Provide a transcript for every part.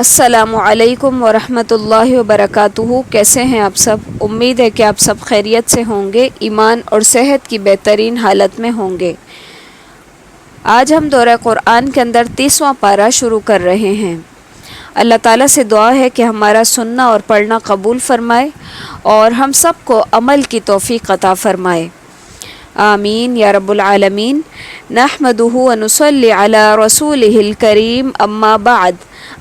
السلام علیکم ورحمۃ اللہ وبرکاتہ۔ کیسے ہیں آپ سب؟ امید ہے کہ آپ سب خیریت سے ہوں گے، ایمان اور صحت کی بہترین حالت میں ہوں گے۔ آج ہم دورہ قرآن کے اندر 30واں پارہ شروع کر رہے ہیں۔ اللہ تعالیٰ سے دعا ہے کہ ہمارا سننا اور پڑھنا قبول فرمائے اور ہم سب کو عمل کی توفیق عطا فرمائے، آمین یا رب العالمین۔ نحمدہ ونصلی علی رسولہ الکریم، اما بعد،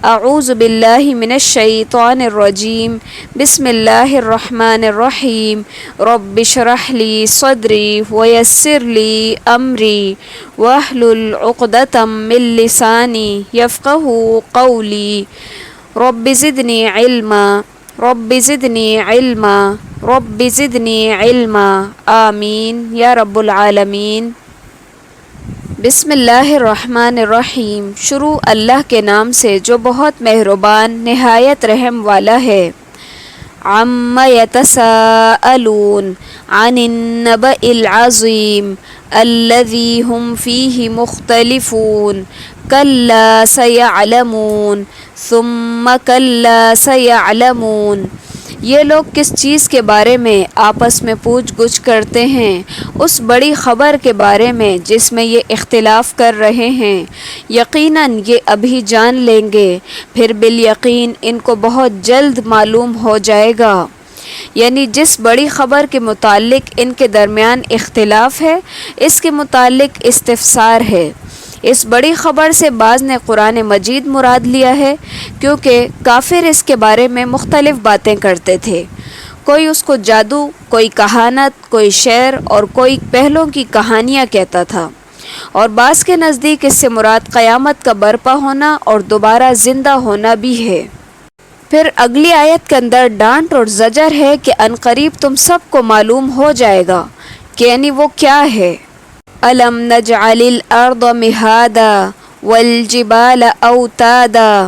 اعوذ باللہ من الشیطان الرجیم، بسم اللہ الرحمن الرحیم۔ رب اشرح لی صدری ویسر لی امری واحلل عقدۃ من لسانی یفقہوا قولی۔ رب زدنی علما، رب زدنی علما، رب زدنی علما، آمین یا رب العالمین۔ بسم اللہ الرحمن الرحیم۔ شروع اللہ کے نام سے جو بہت مہربان نہایت رحم والا ہے۔ عم یتساءلون عن النبأ العظیم الذی هم فیہ مختلفون کلا سیعلمون ثم کلا سیعلمون۔ یہ لوگ کس چیز کے بارے میں آپس میں پوچھ گچھ کرتے ہیں؟ اس بڑی خبر کے بارے میں جس میں یہ اختلاف کر رہے ہیں۔ یقیناً یہ ابھی جان لیں گے، پھر بالیقین ان کو بہت جلد معلوم ہو جائے گا۔ یعنی جس بڑی خبر کے متعلق ان کے درمیان اختلاف ہے، اس کے متعلق استفسار ہے۔ اس بڑی خبر سے بعض نے قرآن مجید مراد لیا ہے، کیونکہ کافر اس کے بارے میں مختلف باتیں کرتے تھے۔ کوئی اس کو جادو، کوئی کہانت، کوئی شعر اور کوئی پہلوں کی کہانیاں کہتا تھا، اور بعض کے نزدیک اس سے مراد قیامت کا برپا ہونا اور دوبارہ زندہ ہونا بھی ہے۔ پھر اگلی آیت کے اندر ڈانٹ اور زجر ہے کہ عنقریب تم سب کو معلوم ہو جائے گا کہ یعنی وہ کیا ہے۔ أَلَمْ نَجْعَلِ الْأَرْضَ مِهَادًا وَالْجِبَالَ أَوْتَادًا۔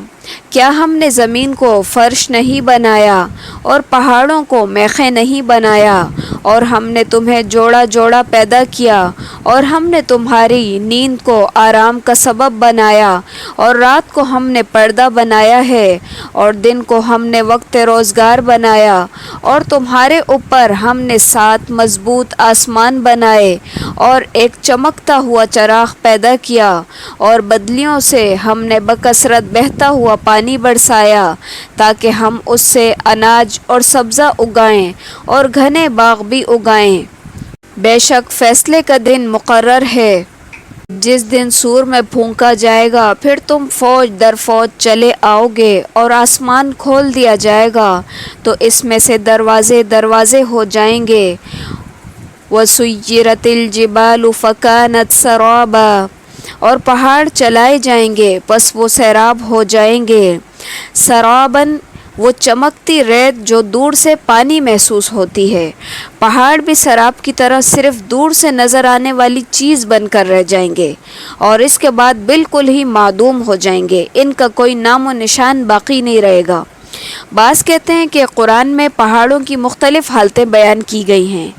کیا ہم نے زمین کو فرش نہیں بنایا اور پہاڑوں کو میخیں نہیں بنایا، اور ہم نے تمہیں جوڑا جوڑا پیدا کیا، اور ہم نے تمہاری نیند کو آرام کا سبب بنایا، اور رات کو ہم نے پردہ بنایا ہے، اور دن کو ہم نے وقت روزگار بنایا، اور تمہارے اوپر ہم نے 7 مضبوط آسمان بنائے، اور ایک چمکتا ہوا چراغ پیدا کیا، اور بدلیوں سے ہم نے بکثرت بہتا ہوا پانی برسایا تاکہ ہم اس سے اناج اور سبزہ اگائیں اور گھنے باغ بھی اگائیں۔ بے شک فیصلے کا دن مقرر ہے، جس دن سور میں پھونکا جائے گا، پھر تم فوج در فوج چلے آؤ گے، اور آسمان کھول دیا جائے گا تو اس میں سے دروازے دروازے ہو جائیں گے۔ وَسُيِّرَتِ الْجِبَالُ فَكَانَتْ سَرَابًا۔ اور پہاڑ چلائے جائیں گے پس وہ سیراب ہو جائیں گے۔ سراباً وہ چمکتی ریت جو دور سے پانی محسوس ہوتی ہے۔ پہاڑ بھی سراب کی طرح صرف دور سے نظر آنے والی چیز بن کر رہ جائیں گے، اور اس کے بعد بالکل ہی معدوم ہو جائیں گے، ان کا کوئی نام و نشان باقی نہیں رہے گا۔ بعض کہتے ہیں کہ قرآن میں پہاڑوں کی مختلف حالتیں بیان کی گئی ہیں،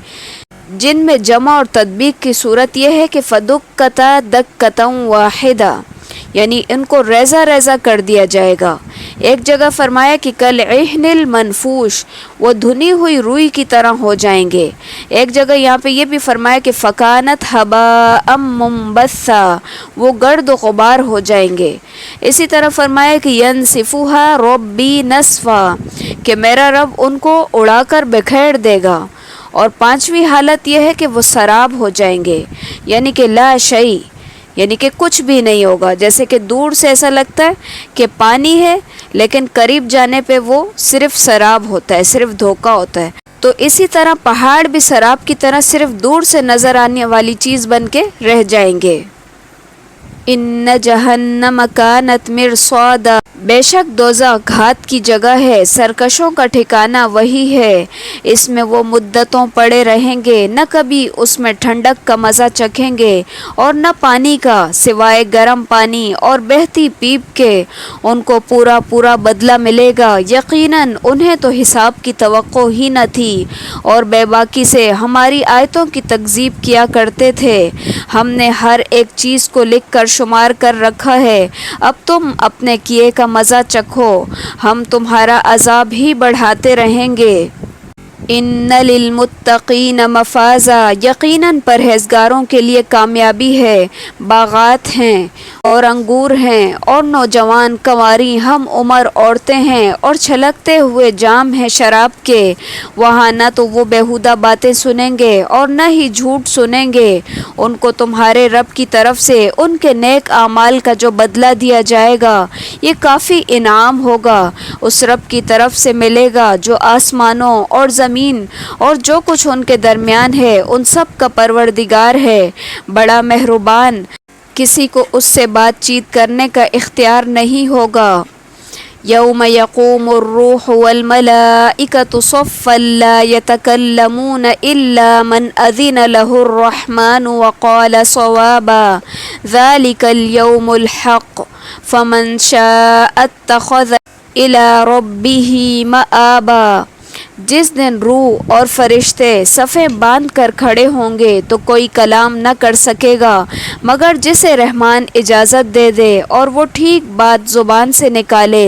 جن میں جمع اور تطبیق کی صورت یہ ہے کہ فَدُكَّتَا دَكَّةً وَاحِدَةً، یعنی ان کو ریزہ ریزہ کر دیا جائے گا۔ ایک جگہ فرمایا کہ کَالْعِهْنِ الْمَنْفُوشِ، وہ دھنی ہوئی روئی کی طرح ہو جائیں گے۔ ایک جگہ یہاں پہ یہ بھی فرمایا کہ فَكَانَتْ هَبَاءً مُنبَثًّا، وہ گرد و غبار ہو جائیں گے۔ اسی طرح فرمایا کہ يَنْسِفُهَا رَبِّي نَسْفًا، کہ میرا رب ان کو اڑا کر بکھیر دے گا۔ اور 5ویں حالت یہ ہے کہ وہ سراب ہو جائیں گے، یعنی کہ لا شیء، یعنی کہ کچھ بھی نہیں ہوگا، جیسے کہ دور سے ایسا لگتا ہے کہ پانی ہے، لیکن قریب جانے پہ وہ صرف سراب ہوتا ہے، صرف دھوکہ ہوتا ہے۔ تو اسی طرح پہاڑ بھی سراب کی طرح صرف دور سے نظر آنے والی چیز بن کے رہ جائیں گے۔ ان جہنم کانت مرصادا، بے شک دوزخ گھات کی جگہ ہے، سرکشوں کا ٹھکانہ وہی ہے، اس میں وہ مدتوں پڑے رہیں گے، نہ کبھی اس میں ٹھنڈک کا مزہ چکھیں گے اور نہ پانی کا سوائے گرم پانی اور بہتی پیپ کے۔ ان کو پورا پورا بدلہ ملے گا، یقیناً انہیں تو حساب کی توقع ہی نہ تھی، اور بے باکی سے ہماری آیتوں کی تکذیب کیا کرتے تھے۔ ہم نے ہر ایک چیز کو لکھ کر شمار کر رکھا ہے، اب تم اپنے کیے کا مزہ چکھو، ہم تمہارا عذاب ہی بڑھاتے رہیں گے۔ ان للمتقین مفازا، یقیناً پرہیزگاروں کے لیے کامیابی ہے، باغات ہیں اور انگور ہیں اور نوجوان کنواری ہم عمر عورتیں ہیں اور چھلکتے ہوئے جام ہیں شراب کے، وہاں نہ تو وہ بیہودہ باتیں سنیں گے اور نہ ہی جھوٹ سنیں گے، ان کو تمہارے رب کی طرف سے ان کے نیک اعمال کا جو بدلہ دیا جائے گا یہ کافی انعام ہوگا، اس رب کی طرف سے ملے گا جو آسمانوں اور زمین اور جو کچھ ان کے درمیان ہے ان سب کا پروردگار ہے، بڑا مہربان، کسی کو اس سے بات چیت کرنے کا اختیار نہیں ہوگا۔ یوم یقوم الروح والملائکۃ صفا لا یتکلمون الا من اذن له الرحمن وقال صوابا ذلک اليوم الحق فمن شاء اتخذ الى ربه مآبا۔ جس دن روح اور فرشتے صفیں باندھ کر کھڑے ہوں گے تو کوئی کلام نہ کر سکے گا مگر جسے رحمان اجازت دے دے اور وہ ٹھیک بات زبان سے نکالے،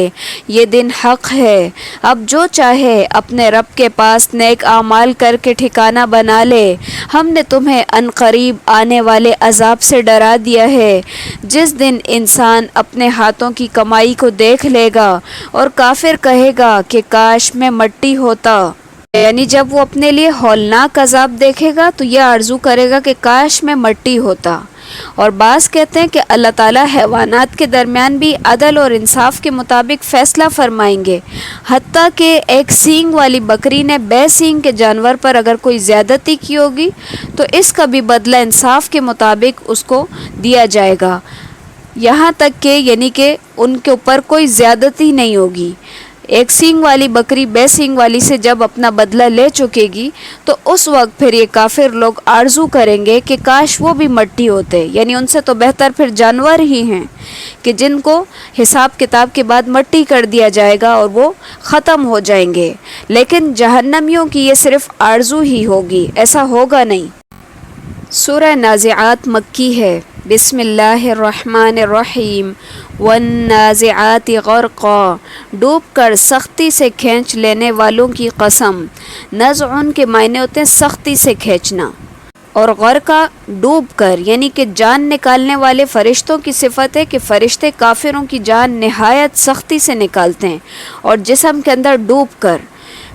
یہ دن حق ہے، اب جو چاہے اپنے رب کے پاس نیک اعمال کر کے ٹھکانہ بنا لے، ہم نے تمہیں عنقریب آنے والے عذاب سے ڈرا دیا ہے، جس دن انسان اپنے ہاتھوں کی کمائی کو دیکھ لے گا اور کافر کہے گا کہ کاش میں مٹی ہوتا، یعنی جب وہ اپنے لیے ہولناک عذاب دیکھے گا تو یہ آرزو کرے گا کہ کاش میں مٹی ہوتا۔ اور بعض کہتے ہیں کہ اللہ تعالیٰ حیوانات کے درمیان بھی عدل اور انصاف کے مطابق فیصلہ فرمائیں گے، حتیٰ کہ ایک سینگ والی بکری نے بے سینگ کے جانور پر اگر کوئی زیادتی کی ہوگی تو اس کا بھی بدلہ انصاف کے مطابق اس کو دیا جائے گا، یہاں تک کہ یعنی کہ ان کے اوپر کوئی زیادتی نہیں ہوگی۔ ایک سینگ والی بکری بے سینگ والی سے جب اپنا بدلہ لے چکے گی تو اس وقت پھر یہ کافر لوگ آرزو کریں گے کہ کاش وہ بھی مٹی ہوتے، یعنی ان سے تو بہتر پھر جانور ہی ہیں کہ جن کو حساب کتاب کے بعد مٹی کر دیا جائے گا اور وہ ختم ہو جائیں گے، لیکن جہنمیوں کی یہ صرف آرزو ہی ہوگی، ایسا ہوگا نہیں۔ سورہ نازعات مکی ہے۔ بسم اللہ الرحمن الرحیم۔ والنازعات غرقا، ڈوب کر سختی سے کھینچ لینے والوں کی قسم۔ نزعن کے معنی ہوتے ہیں سختی سے کھینچنا، اور غرقا ڈوب کر، یعنی کہ جان نکالنے والے فرشتوں کی صفت ہے کہ فرشتے کافروں کی جان نہایت سختی سے نکالتے ہیں اور جسم کے اندر ڈوب کر۔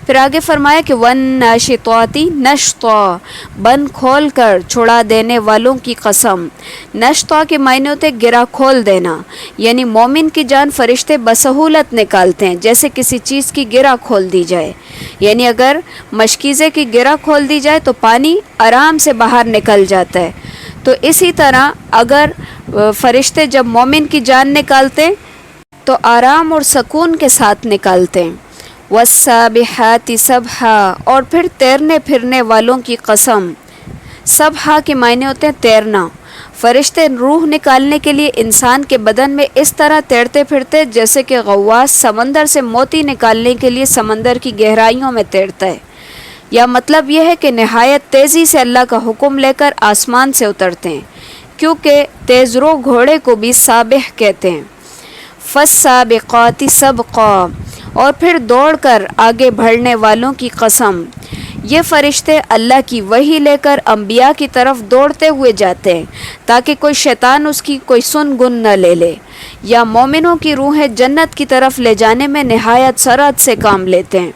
پھر آگے فرمایا کہ والناشطات نشطا، بند کھول کر چھڑا دینے والوں کی قسم۔ نشطا کے معنی ہوتے گرا کھول دینا، یعنی مومن کی جان فرشتے بسہولت نکالتے ہیں، جیسے کسی چیز کی گرا کھول دی جائے، یعنی اگر مشکیزے کی گرا کھول دی جائے تو پانی آرام سے باہر نکل جاتا ہے، تو اسی طرح اگر فرشتے جب مومن کی جان نکالتے ہیں تو آرام اور سکون کے ساتھ نکالتے ہیں۔ والسابحات سبحا، اور پھر تیرنے پھرنے والوں کی قسم۔ سبحا کے معنی ہوتے ہیں تیرنا۔ فرشتے روح نکالنے کے لیے انسان کے بدن میں اس طرح تیرتے پھرتے جیسے کہ غواص سمندر سے موتی نکالنے کے لیے سمندر کی گہرائیوں میں تیرتا ہے، یا مطلب یہ ہے کہ نہایت تیزی سے اللہ کا حکم لے کر آسمان سے اترتے ہیں، کیونکہ تیز رو گھوڑے کو بھی سابح کہتے ہیں۔ فالسابقات سبقا، اور پھر دوڑ کر آگے بڑھنے والوں کی قسم۔ یہ فرشتے اللہ کی وحی لے کر انبیاء کی طرف دوڑتے ہوئے جاتے ہیں تاکہ کوئی شیطان اس کی کوئی سن گن نہ لے لے، یا مومنوں کی روحیں جنت کی طرف لے جانے میں نہایت سرعت سے کام لیتے ہیں۔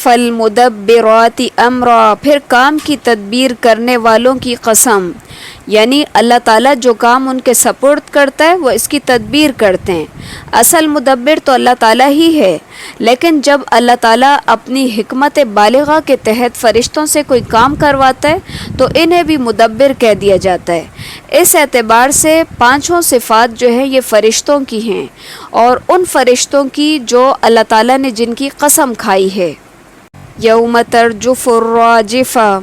فالمدبرات امرا، پھر کام کی تدبیر کرنے والوں کی قسم، یعنی اللہ تعالیٰ جو کام ان کے سپرد کرتا ہے وہ اس کی تدبیر کرتے ہیں۔ اصل مدبر تو اللہ تعالیٰ ہی ہے، لیکن جب اللہ تعالیٰ اپنی حکمت بالغہ کے تحت فرشتوں سے کوئی کام کرواتا ہے تو انہیں بھی مدبر کہہ دیا جاتا ہے۔ اس اعتبار سے پانچوں صفات جو ہیں یہ فرشتوں کی ہیں، اور ان فرشتوں کی جو اللہ تعالیٰ نے جن کی قسم کھائی ہے۔ یوم ترجف الراجفہ،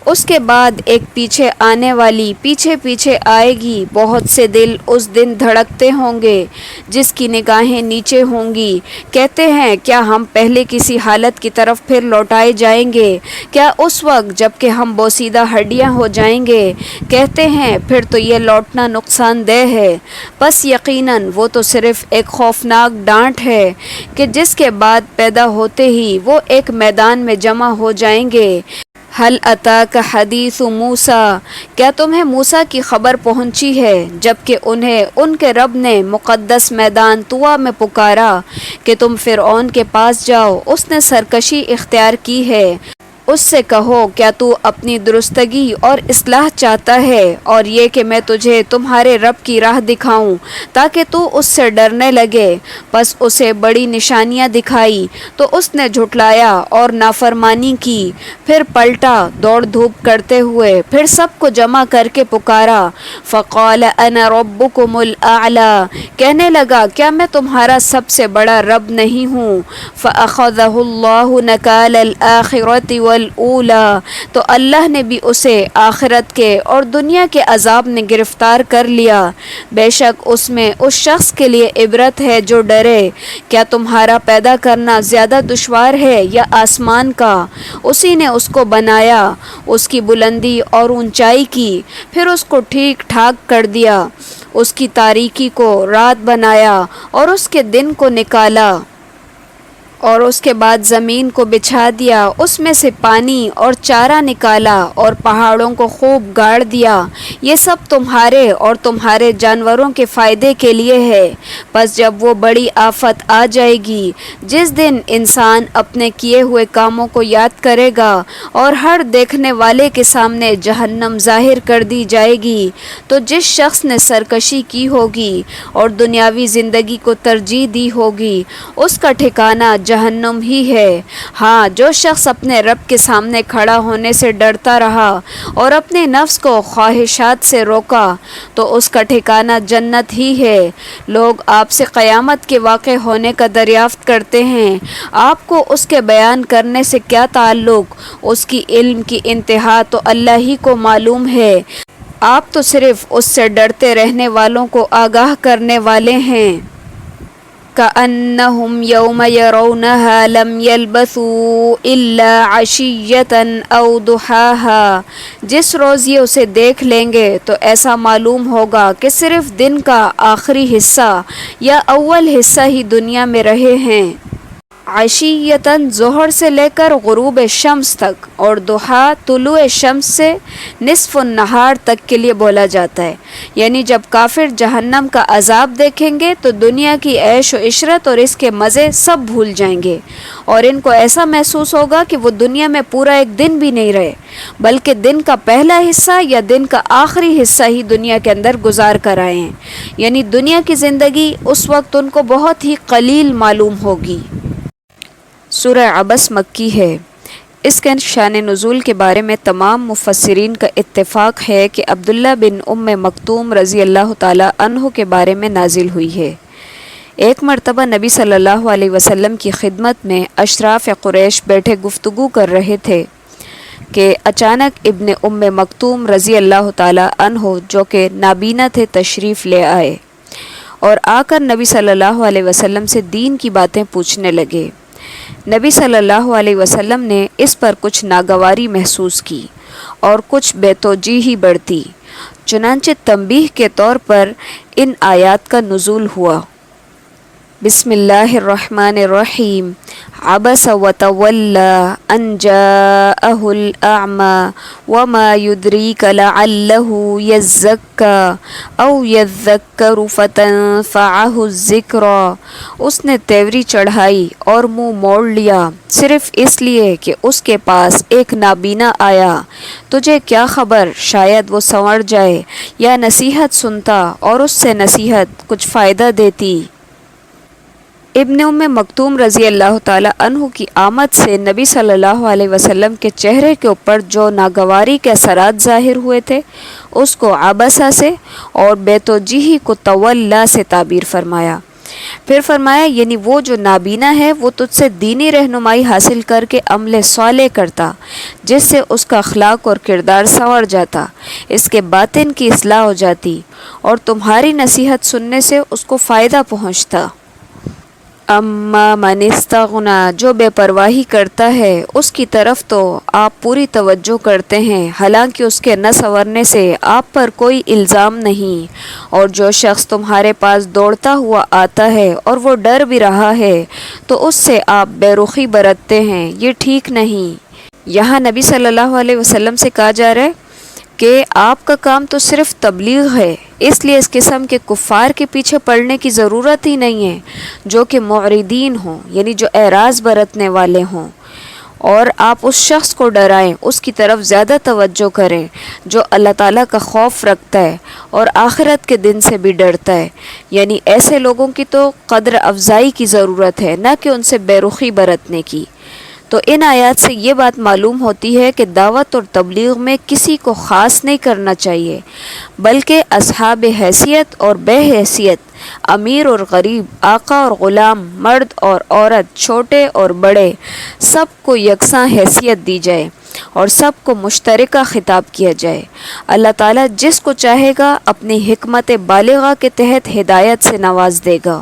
اس کے بعد ایک پیچھے آنے والی پیچھے پیچھے آئے گی، بہت سے دل اس دن دھڑکتے ہوں گے جس کی نگاہیں نیچے ہوں گی، کہتے ہیں کیا ہم پہلے کسی حالت کی طرف پھر لوٹائے جائیں گے؟ کیا اس وقت جب کہ ہم بوسیدہ ہڈیاں ہو جائیں گے؟ کہتے ہیں پھر تو یہ لوٹنا نقصان دہ ہے۔ بس یقیناً وہ تو صرف ایک خوفناک ڈانٹ ہے کہ جس کے بعد پیدا ہوتے ہی وہ ایک میدان میں جمع ہو جائیں گے۔ حل اتاک حدیث موسیٰ، کیا تمہیں موسیٰ کی خبر پہنچی ہے جبکہ انہیں ان کے رب نے مقدس میدان طویٰ میں پکارا کہ تم فرعون کے پاس جاؤ، اس نے سرکشی اختیار کی ہے۔ اس سے کہو کیا تو اپنی درستگی اور اصلاح چاہتا ہے اور یہ کہ میں تجھے تمہارے رب کی راہ دکھاؤں تاکہ تو اس سے ڈرنے لگے۔ بس اسے بڑی نشانیاں دکھائی تو اس نے جھٹلایا اور نافرمانی کی، پھر پلٹا دوڑ دھوپ کرتے ہوئے، پھر سب کو جمع کر کے پکارا، فقال انا ربکم الاعلی، کہنے لگا کیا میں تمہارا سب سے بڑا رب نہیں ہوں؟ فاخذہ اللہ نکال الآخرۃ والأولی، تو اللہ نے بھی اسے آخرت کے اور دنیا کے عذاب نے گرفتار کر لیا۔ بے شک اس میں اس شخص کے لیے عبرت ہے جو ڈرے۔ کیا تمہارا پیدا کرنا زیادہ دشوار ہے یا آسمان کا؟ اسی نے اس کو بنایا، اس کی بلندی اور اونچائی کی، پھر اس کو ٹھیک ٹھاک کر دیا، اس کی تاریکی کو رات بنایا اور اس کے دن کو نکالا، اور اس کے بعد زمین کو بچھا دیا، اس میں سے پانی اور چارہ نکالا اور پہاڑوں کو خوب گاڑ دیا۔ یہ سب تمہارے اور تمہارے جانوروں کے فائدے کے لیے ہے۔ پس جب وہ بڑی آفت آ جائے گی جس دن انسان اپنے کیے ہوئے کاموں کو یاد کرے گا اور ہر دیکھنے والے کے سامنے جہنم ظاہر کر دی جائے گی، تو جس شخص نے سرکشی کی ہوگی اور دنیاوی زندگی کو ترجیح دی ہوگی اس کا ٹھکانہ جہنم ہی ہے۔ ہاں، جو شخص اپنے رب کے سامنے کھڑا ہونے سے ڈرتا رہا اور اپنے نفس کو خواہشات سے روکا تو اس کا ٹھکانہ جنت ہی ہے۔ لوگ آپ سے قیامت کے واقع ہونے کا دریافت کرتے ہیں، آپ کو اس کے بیان کرنے سے کیا تعلق؟ اس کی علم کی انتہا تو اللہ ہی کو معلوم ہے، آپ تو صرف اس سے ڈرتے رہنے والوں کو آگاہ کرنے والے ہیں۔ كأنهم يوم يرونها لم يلبثوا إلا عشية أو ضحاها، جس روز یہ اسے دیکھ لیں گے تو ایسا معلوم ہوگا کہ صرف دن کا آخری حصہ یا اول حصہ ہی دنیا میں رہے ہیں۔ عشیتاً ظہر سے لے کر غروب شمس تک، اور ضحیٰ طلوع شمس سے نصف النہار تک کے لیے بولا جاتا ہے، یعنی جب کافر جہنم کا عذاب دیکھیں گے تو دنیا کی عیش و عشرت اور اس کے مزے سب بھول جائیں گے، اور ان کو ایسا محسوس ہوگا کہ وہ دنیا میں پورا ایک دن بھی نہیں رہے بلکہ دن کا پہلا حصہ یا دن کا آخری حصہ ہی دنیا کے اندر گزار کر آئے ہیں، یعنی دنیا کی زندگی اس وقت ان کو بہت ہی قلیل معلوم ہوگی۔ سورہ عبس مکی ہے۔ اس کے شان نزول کے بارے میں تمام مفسرین کا اتفاق ہے کہ عبداللہ بن مکتوم رضی اللہ تعالی عنہ کے بارے میں نازل ہوئی ہے۔ ایک مرتبہ نبی صلی اللہ علیہ وسلم کی خدمت میں اشراف قریش بیٹھے گفتگو کر رہے تھے کہ اچانک ابن مکتوم رضی اللہ تعالی عنہ جو کہ نابینا تھے تشریف لے آئے اور آ کر نبی صلی اللہ علیہ وسلم سے دین کی باتیں پوچھنے لگے۔ نبی صلی اللہ علیہ وسلم نے اس پر کچھ ناگواری محسوس کی اور کچھ بے توجیہی برتی، چنانچہ تنبیہ کے طور پر ان آیات کا نزول ہوا۔ بسم اللہ الرحمن الرحیم، عبس وتولی ان جاءہ الاعمی وما یدریک لعلہ یزکی او یذکر فتنفعہ الذکری، اس نے تیوری چڑھائی اور منہ موڑ لیا صرف اس لیے کہ اس کے پاس ایک نابینا آیا، تجھے کیا خبر شاید وہ سنور جائے یا نصیحت سنتا اور اس سے نصیحت کچھ فائدہ دیتی۔ ابن مکتوم رضی اللہ تعالی عنہ کی آمد سے نبی صلی اللہ علیہ وسلم کے چہرے کے اوپر جو ناگواری کے اثرات ظاہر ہوئے تھے اس کو عبسہ سے اور بے توجیہی کو تولا سے تعبیر فرمایا۔ پھر فرمایا یعنی وہ جو نابینا ہے وہ تجھ سے دینی رہنمائی حاصل کر کے عمل صالح کرتا جس سے اس کا اخلاق اور کردار سنور جاتا، اس کے باطن کی اصلاح ہو جاتی اور تمہاری نصیحت سننے سے اس کو فائدہ پہنچتا۔ اما من استغنا، جو بے پرواہی کرتا ہے اس کی طرف تو آپ پوری توجہ کرتے ہیں، حالانکہ اس کے نہ سنورنے سے آپ پر کوئی الزام نہیں، اور جو شخص تمہارے پاس دوڑتا ہوا آتا ہے اور وہ ڈر بھی رہا ہے تو اس سے آپ بے رخی برتتے ہیں، یہ ٹھیک نہیں۔ یہاں نبی صلی اللہ علیہ وسلم سے کہا جا رہا ہے کہ آپ کا کام تو صرف تبلیغ ہے، اس لیے اس قسم کے کفار کے پیچھے پڑنے کی ضرورت ہی نہیں ہے جو کہ معرضین ہوں، یعنی جو اعراض برتنے والے ہوں، اور آپ اس شخص کو ڈرائیں، اس کی طرف زیادہ توجہ کریں جو اللہ تعالیٰ کا خوف رکھتا ہے اور آخرت کے دن سے بھی ڈرتا ہے، یعنی ایسے لوگوں کی تو قدر افزائی کی ضرورت ہے، نہ کہ ان سے بے رخی برتنے کی۔ تو ان آیات سے یہ بات معلوم ہوتی ہے کہ دعوت اور تبلیغ میں کسی کو خاص نہیں کرنا چاہیے، بلکہ اصحاب حیثیت اور بے حیثیت، امیر اور غریب، آقا اور غلام، مرد اور عورت، چھوٹے اور بڑے، سب کو یکساں حیثیت دی جائے اور سب کو مشترکہ خطاب کیا جائے۔ اللہ تعالیٰ جس کو چاہے گا اپنی حکمت بالغہ کے تحت ہدایت سے نواز دے گا۔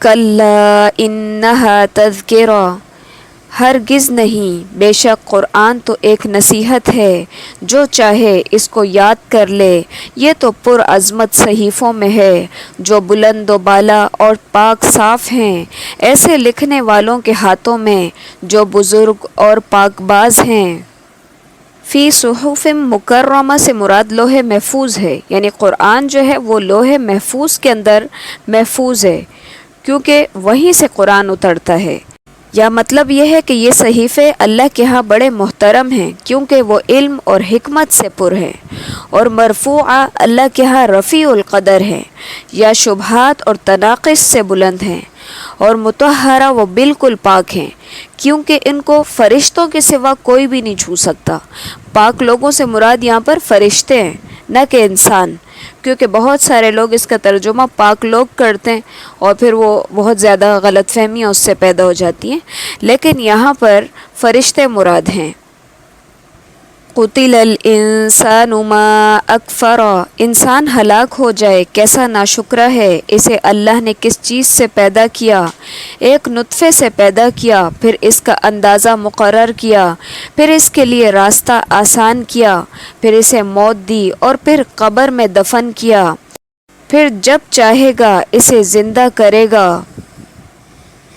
کلا انہا تذکرہ، ہرگز نہیں، بے شک قرآن تو ایک نصیحت ہے، جو چاہے اس کو یاد کر لے، یہ تو پر عظمت صحیفوں میں ہے جو بلند و بالا اور پاک صاف ہیں، ایسے لکھنے والوں کے ہاتھوں میں جو بزرگ اور پاک باز ہیں۔ فی صحف مکرمہ سے مراد لوح محفوظ ہے، یعنی قرآن جو ہے وہ لوح محفوظ کے اندر محفوظ ہے، کیونکہ وہیں سے قرآن اترتا ہے۔ یا مطلب یہ ہے کہ یہ صحیفے اللہ کے ہاں بڑے محترم ہیں، کیونکہ وہ علم اور حکمت سے پر ہیں، اور مرفوعہ اللہ کے ہاں رفیع القدر ہیں، یا شبہات اور تناقض سے بلند ہیں، اور مطہرہ وہ بالکل پاک ہیں، کیونکہ ان کو فرشتوں کے سوا کوئی بھی نہیں چھو سکتا۔ پاک لوگوں سے مراد یہاں پر فرشتے ہیں، نہ کہ انسان، کیونکہ بہت سارے لوگ اس کا ترجمہ پاک لوگ کرتے ہیں اور پھر وہ بہت زیادہ غلط فہمیاں اس سے پیدا ہو جاتی ہیں، لیکن یہاں پر فرشتے مراد ہیں۔ قتل الانسان ما اکفرا، انسان ہلاک ہو جائے، کیسا ناشکرا ہے، اسے اللہ نے کس چیز سے پیدا کیا، ایک نطفے سے پیدا کیا، پھر اس کا اندازہ مقرر کیا، پھر اس کے لیے راستہ آسان کیا، پھر اسے موت دی اور پھر قبر میں دفن کیا، پھر جب چاہے گا اسے زندہ کرے گا۔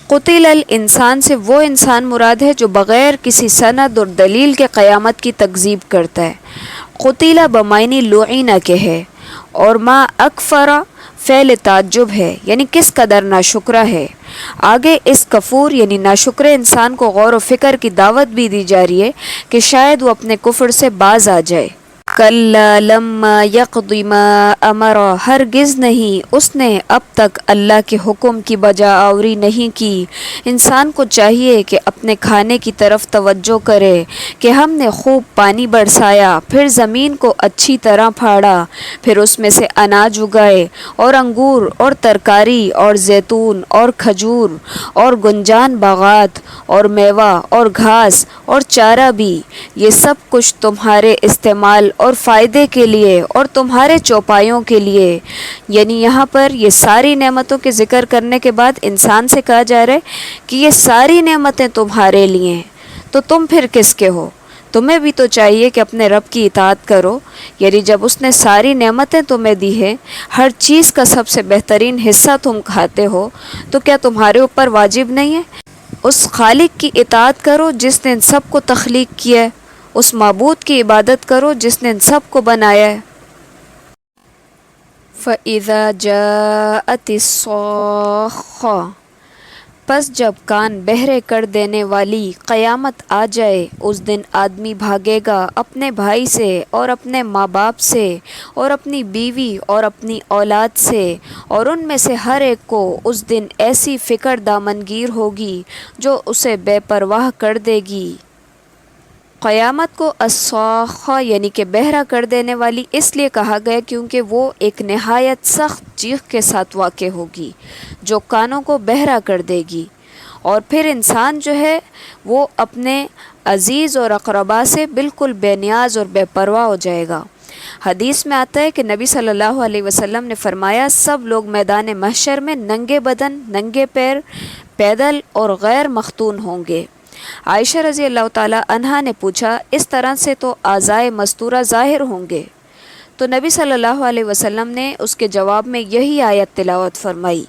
قتل الانسان سے وہ انسان مراد ہے جو بغیر کسی سند اور دلیل کے قیامت کی تکذیب کرتا ہے۔ قتل بمعنی لعین کے ہے، اور ما اکفرا فعل تعجب ہے، یعنی کس قدر ناشکرا ہے۔ آگے اس کفور یعنی ناشکر انسان کو غور و فکر کی دعوت بھی دی جا رہی ہے کہ شاید وہ اپنے کفر سے باز آ جائے۔ کلا لما یقض ما امر، ہرگز نہیں، اس نے اب تک اللہ کے حکم کی بجا آوری نہیں کی۔ انسان کو چاہیے کہ اپنے کھانے کی طرف توجہ کرے کہ ہم نے خوب پانی برسایا، پھر زمین کو اچھی طرح پھاڑا، پھر اس میں سے اناج اگائے، اور انگور اور ترکاری اور زیتون اور کھجور اور گنجان باغات اور میوہ اور گھاس اور چارہ بھی، یہ سب کچھ تمہارے استعمال اور فائدے کے لیے اور تمہارے چوپایوں کے لیے۔ یعنی یہاں پر یہ ساری نعمتوں کے ذکر کرنے کے بعد انسان سے کہا جا رہا ہے کہ یہ ساری نعمتیں تمہارے لیے ہیں، تو تم پھر کس کے ہو؟ تمہیں بھی تو چاہیے کہ اپنے رب کی اطاعت کرو، یعنی جب اس نے ساری نعمتیں تمہیں دی ہیں، ہر چیز کا سب سے بہترین حصہ تم کھاتے ہو، تو کیا تمہارے اوپر واجب نہیں ہے؟ اس خالق کی اطاعت کرو جس نے ان سب کو تخلیق کیا ہے، اس معبود کی عبادت کرو جس نے ان سب کو بنایا ہے۔ فَإِذَا جَاءَتِ الصَّاخَّةُ، پس جب کان بہرے کر دینے والی قیامت آ جائے، اس دن آدمی بھاگے گا اپنے بھائی سے اور اپنے ماں باپ سے اور اپنی بیوی اور اپنی اولاد سے، اور ان میں سے ہر ایک کو اس دن ایسی فکر دامنگیر ہوگی جو اسے بے پرواہ کر دے گی۔ قیامت کو الصاخہ یعنی کہ بہرا کر دینے والی اس لیے کہا گیا کیونکہ وہ ایک نہایت سخت چیخ کے ساتھ واقع ہوگی جو کانوں کو بہرا کر دے گی، اور پھر انسان جو ہے وہ اپنے عزیز اور اقربا سے بالکل بے نیاز اور بے پرواہ ہو جائے گا۔ حدیث میں آتا ہے کہ نبی صلی اللہ علیہ وسلم نے فرمایا سب لوگ میدان محشر میں ننگے بدن، ننگے پیر، پیدل اور غیر مختون ہوں گے۔ عائشہ رضی اللہ تعالی عنہا نے پوچھا اس طرح سے تو اعضائے مستورہ ظاہر ہوں گے؟ تو نبی صلی اللہ علیہ وسلم نے اس کے جواب میں یہی آیت تلاوت فرمائی،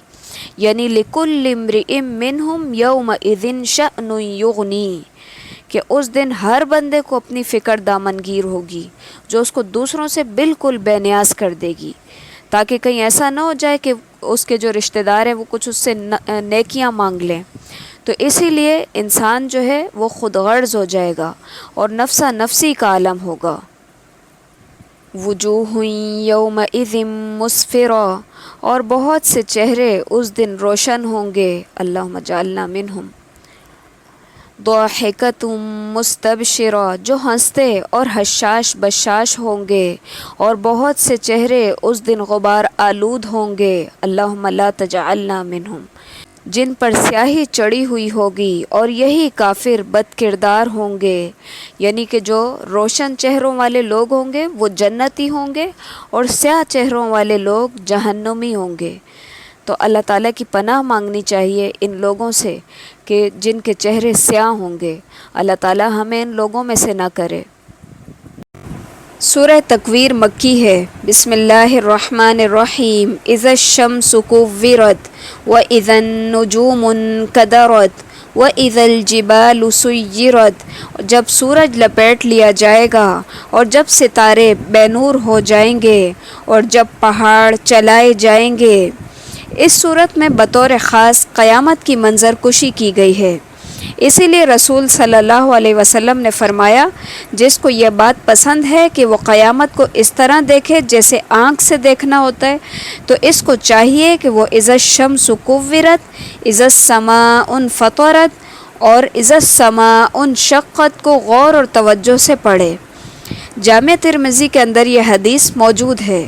یعنی لِكُلِّ امْرِئٍ مِّنْهُمْ يَوْمَئِذٍ شَأْنٌ يُغْنِيهِ، کہ اس دن ہر بندے کو اپنی فکر دامنگیر ہوگی جو اس کو دوسروں سے بالکل بے نیاز کر دے گی، تاکہ کہیں ایسا نہ ہو جائے کہ اس کے جو رشتہ دار ہیں وہ کچھ اس سے نیکیاں مانگ لیں۔ تو اسی لیے انسان جو ہے وہ خود غرض ہو جائے گا اور نفسا نفسی کا عالم ہوگا۔ وجوہ یومئذ مسفرہ، اور بہت سے چہرے اس دن روشن ہوں گے، اللہم اجعلنا منہم۔ ضاحکۃ مستبشرہ، جو ہنستے اور حشاش بشاش ہوں گے، اور بہت سے چہرے اس دن غبار آلود ہوں گے، اللہم لا تجعلنا منہم، جن پر سیاہی چڑھی ہوئی ہوگی، اور یہی کافر بد کردار ہوں گے، یعنی کہ جو روشن چہروں والے لوگ ہوں گے وہ جنتی ہوں گے، اور سیاہ چہروں والے لوگ جہنمی ہوں گے۔ تو اللہ تعالیٰ کی پناہ مانگنی چاہیے ان لوگوں سے کہ جن کے چہرے سیاہ ہوں گے، اللہ تعالیٰ ہمیں ان لوگوں میں سے نہ کرے۔ سورہ تکویر مکی ہے۔ بسم اللہ الرحمن الرحیم۔ اذا الشمس کورت واذا النجوم انکدرت واذا الجبال سیرت، جب سورج لپیٹ لیا جائے گا اور جب ستارے بے نور ہو جائیں گے اور جب پہاڑ چلائے جائیں گے۔ اس صورت میں بطور خاص قیامت کی منظر کشی کی گئی ہے، اسی لیے رسول صلی اللہ علیہ وسلم نے فرمایا جس کو یہ بات پسند ہے کہ وہ قیامت کو اس طرح دیکھے جیسے آنکھ سے دیکھنا ہوتا ہے، تو اس کو چاہیے کہ وہ اذا الشمس کورت، اذا السماء انفطرت اور اذا السماء انشقت کو غور اور توجہ سے پڑھے۔ جامع ترمذی کے اندر یہ حدیث موجود ہے۔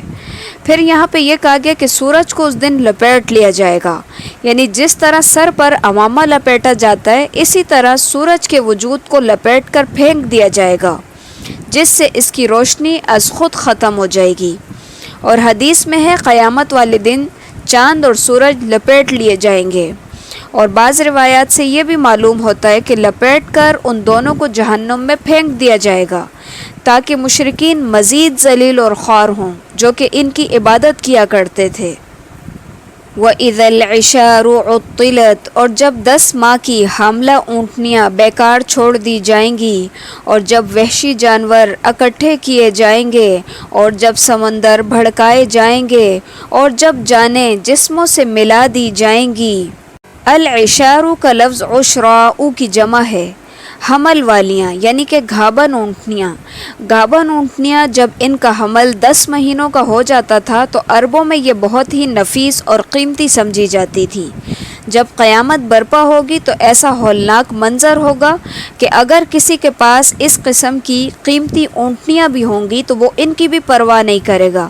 پھر یہاں پہ یہ کہا گیا کہ سورج کو اس دن لپیٹ لیا جائے گا، یعنی جس طرح سر پر عمامہ لپیٹا جاتا ہے اسی طرح سورج کے وجود کو لپیٹ کر پھینک دیا جائے گا، جس سے اس کی روشنی از خود ختم ہو جائے گی۔ اور حدیث میں ہے قیامت والے دن چاند اور سورج لپیٹ لیے جائیں گے، اور بعض روایات سے یہ بھی معلوم ہوتا ہے کہ لپیٹ کر ان دونوں کو جہنم میں پھینک دیا جائے گا تاکہ مشرکین مزید ذلیل اور خوار ہوں جو کہ ان کی عبادت کیا کرتے تھے۔ وَإِذَا الْعِشَارُ عُطِّلَتْ، اور جب 10 ماہ کی حاملہ اونٹنیاں بیکار چھوڑ دی جائیں گی، اور جب وحشی جانور اکٹھے کیے جائیں گے، اور جب سمندر بھڑکائے جائیں گے، اور جب جانیں جسموں سے ملا دی جائیں گی۔ العشار کا لفظ عشراء کی جمع ہے، حمل والیاں یعنی کہ گھابن اونٹنیاں۔ گھابن اونٹنیاں جب ان کا حمل 10 مہینوں کا ہو جاتا تھا تو عربوں میں یہ بہت ہی نفیس اور قیمتی سمجھی جاتی تھی۔ جب قیامت برپا ہوگی تو ایسا ہولناک منظر ہوگا کہ اگر کسی کے پاس اس قسم کی قیمتی اونٹنیاں بھی ہوں گی تو وہ ان کی بھی پرواہ نہیں کرے گا،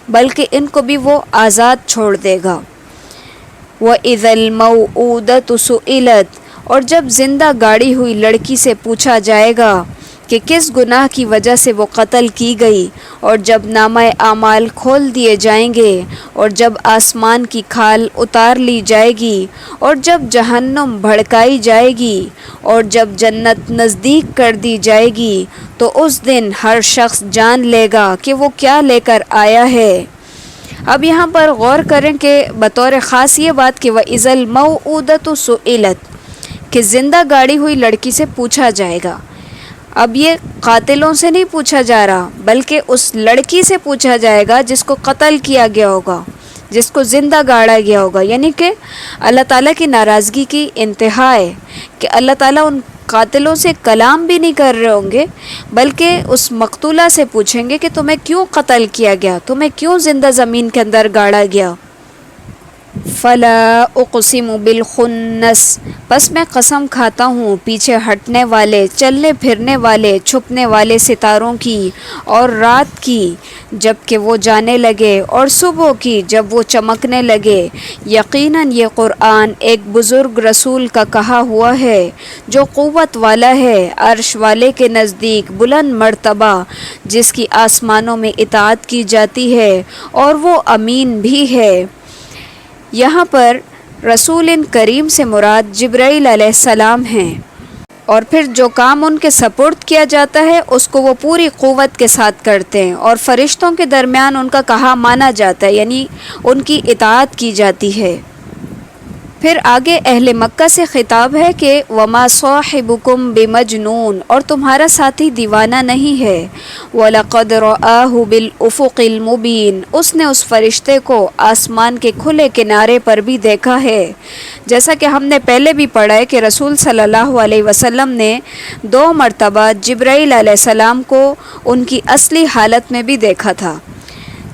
بلکہ ان کو بھی وہ آزاد چھوڑ دے گا۔ وَإِذَا الْمَوْءُودَةُ سُئِلَتْ، اور جب زندہ گاڑی ہوئی لڑکی سے پوچھا جائے گا کہ کس گناہ کی وجہ سے وہ قتل کی گئی، اور جب نامہ اعمال کھول دیے جائیں گے، اور جب آسمان کی کھال اتار لی جائے گی، اور جب جہنم بھڑکائی جائے گی، اور جب جنت نزدیک کر دی جائے گی، تو اس دن ہر شخص جان لے گا کہ وہ کیا لے کر آیا ہے۔ اب یہاں پر غور کریں کہ بطور خاص یہ بات کہ وَإِذَا الْمَوْءُودَةُ سُئِلَتْ، کہ زندہ گاڑی ہوئی لڑکی سے پوچھا جائے گا۔ اب یہ قاتلوں سے نہیں پوچھا جا رہا بلکہ اس لڑکی سے پوچھا جائے گا جس کو قتل کیا گیا ہوگا، جس کو زندہ گاڑا گیا ہوگا، یعنی کہ اللہ تعالیٰ کی ناراضگی کی انتہا ہے کہ اللہ تعالیٰ ان قاتلوں سے کلام بھی نہیں کر رہے ہوں گے بلکہ اس مقتولہ سے پوچھیں گے کہ تمہیں کیوں قتل کیا گیا، تمہیں کیوں زندہ زمین کے اندر گاڑا گیا۔ فلا اقسم بالخنس، پس میں قسم کھاتا ہوں پیچھے ہٹنے والے، چلنے پھرنے والے، چھپنے والے ستاروں کی، اور رات کی جب کہ وہ جانے لگے، اور صبح کی جب وہ چمکنے لگے۔ یقیناً یہ قرآن ایک بزرگ رسول کا کہا ہوا ہے جو قوت والا ہے، عرش والے کے نزدیک بلند مرتبہ، جس کی آسمانوں میں اطاعت کی جاتی ہے، اور وہ امین بھی ہے۔ یہاں پر رسول کریم سے مراد جبرائیل علیہ السلام ہیں، اور پھر جو کام ان کے سپرد کیا جاتا ہے اس کو وہ پوری قوت کے ساتھ کرتے ہیں، اور فرشتوں کے درمیان ان کا کہا مانا جاتا ہے، یعنی ان کی اطاعت کی جاتی ہے۔ پھر آگے اہل مکہ سے خطاب ہے کہ وَمَا صَاحِبُكُمْ بِمَجْنُونَ، اور تمہارا ساتھی دیوانہ نہیں ہے۔ وَلَقَدْ رَآهُ بِالْأُفُقِ الْمُبِينِ، اس نے اس فرشتے کو آسمان کے کھلے کنارے پر بھی دیکھا ہے۔ جیسا کہ ہم نے پہلے بھی پڑھا ہے کہ رسول صلی اللہ علیہ وسلم نے 2 مرتبہ جبرائیل علیہ السلام کو ان کی اصلی حالت میں بھی دیکھا تھا،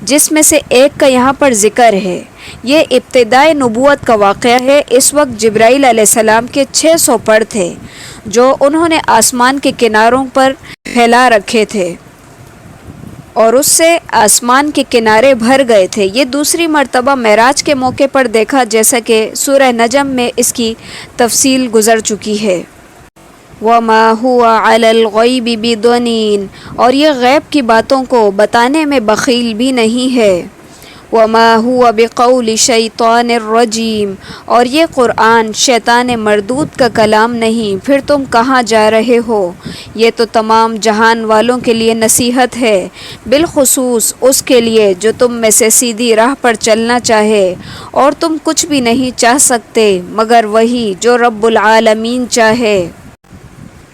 جس میں سے ایک کا یہاں پر ذکر ہے۔ یہ ابتدائے نبوت کا واقعہ ہے۔ اس وقت جبرائیل علیہ السلام کے 600 پر تھے جو انہوں نے آسمان کے کناروں پر پھیلا رکھے تھے، اور اس سے آسمان کے کنارے بھر گئے تھے۔ یہ دوسری مرتبہ معراج کے موقع پر دیکھا، جیسا کہ سورہ نجم میں اس کی تفصیل گزر چکی ہے۔ وَمَا هُوَ عَلَى الْغَيْبِ بِضَنِينٍ، اور یہ غیب کی باتوں کو بتانے میں بخیل بھی نہیں ہے۔ وَمَا هُوَ بِقَوْلِ شَيْطَانِ الرَّجِيمِ، اور یہ قرآن شیطان مردود کا کلام نہیں۔ پھر تم کہاں جا رہے ہو؟ یہ تو تمام جہان والوں کے لیے نصیحت ہے، بالخصوص اس کے لیے جو تم میں سے سیدھی راہ پر چلنا چاہے، اور تم کچھ بھی نہیں چاہ سکتے مگر وہی جو رب العالمین چاہے۔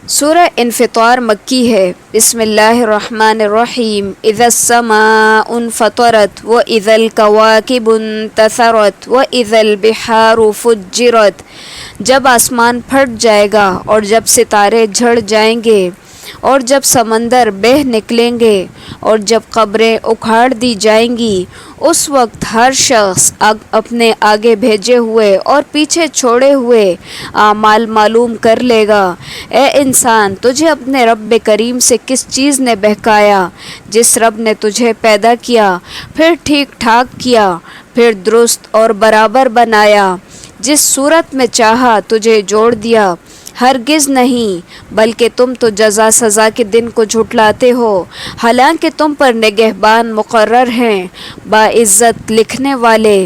سورہ انفطار مکی ہے۔ بسم اللہ الرحمن الرحیم۔ اذا السماء انفطرت واذا الکواکب انتثرت واذا البحار فجرت، جب آسمان پھٹ جائے گا اور جب ستارے جھڑ جائیں گے، اور جب سمندر بہہ نکلیں گے، اور جب قبریں اکھاڑ دی جائیں گی، اس وقت ہر شخص اپنے آگے بھیجے ہوئے اور پیچھے چھوڑے ہوئے اعمال معلوم کر لے گا۔ اے انسان، تجھے اپنے رب کریم سے کس چیز نے بہکایا؟ جس رب نے تجھے پیدا کیا، پھر ٹھیک ٹھاک کیا، پھر درست اور برابر بنایا، جس صورت میں چاہا تجھے جوڑ دیا۔ ہرگز نہیں، بلکہ تم تو جزا سزا کے دن کو جھٹلاتے ہو، حالانکہ تم پر نگہبان مقرر ہیں، باعزت لکھنے والے۔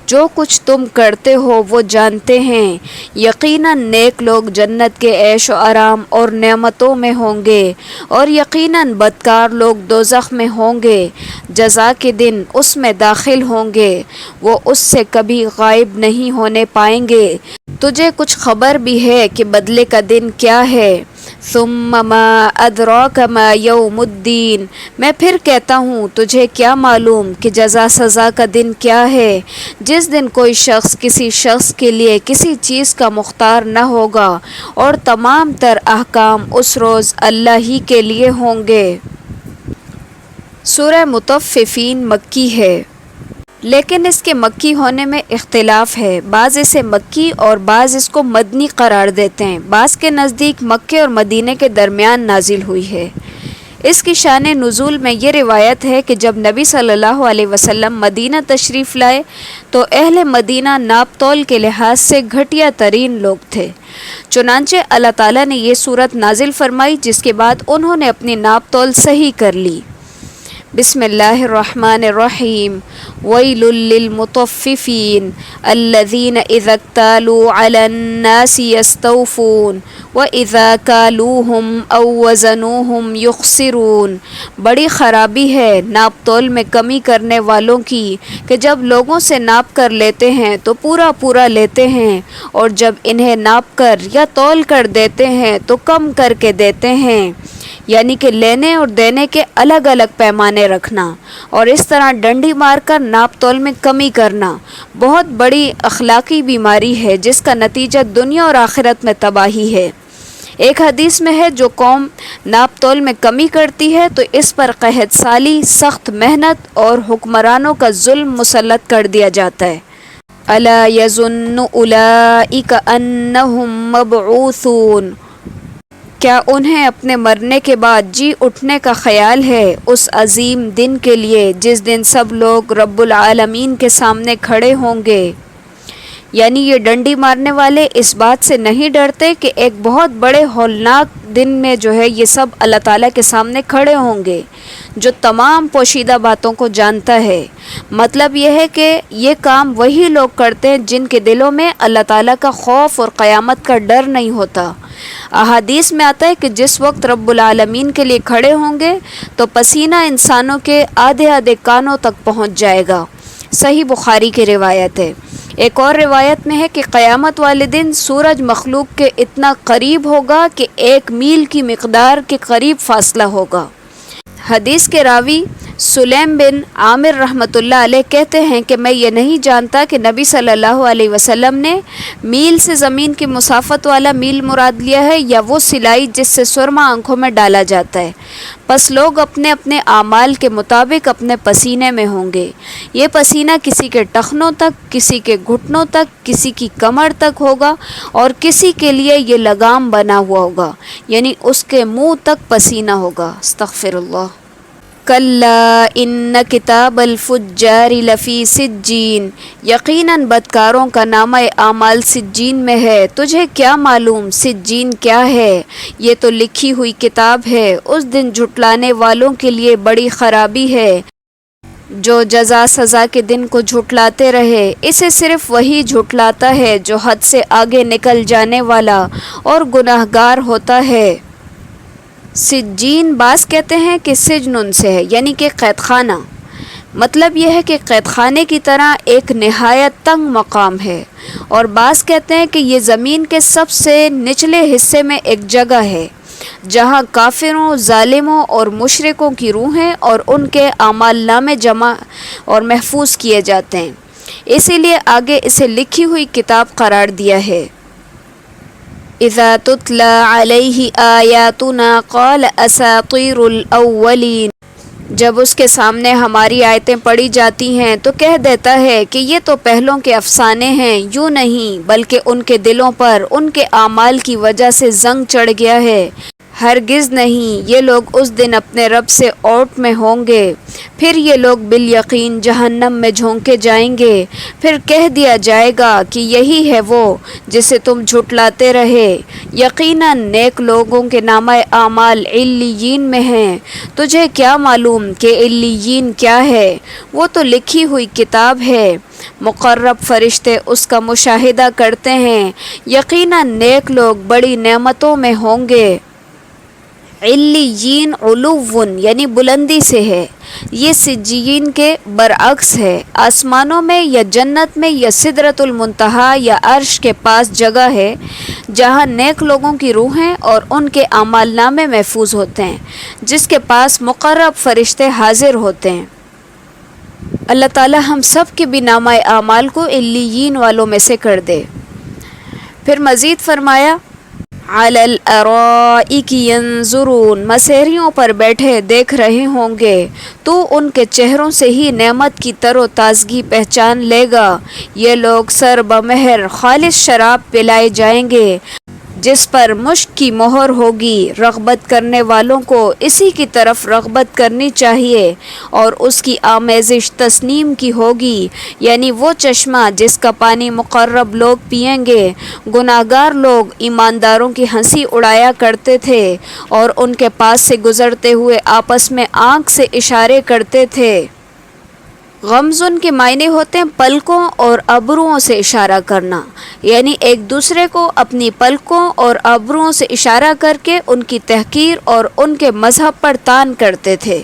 جو کچھ تم کرتے ہو وہ جانتے ہیں۔ یقیناً نیک لوگ جنت کے عیش و آرام اور نعمتوں میں ہوں گے، اور یقیناً بدکار لوگ دوزخ میں ہوں گے، جزا کے دن اس میں داخل ہوں گے، وہ اس سے کبھی غائب نہیں ہونے پائیں گے۔ تجھے کچھ خبر بھی ہے کہ بدلے کا دن کیا ہے؟ ثم ما ادراک ما یوم الدین، میں پھر کہتا ہوں تجھے کیا معلوم کہ جزا سزا کا دن کیا ہے، جس دن کوئی شخص کسی شخص کے لیے کسی چیز کا مختار نہ ہوگا، اور تمام تر احکام اس روز اللہ ہی کے لیے ہوں گے۔ سورہ مطففین مکی ہے، لیکن اس کے مکی ہونے میں اختلاف ہے۔ بعض اسے مکی اور بعض اس کو مدنی قرار دیتے ہیں۔ بعض کے نزدیک مکے اور مدینہ کے درمیان نازل ہوئی ہے۔ اس کی شان نزول میں یہ روایت ہے کہ جب نبی صلی اللہ علیہ وسلم مدینہ تشریف لائے تو اہل مدینہ ناپ تول کے لحاظ سے گھٹیا ترین لوگ تھے، چنانچہ اللہ تعالیٰ نے یہ صورت نازل فرمائی، جس کے بعد انہوں نے اپنی ناپ تول صحیح کر لی۔ بسم اللہ الرحمن الرحیم۔ ویل للمطففین الذین اذا اکتالوا علی الناس یستوفون واذا کالوہم او وزنوہم یخسرون، بڑی خرابی ہے ناپ تول میں کمی کرنے والوں کی کہ جب لوگوں سے ناپ کر لیتے ہیں تو پورا پورا لیتے ہیں، اور جب انہیں ناپ کر یا تول کر دیتے ہیں تو کم کر کے دیتے ہیں، یعنی کہ لینے اور دینے کے الگ الگ پیمانے رکھنا، اور اس طرح ڈنڈی مار کر ناپ تول میں کمی کرنا بہت بڑی اخلاقی بیماری ہے، جس کا نتیجہ دنیا اور آخرت میں تباہی ہے۔ ایک حدیث میں ہے جو قوم ناپ تول میں کمی کرتی ہے تو اس پر قحط سالی، سخت محنت اور حکمرانوں کا ظلم مسلط کر دیا جاتا ہے۔ الا یظن اولئک انہم مبعوثون، کیا انہیں اپنے مرنے کے بعد جی اٹھنے کا خیال ہے اس عظیم دن کے لیے جس دن سب لوگ رب العالمین کے سامنے کھڑے ہوں گے؟ یعنی یہ ڈنڈی مارنے والے اس بات سے نہیں ڈرتے کہ ایک بہت بڑے ہولناک دن میں جو ہے یہ سب اللہ تعالیٰ کے سامنے کھڑے ہوں گے، جو تمام پوشیدہ باتوں کو جانتا ہے۔ مطلب یہ ہے کہ یہ کام وہی لوگ کرتے ہیں جن کے دلوں میں اللہ تعالیٰ کا خوف اور قیامت کا ڈر نہیں ہوتا۔ احادیث میں آتا ہے کہ جس وقت رب العالمین کے لیے کھڑے ہوں گے تو پسینہ انسانوں کے آدھے آدھے کانوں تک پہنچ جائے گا۔ صحیح بخاری کی روایت ہے۔ ایک اور روایت میں ہے کہ قیامت والے دن سورج مخلوق کے اتنا قریب ہوگا کہ 1 میل کی مقدار کے قریب فاصلہ ہوگا۔ حدیث کے راوی سلیم بن عامر رحمۃ اللہ علیہ کہتے ہیں کہ میں یہ نہیں جانتا کہ نبی صلی اللہ علیہ وسلم نے میل سے زمین کی مسافت والا میل مراد لیا ہے یا وہ سلائی جس سے سرما آنکھوں میں ڈالا جاتا ہے۔ پس لوگ اپنے اپنے اعمال کے مطابق اپنے پسینے میں ہوں گے۔ یہ پسینہ کسی کے ٹخنوں تک، کسی کے گھٹنوں تک، کسی کی کمر تک ہوگا اور کسی کے لیے یہ لگام بنا ہوا ہوگا، یعنی اس کے منہ تک پسینہ ہوگا۔ استغفر اللہ۔ کلا ان کتاب الفجار لفی سجین، یقیناً بدکاروں کا نامہ اعمال سجین میں ہے۔ تجھے کیا معلوم سجین کیا ہے؟ یہ تو لکھی ہوئی کتاب ہے۔ اس دن جھٹلانے والوں کے لیے بڑی خرابی ہے جو جزا سزا کے دن کو جھٹلاتے رہے۔ اسے صرف وہی جھٹلاتا ہے جو حد سے آگے نکل جانے والا اور گناہگار ہوتا ہے۔ سجین بعض کہتے ہیں کہ سجن سے ہے، یعنی کہ قید خانہ۔ مطلب یہ ہے کہ قید خانے کی طرح ایک نہایت تنگ مقام ہے، اور بعض کہتے ہیں کہ یہ زمین کے سب سے نچلے حصے میں ایک جگہ ہے جہاں کافروں، ظالموں اور مشرکوں کی روحیں اور ان کے اعمال نامے جمع اور محفوظ کیے جاتے ہیں، اسی لیے آگے اسے لکھی ہوئی کتاب قرار دیا ہے۔ اذا تتلى علیہ آیاتنا قال اساطیر الاولین، جب اس کے سامنے ہماری آیتیں پڑھی جاتی ہیں تو کہہ دیتا ہے کہ یہ تو پہلوں کے افسانے ہیں، یوں نہیں بلکہ ان کے دلوں پر ان کے اعمال کی وجہ سے زنگ چڑھ گیا ہے۔ ہرگز نہیں، یہ لوگ اس دن اپنے رب سے اوٹ میں ہوں گے، پھر یہ لوگ بالیقین جہنم میں جھونکے جائیں گے، پھر کہہ دیا جائے گا کہ یہی ہے وہ جسے تم جھٹلاتے رہے۔ یقیناً نیک لوگوں کے نامہ اعمال علیین میں ہیں۔ تجھے کیا معلوم کہ علیین کیا ہے؟ وہ تو لکھی ہوئی کتاب ہے، مقرب فرشتے اس کا مشاہدہ کرتے ہیں۔ یقیناً نیک لوگ بڑی نعمتوں میں ہوں گے۔ علیین علوون یعنی بلندی سے ہے، یہ سجین کے برعکس ہے۔ آسمانوں میں یا جنت میں یا سدرۃ المنتہا یا عرش کے پاس جگہ ہے جہاں نیک لوگوں کی روحیں اور ان کے اعمال نامے محفوظ ہوتے ہیں، جس کے پاس مقرب فرشتے حاضر ہوتے ہیں۔ اللہ تعالی ہم سب کے بھی نامہ اعمال کو علیین والوں میں سے کر دے۔ پھر مزید فرمایا علی الارائک ینظرون، مسیحیوں پر بیٹھے دیکھ رہے ہوں گے، تو ان کے چہروں سے ہی نعمت کی تر و تازگی پہچان لے گا۔ یہ لوگ سر بمہر خالص شراب پلائے جائیں گے جس پر مشک کی مہر ہوگی۔ رغبت کرنے والوں کو اسی کی طرف رغبت کرنی چاہیے، اور اس کی آمیزش تسنیم کی ہوگی، یعنی وہ چشمہ جس کا پانی مقرب لوگ پئیں گے۔ گناہگار لوگ ایمانداروں کی ہنسی اڑایا کرتے تھے اور ان کے پاس سے گزرتے ہوئے آپس میں آنکھ سے اشارے کرتے تھے۔ غمزن کے معنی ہوتے ہیں پلکوں اور ابروؤں سے اشارہ کرنا، یعنی ایک دوسرے کو اپنی پلکوں اور ابروؤں سے اشارہ کر کے ان کی تحقیر اور ان کے مذہب پر طعن کرتے تھے۔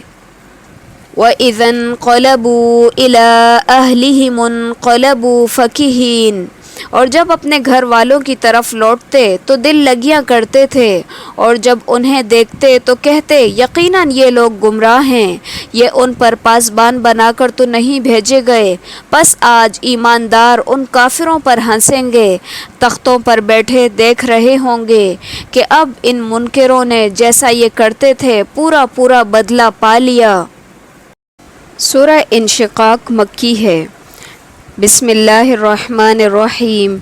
وَإِذَا انقلبوا إِلَىٰ أَهْلِهِمُ انقلبوا فَكِهِينَ، اور جب اپنے گھر والوں کی طرف لوٹتے تو دل لگیاں کرتے تھے، اور جب انہیں دیکھتے تو کہتے یقیناً یہ لوگ گمراہ ہیں، یہ ان پر پاسبان بنا کر تو نہیں بھیجے گئے۔ پس آج ایماندار ان کافروں پر ہنسیں گے، تختوں پر بیٹھے دیکھ رہے ہوں گے کہ اب ان منکروں نے جیسا یہ کرتے تھے پورا پورا بدلہ پا لیا۔ سورہ انشقاق مکی ہے۔ بسم اللہ الرحمن الرحیم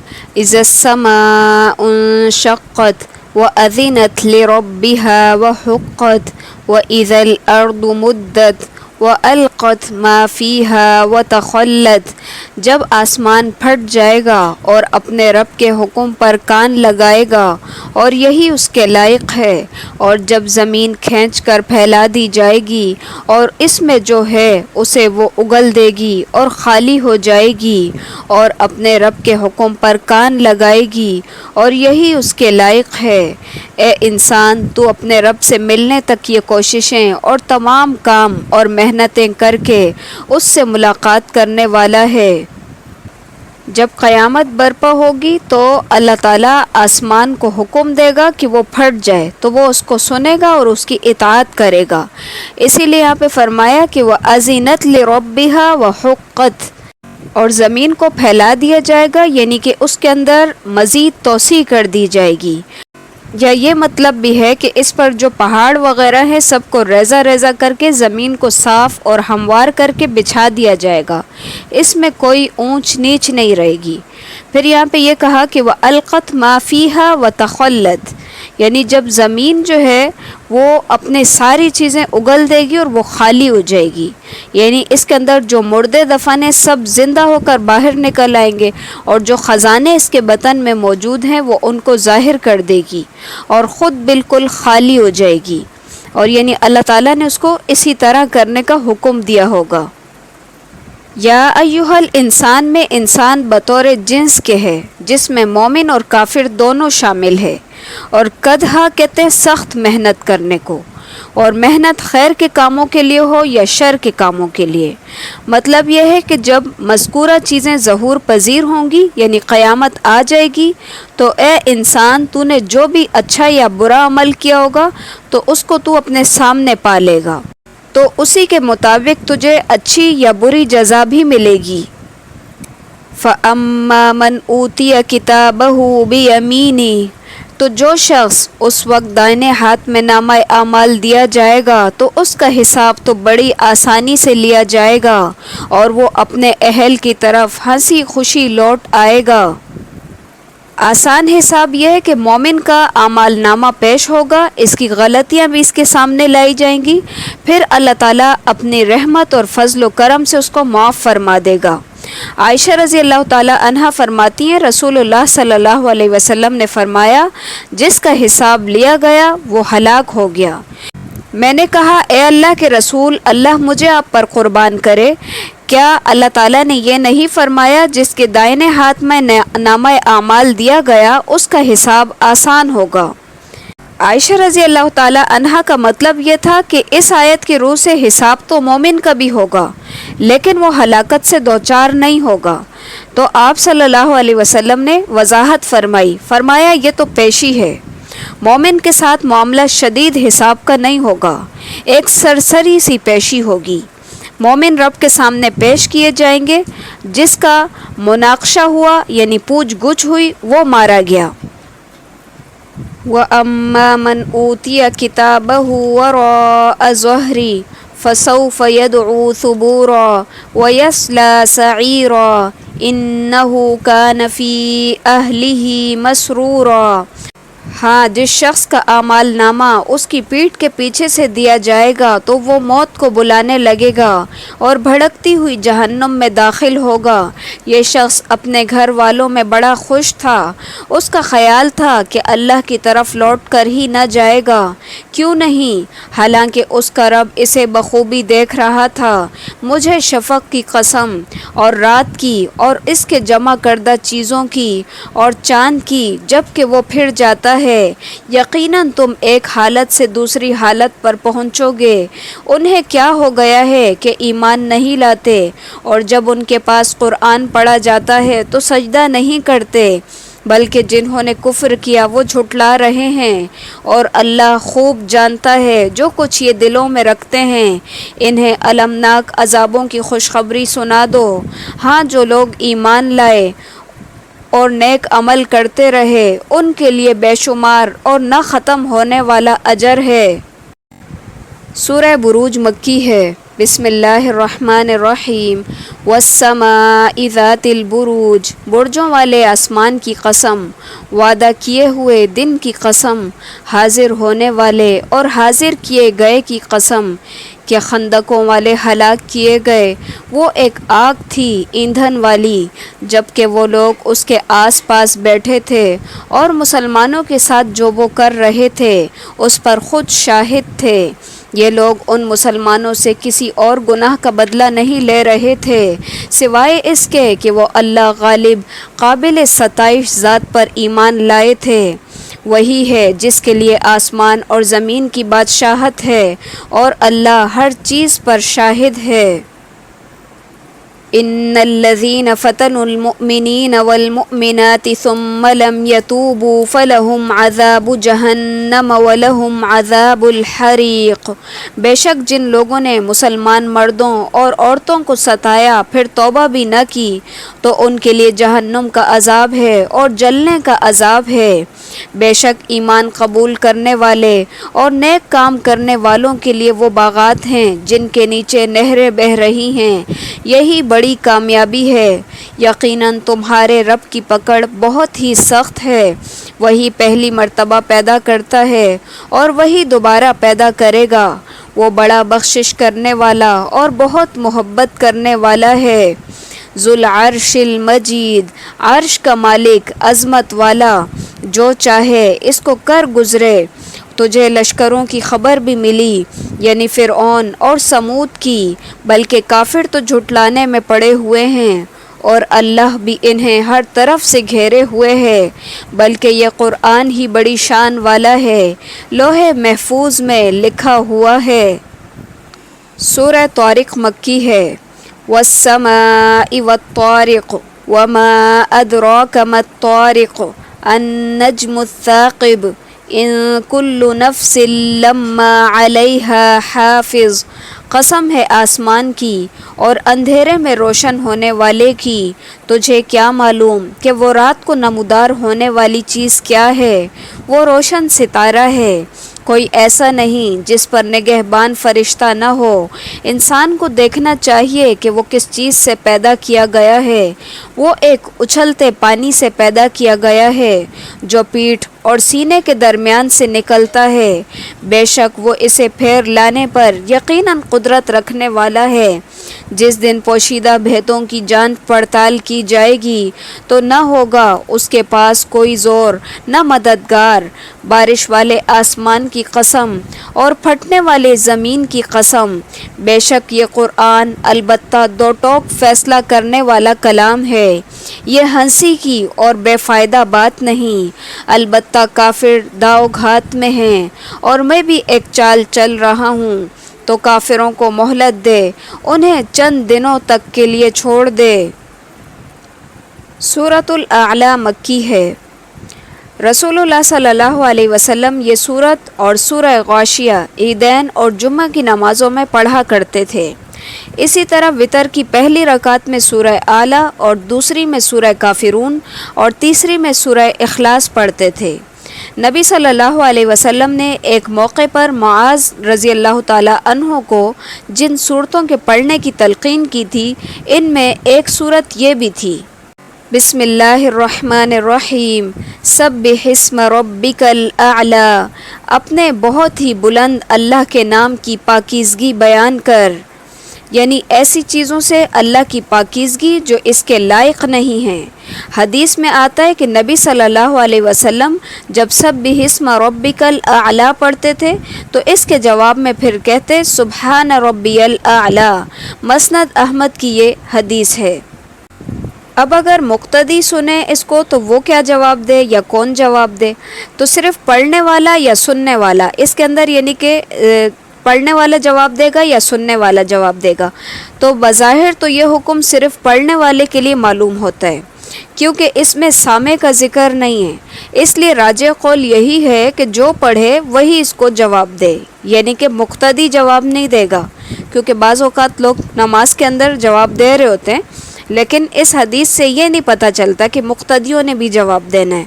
اذا السماء انشقت وأذنت لربها وحقت وإذا الأرض مدت وألقت ما فيها وتخلت، جب آسمان پھٹ جائے گا اور اپنے رب کے حکم پر کان لگائے گا اور یہی اس کے لائق ہے، اور جب زمین کھینچ کر پھیلا دی جائے گی اور اس میں جو ہے اسے وہ اگل دے گی اور خالی ہو جائے گی اور اپنے رب کے حکم پر کان لگائے گی اور یہی اس کے لائق ہے۔ اے انسان، تو اپنے رب سے ملنے تک یہ کوششیں اور تمام کام اور محنتیں کر کے اس سے ملاقات کرنے والا ہے۔ جب قیامت برپا ہوگی تو اللہ تعالیٰ آسمان کو حکم دے گا کہ وہ پھٹ جائے، تو وہ اس کو سنے گا اور اس کی اطاعت کرے گا۔ اسی لیے یہاں پہ فرمایا کہ وَأَذِنَتْ لِرَبِّهَا وَحُقَّتْ، اور زمین کو پھیلا دیا جائے گا، یعنی کہ اس کے اندر مزید توسیع کر دی جائے گی۔ یا یہ مطلب بھی ہے کہ اس پر جو پہاڑ وغیرہ ہیں سب کو ریزہ ریزہ کر کے زمین کو صاف اور ہموار کر کے بچھا دیا جائے گا، اس میں کوئی اونچ نیچ نہیں رہے گی۔ پھر یہاں پہ یہ کہا کہ وَأَلْقَتْ مَا فِيهَا وَتَخَلَّتْ، یعنی جب زمین جو ہے وہ اپنے ساری چیزیں اگل دے گی اور وہ خالی ہو جائے گی، یعنی اس کے اندر جو مردے دفن ہیں سب زندہ ہو کر باہر نکل آئیں گے، اور جو خزانے اس کے بطن میں موجود ہیں وہ ان کو ظاہر کر دے گی اور خود بالکل خالی ہو جائے گی، اور یعنی اللہ تعالیٰ نے اس کو اسی طرح کرنے کا حکم دیا ہوگا۔ یا ایھا الانسان میں انسان بطور جنس کے ہے، جس میں مومن اور کافر دونوں شامل ہے، اور قدھا کہتے ہیں سخت محنت کرنے کو، اور محنت خیر کے کاموں کے لیے ہو یا شر کے کاموں کے لیے۔ مطلب یہ ہے کہ جب مذکورہ چیزیں ظہور پذیر ہوں گی، یعنی قیامت آ جائے گی، تو اے انسان، تو نے جو بھی اچھا یا برا عمل کیا ہوگا تو اس کو تو اپنے سامنے پا لے گا، تو اسی کے مطابق تجھے اچھی یا بری جزا بھی ملے گی۔ فَأَمَّا مَنْ أُوتِيَ كِتَابَهُ بِيَمِينِهِ، تو جو شخص اس وقت دائنے ہاتھ میں نامہ اعمال دیا جائے گا تو اس کا حساب تو بڑی آسانی سے لیا جائے گا اور وہ اپنے اہل کی طرف ہنسی خوشی لوٹ آئے گا۔ آسان حساب یہ ہے کہ مومن کا اعمال نامہ پیش ہوگا، اس کی غلطیاں بھی اس کے سامنے لائی جائیں گی، پھر اللہ تعالیٰ اپنی رحمت اور فضل و کرم سے اس کو معاف فرما دے گا۔ عائشہ رضی اللہ تعالی عنہا فرماتی ہیں، رسول اللہ صلی اللہ علیہ وسلم نے فرمایا، جس کا حساب لیا گیا وہ ہلاک ہو گیا۔ میں نے کہا، اے اللہ کے رسول، اللہ مجھے آپ پر قربان کرے، کیا اللہ تعالیٰ نے یہ نہیں فرمایا جس کے دائنے ہاتھ میں نامہ اعمال دیا گیا اس کا حساب آسان ہوگا؟ عائشہ رضی اللہ تعالی عنہا کا مطلب یہ تھا کہ اس آیت کی روح سے حساب تو مومن کا بھی ہوگا لیکن وہ ہلاکت سے دوچار نہیں ہوگا۔ تو آپ صلی اللہ علیہ وسلم نے وضاحت فرمایا یہ تو پیشی ہے، مومن کے ساتھ معاملہ شدید حساب کا نہیں ہوگا، ایک سرسری سی پیشی ہوگی۔ مومن رب کے سامنے پیش کیے جائیں گے، جس کا مناقشہ ہوا یعنی پوچھ گچھ ہوئی وہ مارا گیا۔ وَأَمَّا مَنْ أُوتِيَ كِتَابَهُ وَرَاءَ ظَهْرِهِ فَسَوْفَ يَدْعُو ثُبُورًا وَيَصْلَى سَعِيرًا إِنَّهُ كَانَ فِي أَهْلِهِ مَسْرُورًا۔ ہاں، جس شخص کا اعمال نامہ اس کی پیٹھ کے پیچھے سے دیا جائے گا تو وہ موت کو بلانے لگے گا اور بھڑکتی ہوئی جہنم میں داخل ہوگا۔ یہ شخص اپنے گھر والوں میں بڑا خوش تھا، اس کا خیال تھا کہ اللہ کی طرف لوٹ کر ہی نہ جائے گا، کیوں نہیں، حالانکہ اس کا رب اسے بخوبی دیکھ رہا تھا۔ مجھے شفق کی قسم، اور رات کی اور اس کے جمع کردہ چیزوں کی اور چاند کی جب کہ وہ پھر جاتا ہے، یقیناً تم ایک حالت سے دوسری حالت پر پہنچو گے۔ انہیں کیا ہو گیا ہے کہ ایمان نہیں لاتے، اور جب ان کے پاس قرآن پڑھا جاتا ہے تو سجدہ نہیں کرتے، بلکہ جنہوں نے کفر کیا وہ جھٹلا رہے ہیں، اور اللہ خوب جانتا ہے جو کچھ یہ دلوں میں رکھتے ہیں۔ انہیں المناک عذابوں کی خوشخبری سنا دو۔ ہاں، جو لوگ ایمان لائے اور نیک عمل کرتے رہے ان کے لیے بے شمار اور نہ ختم ہونے والا اجر ہے۔ سورہ بروج مکی ہے۔ بسم اللہ الرحمن الرحیم۔ والسماء ذات البروج، برجوں والے آسمان کی قسم، وعدہ کیے ہوئے دن کی قسم، حاضر ہونے والے اور حاضر کیے گئے کی قسم کہ خندقوں والے ہلاک کیے گئے۔ وہ ایک آگ تھی ایندھن والی، جبکہ وہ لوگ اس کے آس پاس بیٹھے تھے اور مسلمانوں کے ساتھ جو وہ کر رہے تھے اس پر خود شاہد تھے۔ یہ لوگ ان مسلمانوں سے کسی اور گناہ کا بدلہ نہیں لے رہے تھے سوائے اس کے کہ وہ اللہ غالب قابل ستائش ذات پر ایمان لائے تھے۔ وہی ہے جس کے لیے آسمان اور زمین کی بادشاہت ہے اور اللہ ہر چیز پر شاہد ہے۔ ان الذين فتنوا المؤمنين والمؤمنات ثم لم يتوبوا فلهم عذاب جہنم ولهم عذاب الحریق، بے شک جن لوگوں نے مسلمان مردوں اور عورتوں کو ستایا پھر توبہ بھی نہ کی تو ان کے لیے جہنم کا عذاب ہے اور جلنے کا عذاب ہے۔ بے شک ایمان قبول کرنے والے اور نیک کام کرنے والوں کے لیے وہ باغات ہیں جن کے نیچے نہریں بہہ رہی ہیں، یہی بڑی کامیابی ہے۔ یقیناً تمہارے رب کی پکڑ بہت ہی سخت ہے، وہی پہلی مرتبہ پیدا کرتا ہے اور وہی دوبارہ پیدا کرے گا، وہ بڑا بخشش کرنے والا اور بہت محبت کرنے والا ہے۔ ذو العرش المجید، عرش کا مالک، عظمت والا، جو چاہے اس کو کر گزرے۔ تجھے لشکروں کی خبر بھی ملی، یعنی فرعون اور سمود کی، بلکہ کافر تو جھٹلانے میں پڑے ہوئے ہیں اور اللہ بھی انہیں ہر طرف سے گھیرے ہوئے ہے۔ بلکہ یہ قرآن ہی بڑی شان والا ہے، لوح محفوظ میں لکھا ہوا ہے۔ سورہ طارق مکی ہے۔ والسماء والطارق وما أدراك ما الطارق النجم الثاقب ان كل نفس لما علیہا حافظ، قسم ہے آسمان کی اور اندھیرے میں روشن ہونے والے کی، تجھے کیا معلوم کہ وہ رات کو نمودار ہونے والی چیز کیا ہے؟ وہ روشن ستارہ ہے، کوئی ایسا نہیں جس پر نگہبان فرشتہ نہ ہو۔ انسان کو دیکھنا چاہیے کہ وہ کس چیز سے پیدا کیا گیا ہے۔ وہ ایک اچھلتے پانی سے پیدا کیا گیا ہے جو پیٹھ اور سینے کے درمیان سے نکلتا ہے، بے شک وہ اسے پھیر لانے پر یقیناً قدرت رکھنے والا ہے۔ جس دن پوشیدہ بھیدوں کی جانچ پڑتال کی جائے گی تو نہ ہوگا اس کے پاس کوئی زور نہ مددگار۔ بارش والے آسمان کی قسم اور پھٹنے والے زمین کی قسم، بے شک یہ قرآن البتہ دو ٹوک فیصلہ کرنے والا کلام ہے، یہ ہنسی کی اور بے فائدہ بات نہیں۔ البتہ کافر داؤ گھات میں ہیں اور میں بھی ایک چال چل رہا ہوں، تو کافروں کو مہلت دے، انہیں چند دنوں تک کے لیے چھوڑ دے۔ سورۃ الاعلی مکی ہے۔ رسول اللہ صلی اللہ علیہ وسلم یہ سورت اور سورہ غاشیہ عیدین اور جمعہ کی نمازوں میں پڑھا کرتے تھے۔ اسی طرح وتر کی پہلی رکعت میں سورہ اعلی اور دوسری میں سورہ کافرون اور تیسری میں سورہ اخلاص پڑھتے تھے۔ نبی صلی اللہ علیہ وسلم نے ایک موقع پر معاذ رضی اللہ تعالی عنہ کو جن صورتوں کے پڑھنے کی تلقین کی تھی، ان میں ایک صورت یہ بھی تھی: بسم اللہ الرحمن الرحیم سبح اسم ربک الاعلی، اپنے بہت ہی بلند اللہ کے نام کی پاکیزگی بیان کر، یعنی ایسی چیزوں سے اللہ کی پاکیزگی جو اس کے لائق نہیں ہیں۔ حدیث میں آتا ہے کہ نبی صلی اللہ علیہ وسلم جب سبح اسم ربک الاعلی پڑھتے تھے تو اس کے جواب میں پھر کہتے سبحان ربی الاعلی۔ مسند احمد کی یہ حدیث ہے۔ اب اگر مقتدی سنے اس کو تو وہ کیا جواب دے یا کون جواب دے؟ تو صرف پڑھنے والا یا سننے والا، اس کے اندر یعنی کہ پڑھنے والا جواب دے گا یا سننے والا جواب دے گا؟ تو بظاہر تو یہ حکم صرف پڑھنے والے کے لیے معلوم ہوتا ہے، کیونکہ اس میں سامع کا ذکر نہیں ہے۔ اس لیے راجح قول یہی ہے کہ جو پڑھے وہی اس کو جواب دے، یعنی کہ مقتدی جواب نہیں دے گا، کیونکہ بعض اوقات لوگ نماز کے اندر جواب دے رہے ہوتے ہیں لیکن اس حدیث سے یہ نہیں پتہ چلتا کہ مقتدیوں نے بھی جواب دینا ہے۔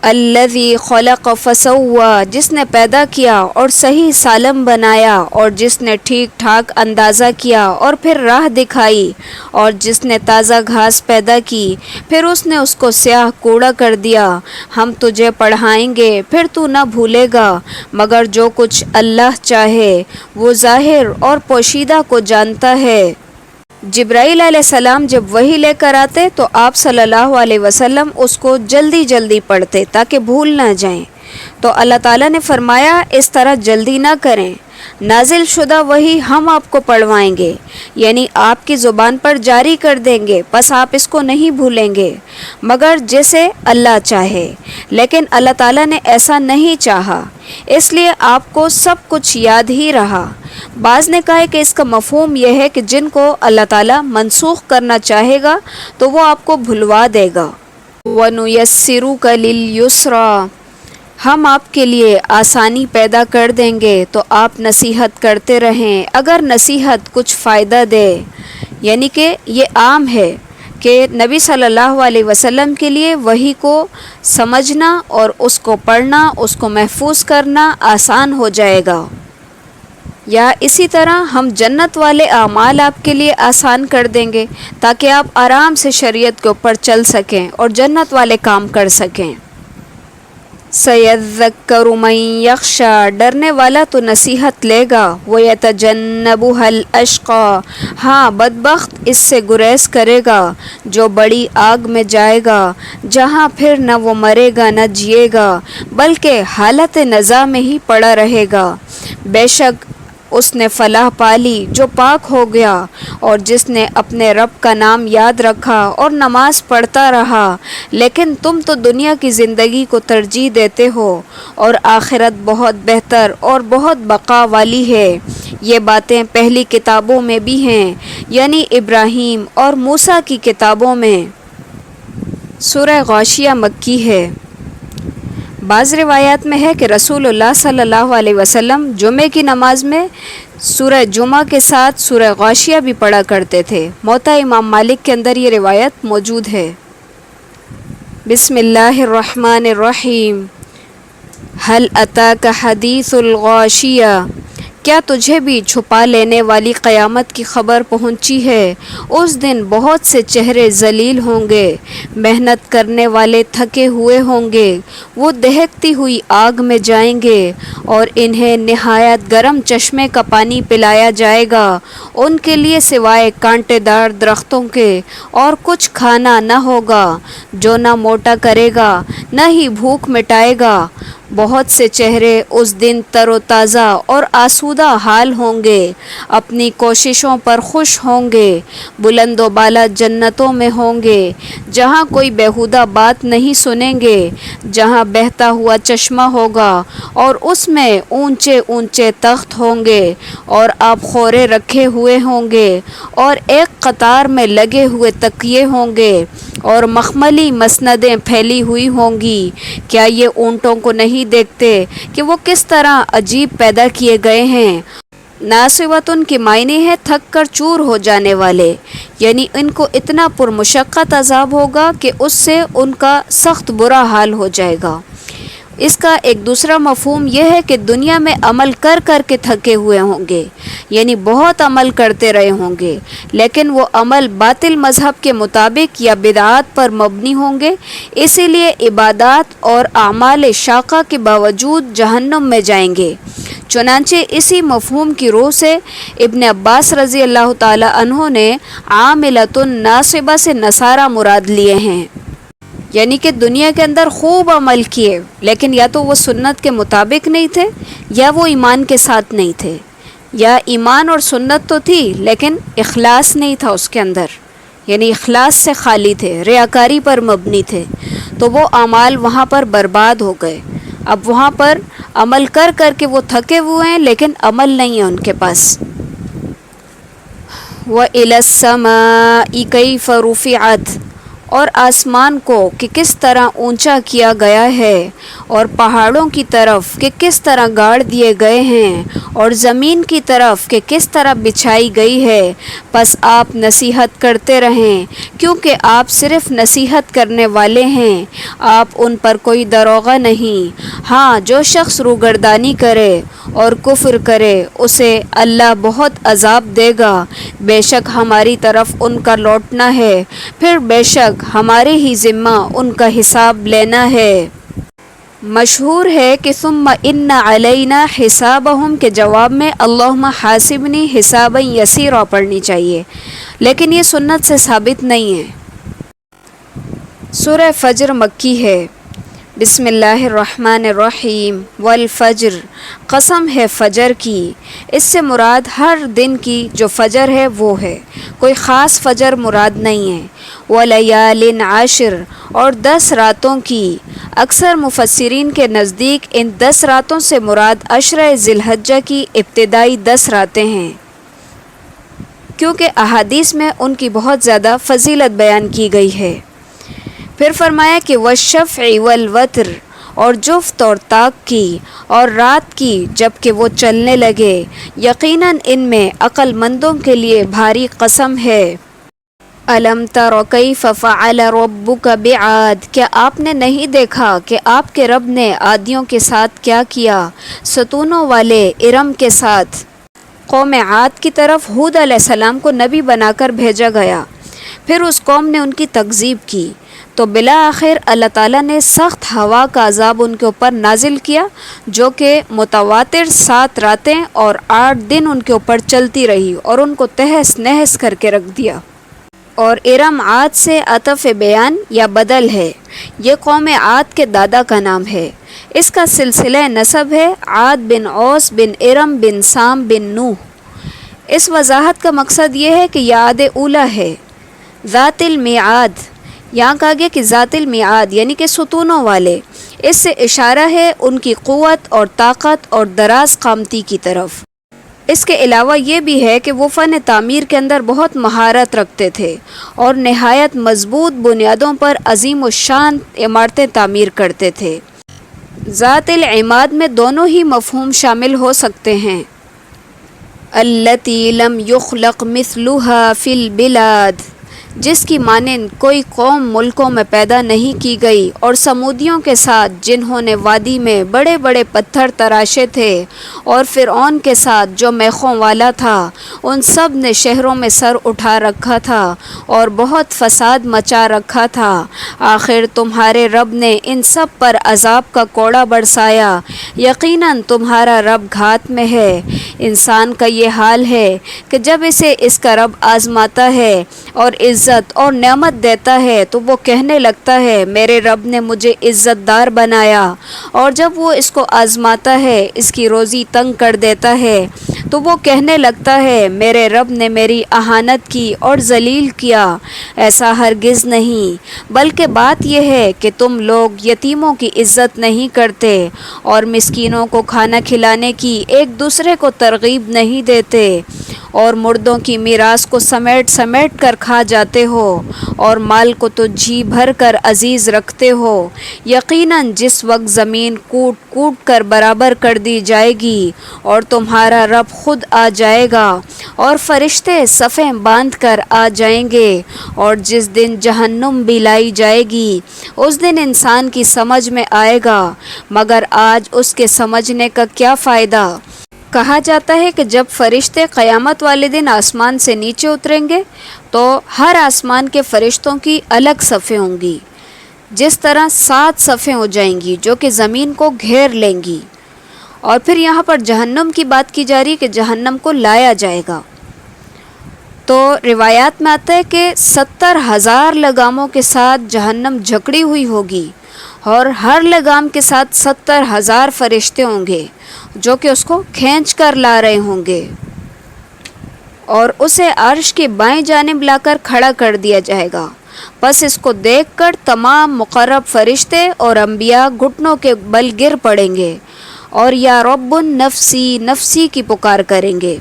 الذی خلق فسوا، جس نے پیدا کیا اور صحیح سالم بنایا، اور جس نے ٹھیک ٹھاک اندازہ کیا اور پھر راہ دکھائی، اور جس نے تازہ گھاس پیدا کی پھر اس نے اس کو سیاہ کوڑا کر دیا۔ ہم تجھے پڑھائیں گے پھر تو نہ بھولے گا، مگر جو کچھ اللہ چاہے، وہ ظاہر اور پوشیدہ کو جانتا ہے۔ جبرائیل علیہ السلام جب وحی لے کر آتے تو آپ صلی اللہ علیہ وسلم اس کو جلدی جلدی پڑھتے تاکہ بھول نہ جائیں، تو اللہ تعالیٰ نے فرمایا اس طرح جلدی نہ کریں، نازل شدہ وحی ہم آپ کو پڑھوائیں گے، یعنی آپ کی زبان پر جاری کر دیں گے، بس آپ اس کو نہیں بھولیں گے مگر جیسے اللہ چاہے۔ لیکن اللہ تعالیٰ نے ایسا نہیں چاہا، اس لیے آپ کو سب کچھ یاد ہی رہا۔ بعض نے کہا ہے کہ اس کا مفہوم یہ ہے کہ جن کو اللہ تعالیٰ منسوخ کرنا چاہے گا تو وہ آپ کو بھلوا دے گا۔ وَنُيَسِّرُكَ لِلْيُسْرَىٰ، ہم آپ کے لیے آسانی پیدا کر دیں گے تو آپ نصیحت کرتے رہیں اگر نصیحت کچھ فائدہ دے۔ یعنی کہ یہ عام ہے کہ نبی صلی اللہ علیہ وسلم کے لیے وحی کو سمجھنا اور اس کو پڑھنا، اس کو محفوظ کرنا آسان ہو جائے گا۔ یا اسی طرح ہم جنت والے اعمال آپ کے لیے آسان کر دیں گے تاکہ آپ آرام سے شریعت کے اوپر چل سکیں اور جنت والے کام کر سکیں۔ سَيَذَّكَّرُ مَن يَخْشَىٰ، ڈرنے والا تو نصیحت لے گا۔ وَيَتَجَنَّبُهَا الْأَشْقَىٰ، ہاں بدبخت اس سے گریز کرے گا جو بڑی آگ میں جائے گا، جہاں پھر نہ وہ مرے گا نہ جیے گا بلکہ حالت نزا میں ہی پڑا رہے گا۔ بے شک اس نے فلاح پالی جو پاک ہو گیا اور جس نے اپنے رب کا نام یاد رکھا اور نماز پڑھتا رہا۔ لیکن تم تو دنیا کی زندگی کو ترجیح دیتے ہو اور آخرت بہت بہتر اور بہت بقا والی ہے۔ یہ باتیں پہلی کتابوں میں بھی ہیں، یعنی ابراہیم اور موسیٰ کی کتابوں میں۔ سورہ غاشیہ مکی ہے۔ بعض روایات میں ہے کہ رسول اللہ صلی اللہ علیہ وسلم جمعے کی نماز میں سورہ جمعہ کے ساتھ سورہ غاشیہ بھی پڑھا کرتے تھے۔ موطا امام مالک کے اندر یہ روایت موجود ہے۔ بسم اللہ الرحمن الرحیم۔ هل اتاک حدیث الغاشیہ، کیا تجھے بھی چھپا لینے والی قیامت کی خبر پہنچی ہے؟ اس دن بہت سے چہرے ذلیل ہوں گے، محنت کرنے والے تھکے ہوئے ہوں گے، وہ دہکتی ہوئی آگ میں جائیں گے اور انہیں نہایت گرم چشمے کا پانی پلایا جائے گا، ان کے لیے سوائے کانٹے دار درختوں کے اور کچھ کھانا نہ ہوگا جو نہ موٹا کرے گا نہ ہی بھوک مٹائے گا۔ بہت سے چہرے اس دن تر و تازہ اور آسودہ حال ہوں گے، اپنی کوششوں پر خوش ہوں گے، بلند و بالا جنتوں میں ہوں گے جہاں کوئی بیہودہ بات نہیں سنیں گے، جہاں بہتا ہوا چشمہ ہوگا اور اس میں اونچے اونچے تخت ہوں گے اور آب خورے رکھے ہوئے ہوں گے اور ایک قطار میں لگے ہوئے تکیے ہوں گے اور مخملی مسندیں پھیلی ہوئی ہوں گی۔ کیا یہ اونٹوں کو نہیں دیکھتے کہ وہ کس طرح عجیب پیدا کیے گئے ہیں؟ ناصبتن کے معنی ہے تھک کر چور ہو جانے والے، یعنی ان کو اتنا پرمشقت عذاب ہوگا کہ اس سے ان کا سخت برا حال ہو جائے گا۔ اس کا ایک دوسرا مفہوم یہ ہے کہ دنیا میں عمل کر کر کے تھکے ہوئے ہوں گے، یعنی بہت عمل کرتے رہے ہوں گے، لیکن وہ عمل باطل مذہب کے مطابق یا بدعات پر مبنی ہوں گے، اسی لیے عبادات اور اعمال شاقہ کے باوجود جہنم میں جائیں گے۔ چنانچہ اسی مفہوم کی روح سے ابن عباس رضی اللہ تعالی عنہ نے عاملۃ ناصبہ سے نصارہ مراد لیے ہیں، یعنی کہ دنیا کے اندر خوب عمل کیے لیکن یا تو وہ سنت کے مطابق نہیں تھے یا وہ ایمان کے ساتھ نہیں تھے، یا ایمان اور سنت تو تھی لیکن اخلاص نہیں تھا اس کے اندر، یعنی اخلاص سے خالی تھے، ریاکاری پر مبنی تھے، تو وہ اعمال وہاں پر برباد ہو گئے۔ اب وہاں پر عمل کر کر کے وہ تھکے ہوئے ہیں لیکن عمل نہیں ہے ان کے پاس۔ وَإِلَى السَّمَاءِ كَيْفَ رُفِعَتْ، اور آسمان کو کہ کس طرح اونچا کیا گیا ہے، اور پہاڑوں کی طرف کہ کس طرح گاڑ دیے گئے ہیں، اور زمین کی طرف کہ کس طرح بچھائی گئی ہے، پس آپ نصیحت کرتے رہیں، کیونکہ آپ صرف نصیحت کرنے والے ہیں، آپ ان پر کوئی داروغہ نہیں۔ ہاں، جو شخص روگردانی کرے اور کفر کرے اسے اللہ بہت عذاب دے گا، بے شک ہماری طرف ان کا لوٹنا ہے، پھر بے شک ہمارے ہی ذمہ ان کا حساب لینا ہے۔ مشہور ہے کہ ثم ان علینا حسابہم کے جواب میں اللہم حاسبنی حسابا یسیرا پڑھنی چاہیے، لیکن یہ سنت سے ثابت نہیں ہے۔ سورہ فجر مکی ہے۔ بسم اللہ الرحمن الرحیم والفجر، قسم ہے فجر کی، اس سے مراد ہر دن کی جو فجر ہے وہ ہے، کوئی خاص فجر مراد نہیں ہے۔ ولیال عشر، اور 10 راتوں کی، اکثر مفسرین کے نزدیک ان 10 راتوں سے مراد عشرہ ذی الحجہ کی ابتدائی 10 راتیں ہیں، کیونکہ احادیث میں ان کی بہت زیادہ فضیلت بیان کی گئی ہے۔ پھر فرمایا کہ والشفع والوتر، اور جفت اور طاق کی، اور رات کی جب کہ وہ چلنے لگے، یقیناً ان میں عقل مندوں کے لیے بھاری قسم ہے۔ الم تر کیف فعل ربک بعاد، کیا آپ نے نہیں دیکھا کہ آپ کے رب نے عادیوں کے ساتھ کیا کیا، ستونوں والے ارم کے ساتھ۔ قوم عاد کی طرف ہود علیہ السلام کو نبی بنا کر بھیجا گیا، پھر اس قوم نے ان کی تکذیب کی، تو بالآخر اللہ تعالیٰ نے سخت ہوا کا عذاب ان کے اوپر نازل کیا، جو کہ متواتر 7 راتیں اور 8 دن ان کے اوپر چلتی رہی اور ان کو تہس نہس کر کے رکھ دیا۔ اور ارم عاد سے عطف بیان یا بدل ہے، یہ قوم عاد کے دادا کا نام ہے، اس کا سلسلہ نسب ہے عاد بن اوس بن ارم بن سام بن نوح۔ اس وضاحت کا مقصد یہ ہے کہ یہ عاد اولیٰ ہے۔ ذات المیعاد، یہاں کہا گیا کہ ذات المیعاد یعنی کہ ستونوں والے، اس سے اشارہ ہے ان کی قوت اور طاقت اور دراز قامتی کی طرف۔ اس کے علاوہ یہ بھی ہے کہ وہ فن تعمیر کے اندر بہت مہارت رکھتے تھے اور نہایت مضبوط بنیادوں پر عظیم الشان عمارتیں تعمیر کرتے تھے۔ ذات العماد میں دونوں ہی مفہوم شامل ہو سکتے ہیں۔ التی لم یخلق مثلها فی البلاد، جس کی مانند کوئی قوم ملکوں میں پیدا نہیں کی گئی، اور سمودیوں کے ساتھ جنہوں نے وادی میں بڑے بڑے پتھر تراشے تھے، اور فرعون کے ساتھ جو میخوں والا تھا، ان سب نے شہروں میں سر اٹھا رکھا تھا اور بہت فساد مچا رکھا تھا، آخر تمہارے رب نے ان سب پر عذاب کا کوڑا برسایا، یقیناً تمہارا رب گھات میں ہے۔ انسان کا یہ حال ہے کہ جب اسے اس کا رب آزماتا ہے اور عزت اور نعمت دیتا ہے تو وہ کہنے لگتا ہے میرے رب نے مجھے عزت دار بنایا، اور جب وہ اس کو آزماتا ہے، اس کی روزی تنگ کر دیتا ہے، تو وہ کہنے لگتا ہے میرے رب نے میری اہانت کی اور ذلیل کیا۔ ایسا ہرگز نہیں، بلکہ بات یہ ہے کہ تم لوگ یتیموں کی عزت نہیں کرتے اور مسکینوں کو کھانا کھلانے کی ایک دوسرے کو ترغیب نہیں دیتے، اور مردوں کی میراث کو سمیٹ سمیٹ کر کھا جاتے ہو، اور مال کو تو جی بھر کر عزیز رکھتے ہو۔ یقیناً جس وقت زمین کوٹ کوٹ کر برابر کر دی جائے گی اور تمہارا رب خود آ جائے گا اور فرشتے صفیں باندھ کر آ جائیں گے، اور جس دن جہنم بھی لائی جائے گی اس دن انسان کی سمجھ میں آئے گا، مگر آج اس کے سمجھنے کا کیا فائدہ۔ کہا جاتا ہے کہ جب فرشتے قیامت والے دن آسمان سے نیچے اتریں گے تو ہر آسمان کے فرشتوں کی الگ صفیں ہوں گی، جس طرح 7 صفیں ہو جائیں گی جو کہ زمین کو گھیر لیں گی۔ اور پھر یہاں پر جہنم کی بات کی جا رہی کہ جہنم کو لایا جائے گا، تو روایات میں آتا ہے کہ 70,000 لگاموں کے ساتھ جہنم جھکڑی ہوئی ہوگی، اور ہر لگام کے ساتھ 70,000 فرشتے ہوں گے جو کہ اس کو کھینچ کر لا رہے ہوں گے، اور اسے عرش کی بائیں جانب لا کر کھڑا کر دیا جائے گا۔ پس اس کو دیکھ کر تمام مقرب فرشتے اور انبیاء گھٹنوں کے بل گر پڑیں گے اور یا رب نفسی نفسی کی پکار کریں گے۔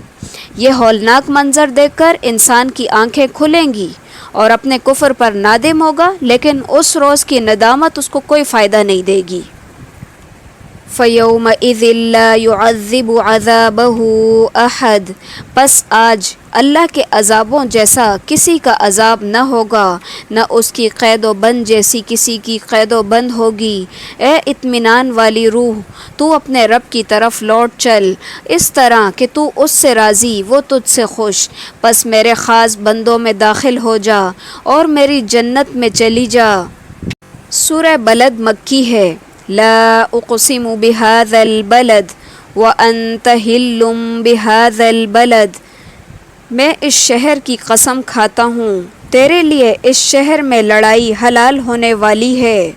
یہ ہولناک منظر دیکھ کر انسان کی آنکھیں کھلیں گی اور اپنے کفر پر نادم ہوگا، لیکن اس روز کی ندامت اس کو کوئی فائدہ نہیں دے گی۔ فَيَوْمَئِذٍ لَا يُعَذِّبُ عَذَابَهُ أَحَدٌ، پس آج اللہ کے عذابوں جیسا کسی کا عذاب نہ ہوگا، نہ اس کی قید و بند جیسی کسی کی قید و بند ہوگی۔ اے اطمینان والی روح، تو اپنے رب کی طرف لوٹ چل، اس طرح کہ تو اس سے راضی، وہ تجھ سے خوش۔ پس میرے خاص بندوں میں داخل ہو جا اور میری جنت میں چلی جا۔ سورہ بلد مکی ہے۔ لا اقسم بهذا البلد وانت حل بهذا البلد، میں اس شہر کی قسم کھاتا ہوں، تیرے لیے اس شہر میں لڑائی حلال ہونے والی ہے۔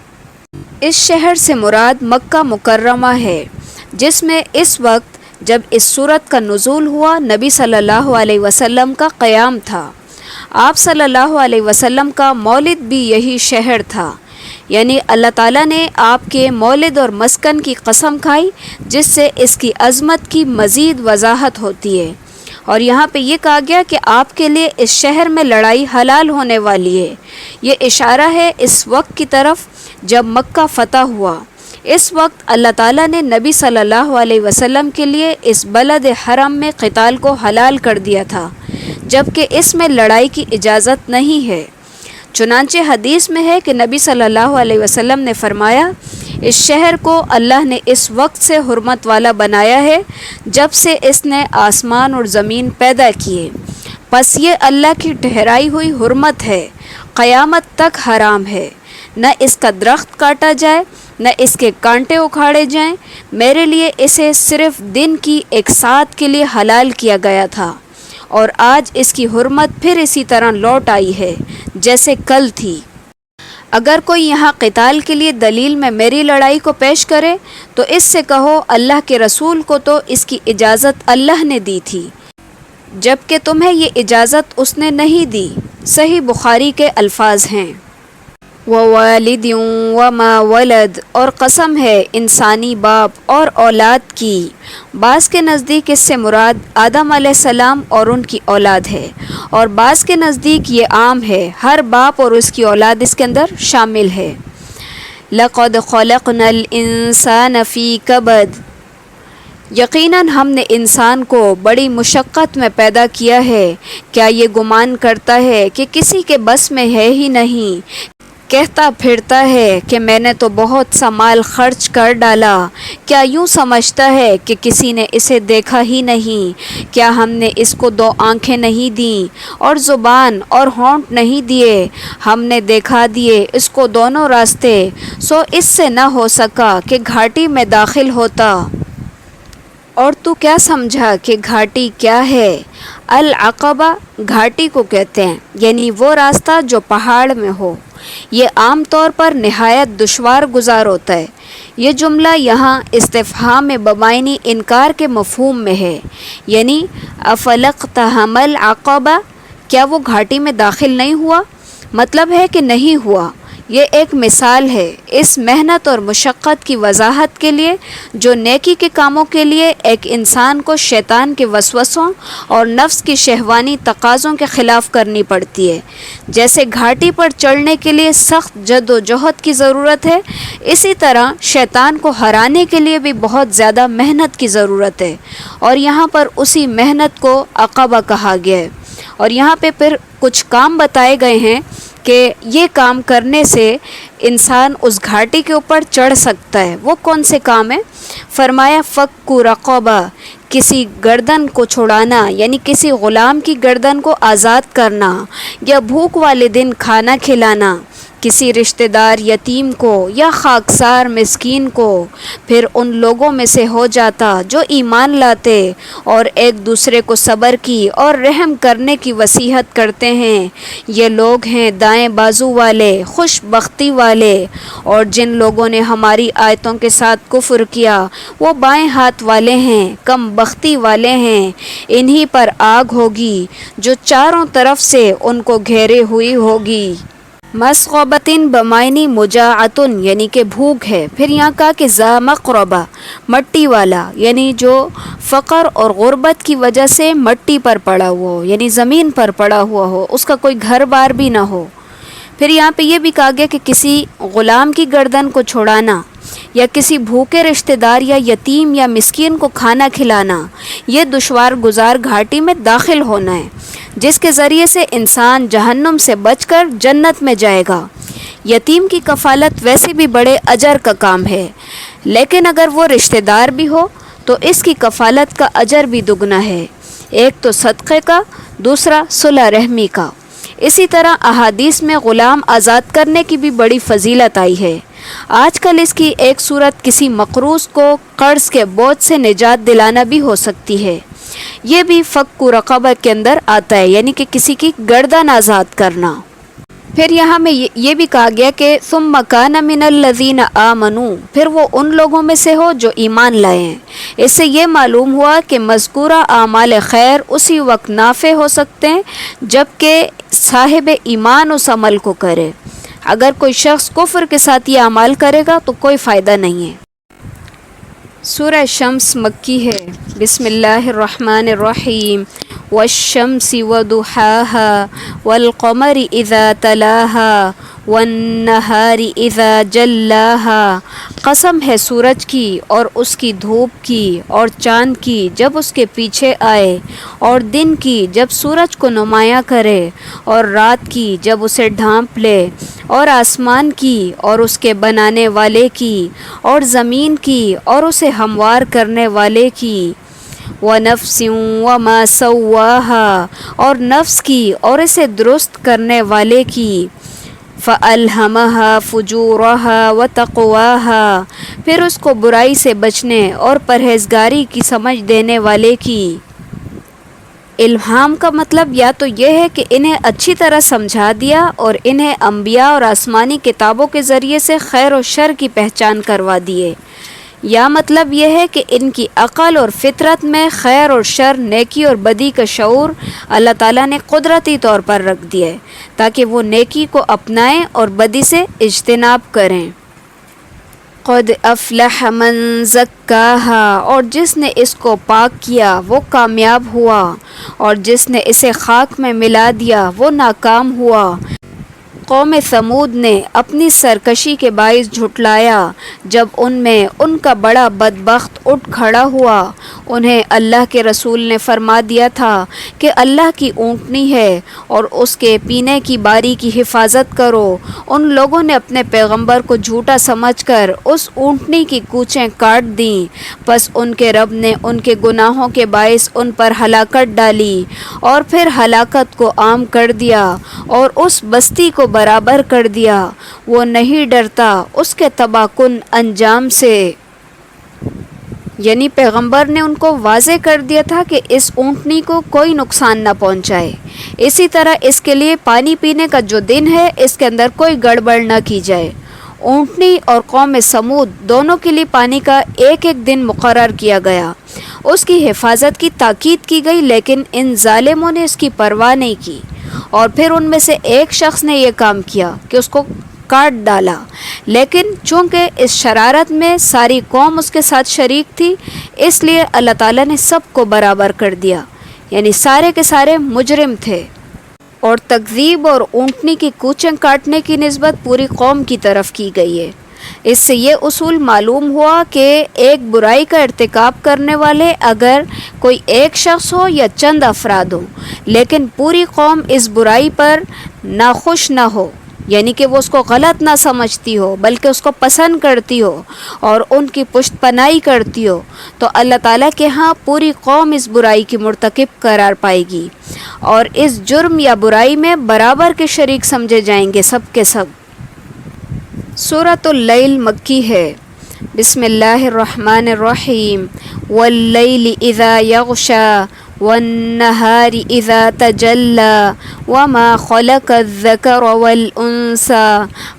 اس شہر سے مراد مکہ مکرمہ ہے، جس میں اس وقت جب اس سورت کا نزول ہوا نبی صلی اللہ علیہ وسلم کا قیام تھا۔ آپ صلی اللہ علیہ وسلم کا مولد بھی یہی شہر تھا، یعنی اللہ تعالیٰ نے آپ کے مولد اور مسکن کی قسم کھائی، جس سے اس کی عظمت کی مزید وضاحت ہوتی ہے۔ اور یہاں پہ یہ کہا گیا کہ آپ کے لیے اس شہر میں لڑائی حلال ہونے والی ہے۔ یہ اشارہ ہے اس وقت کی طرف جب مکہ فتح ہوا۔ اس وقت اللہ تعالیٰ نے نبی صلی اللہ علیہ وسلم کے لیے اس بلد حرم میں قتال کو حلال کر دیا تھا، جبکہ اس میں لڑائی کی اجازت نہیں ہے۔ چنانچہ حدیث میں ہے کہ نبی صلی اللہ علیہ وسلم نے فرمایا، اس شہر کو اللہ نے اس وقت سے حرمت والا بنایا ہے جب سے اس نے آسمان اور زمین پیدا کیے، پس یہ اللہ کی ٹھہرائی ہوئی حرمت ہے، قیامت تک حرام ہے، نہ اس کا درخت کاٹا جائے نہ اس کے کانٹے اکھاڑے جائیں۔ میرے لیے اسے صرف دن کی ایک ساعت کے لیے حلال کیا گیا تھا، اور آج اس کی حرمت پھر اسی طرح لوٹ آئی ہے جیسے کل تھی۔ اگر کوئی یہاں قتال کے لیے دلیل میں میری لڑائی کو پیش کرے تو اس سے کہو اللہ کے رسول کو تو اس کی اجازت اللہ نے دی تھی، جبکہ تمہیں یہ اجازت اس نے نہیں دی۔ صحیح بخاری کے الفاظ ہیں۔ وَوَالِدٍ وَمَا وَلَدَ، اور قسم ہے انسانی باپ اور اولاد کی۔ بعض کے نزدیک اس سے مراد آدم علیہ السلام اور ان کی اولاد ہے، اور بعض کے نزدیک یہ عام ہے، ہر باپ اور اس کی اولاد اس کے اندر شامل ہے۔ لَقَدْ خَلَقْنَا الْإِنسَانَ فِي كَبَدٍ، یقیناً ہم نے انسان کو بڑی مشقت میں پیدا کیا ہے۔ کیا یہ گمان کرتا ہے کہ کسی کے بس میں ہے ہی نہیں؟ کہتا پھرتا ہے کہ میں نے تو بہت سا مال خرچ کر ڈالا۔ کیا یوں سمجھتا ہے کہ کسی نے اسے دیکھا ہی نہیں؟ کیا ہم نے اس کو دو آنکھیں نہیں دیں اور زبان اور ہونٹ نہیں دیے؟ ہم نے دکھا دیے اس کو دونوں راستے، سو اس سے نہ ہو سکا کہ گھاٹی میں داخل ہوتا۔ اور تو کیا سمجھا کہ گھاٹی کیا ہے؟ العقبہ گھاٹی کو کہتے ہیں، یعنی وہ راستہ جو پہاڑ میں ہو۔ یہ عام طور پر نہایت دشوار گزار ہوتا ہے۔ یہ جملہ یہاں استفہام بمعنی انکار کے مفہوم میں ہے، یعنی افلقتحم العقبہ، کیا وہ گھاٹی میں داخل نہیں ہوا؟ مطلب ہے کہ نہیں ہوا۔ یہ ایک مثال ہے اس محنت اور مشقت کی وضاحت کے لیے جو نیکی کے کاموں کے لیے ایک انسان کو شیطان کے وسوسوں اور نفس کی شہوانی تقاضوں کے خلاف کرنی پڑتی ہے۔ جیسے گھاٹی پر چڑھنے کے لیے سخت جد و جہد کی ضرورت ہے، اسی طرح شیطان کو ہرانے کے لیے بھی بہت زیادہ محنت کی ضرورت ہے، اور یہاں پر اسی محنت کو عقبہ کہا گیا ہے۔ اور یہاں پہ پھر کچھ کام بتائے گئے ہیں کہ یہ کام کرنے سے انسان اس گھاٹی کے اوپر چڑھ سکتا ہے۔ وہ کون سے کام ہیں؟ فرمایا فک رقبہ، کسی گردن کو چھڑانا، یعنی کسی غلام کی گردن کو آزاد کرنا، یا بھوک والے دن کھانا کھلانا کسی رشتہ دار یتیم کو یا خاکسار مسکین کو۔ پھر ان لوگوں میں سے ہو جاتا جو ایمان لاتے اور ایک دوسرے کو صبر کی اور رحم کرنے کی وصیت کرتے ہیں، یہ لوگ ہیں دائیں بازو والے، خوش بختی والے۔ اور جن لوگوں نے ہماری آیتوں کے ساتھ کفر کیا وہ بائیں ہاتھ والے ہیں، کم بختی والے ہیں۔ انہی پر آگ ہوگی جو چاروں طرف سے ان کو گھیرے ہوئی ہوگی۔ مسغبتن بمعنی مجاعتن یعنی کہ بھوک ہے. پھر یہاں کہا کہ ذا مقربہ مٹی والا یعنی جو فقر اور غربت کی وجہ سے مٹی پر پڑا ہوا ہو یعنی زمین پر پڑا ہوا ہو, اس کا کوئی گھر بار بھی نہ ہو. پھر یہاں پہ یہ بھی کہا گیا کہ کسی غلام کی گردن کو چھڑانا یا کسی بھوکے رشتہ دار یا یتیم یا مسکین کو کھانا کھلانا, یہ دشوار گزار گھاٹی میں داخل ہونا ہے جس کے ذریعے سے انسان جہنم سے بچ کر جنت میں جائے گا. یتیم کی کفالت ویسے بھی بڑے اجر کا کام ہے, لیکن اگر وہ رشتہ دار بھی ہو تو اس کی کفالت کا اجر بھی دگنا ہے, ایک تو صدقے کا, دوسرا صلح رحمی کا. اسی طرح احادیث میں غلام آزاد کرنے کی بھی بڑی فضیلت آئی ہے. آج کل اس کی ایک صورت کسی مقروض کو قرض کے بوجھ سے نجات دلانا بھی ہو سکتی ہے. یہ بھی فک رقبہ کے اندر آتا ہے یعنی کہ کسی کی گردن آزاد کرنا. پھر یہاں میں یہ بھی کہا گیا کہ ثم کان من الذین آمنوا, پھر وہ ان لوگوں میں سے ہو جو ایمان لائے ہیں. اس سے یہ معلوم ہوا کہ مذکورہ اعمال خیر اسی وقت نافع ہو سکتے ہیں جب کہ صاحب ایمان اس عمل کو کرے. اگر کوئی شخص کفر کے ساتھ یہ اعمال کرے گا تو کوئی فائدہ نہیں ہے. سورہ شمس مکی ہے. بسم اللہ الرحمن الرحیم. والشمس وضحاها والقمر اذا تلاها والنہار اذا جلاها. قسم ہے سورج کی اور اس کی دھوپ کی اور چاند کی جب اس کے پیچھے آئے, اور دن کی جب سورج کو نمایاں کرے, اور رات کی جب اسے ڈھانپ لے, اور آسمان کی اور اس کے بنانے والے کی, اور زمین کی اور اسے ہموار کرنے والے کی, وَنَفْسٍ وَمَا سَوَّاهَا اور نفس کی اور اسے درست کرنے والے کی, فَأَلْهَمَهَا فُجُورَهَا وَتَقْوَاهَا پھر اس کو برائی سے بچنے اور پرہیزگاری کی سمجھ دینے والے کی. الہام کا مطلب یا تو یہ ہے کہ انہیں اچھی طرح سمجھا دیا اور انہیں انبیاء اور آسمانی کتابوں کے ذریعے سے خیر و شر کی پہچان کروا دیے, یا مطلب یہ ہے کہ ان کی عقل اور فطرت میں خیر اور شر, نیکی اور بدی کا شعور اللہ تعالیٰ نے قدرتی طور پر رکھ دیا ہے تاکہ وہ نیکی کو اپنائیں اور بدی سے اجتناب کریں. قد افلح من زکاہا اور جس نے اس کو پاک کیا وہ کامیاب ہوا, اور جس نے اسے خاک میں ملا دیا وہ ناکام ہوا. قوم ثمود نے اپنی سرکشی کے باعث جھٹلایا جب ان میں ان کا بڑا بدبخت اٹھ کھڑا ہوا. انہیں اللہ کے رسول نے فرما دیا تھا کہ اللہ کی اونٹنی ہے اور اس کے پینے کی باری کی حفاظت کرو. ان لوگوں نے اپنے پیغمبر کو جھوٹا سمجھ کر اس اونٹنی کی کوچیں کاٹ دیں, پس ان کے رب نے ان کے گناہوں کے باعث ان پر ہلاکت ڈالی, اور پھر ہلاکت کو عام کر دیا اور اس بستی کو برابر کر دیا. وہ نہیں ڈرتا اس کے تباہ کن انجام سے. یعنی پیغمبر نے ان کو واضح کر دیا تھا کہ اس اونٹنی کو کوئی نقصان نہ پہنچائے. اسی طرح اس کے لیے پانی پینے کا جو دن ہے اس کے اندر کوئی گڑبڑ نہ کی جائے. اونٹنی اور قوم سمود دونوں کے لیے پانی کا ایک ایک دن مقرر کیا گیا. اس کی حفاظت کی تاکید کی گئی, لیکن ان ظالموں نے اس کی پرواہ نہیں کی, اور پھر ان میں سے ایک شخص نے یہ کام کیا کہ اس کو کاٹ ڈالا. لیکن چونکہ اس شرارت میں ساری قوم اس کے ساتھ شریک تھی, اس لیے اللہ تعالیٰ نے سب کو برابر کر دیا, یعنی سارے کے سارے مجرم تھے. اور تکذیب اور اونٹنی کی کوچیں کاٹنے کی نسبت پوری قوم کی طرف کی گئی ہے. اس سے یہ اصول معلوم ہوا کہ ایک برائی کا ارتکاب کرنے والے اگر کوئی ایک شخص ہو یا چند افراد ہو, لیکن پوری قوم اس برائی پر ناخوش نہ ہو, یعنی کہ وہ اس کو غلط نہ سمجھتی ہو بلکہ اس کو پسند کرتی ہو اور ان کی پشت پناہی کرتی ہو, تو اللہ تعالیٰ کے ہاں پوری قوم اس برائی کی مرتکب قرار پائے گی اور اس جرم یا برائی میں برابر کے شریک سمجھے جائیں گے سب کے سب. سورۃ اللیل مکی ہے. بسم اللہ الرحمن الرحیم. واللیل اذا یغشا والنہار اذا تجلی وما خلق الذکر والانثی.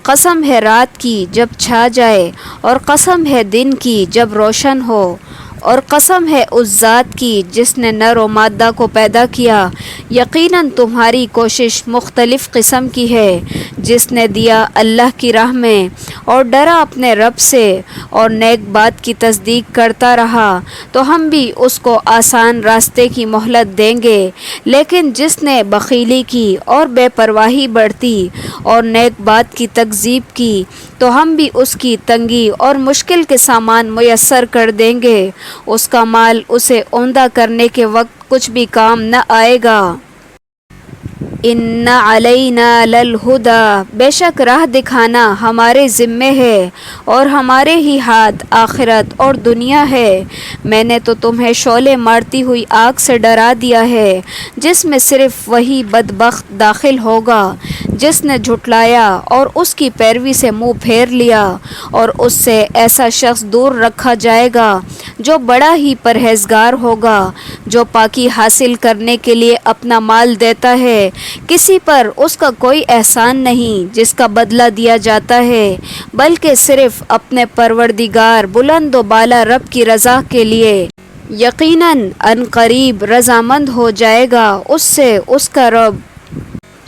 قسم ہے رات کی جب چھا جائے اور قسم ہے دن کی جب روشن ہو, اور قسم ہے اس ذات کی جس نے نر و مادہ کو پیدا کیا، یقیناً تمہاری کوشش مختلف قسم کی ہے۔ جس نے دیا اللہ کی راہ میں اور ڈرا اپنے رب سے اور نیک بات کی تصدیق کرتا رہا تو ہم بھی اس کو آسان راستے کی مہلت دیں گے، لیکن جس نے بخیلی کی اور بے پرواہی برتی اور نیک بات کی تکذیب کی تو ہم بھی اس کی تنگی اور مشکل کے سامان میسر کر دیں گے۔ اس کا مال اسے عمدہ کرنے کے وقت کچھ بھی کام نہ آئے گا۔ ان علینا للہدی، بے شک راہ دکھانا ہمارے ذمے ہے اور ہمارے ہی ہاتھ آخرت اور دنیا ہے۔ میں نے تو تمہیں شعلے مارتی ہوئی آگ سے ڈرا دیا ہے جس میں صرف وہی بدبخت داخل ہوگا جس نے جھٹلایا اور اس کی پیروی سے منہ پھیر لیا، اور اس سے ایسا شخص دور رکھا جائے گا جو بڑا ہی پرہیزگار ہوگا، جو پاکی حاصل کرنے کے لیے اپنا مال دیتا ہے۔ کسی پر اس کا کوئی احسان نہیں جس کا بدلہ دیا جاتا ہے، بلکہ صرف اپنے پروردگار بلند و بالا رب کی رضا کے لیے۔ یقیناً ان قریب رضامند ہو جائے گا اس سے اس کا رب۔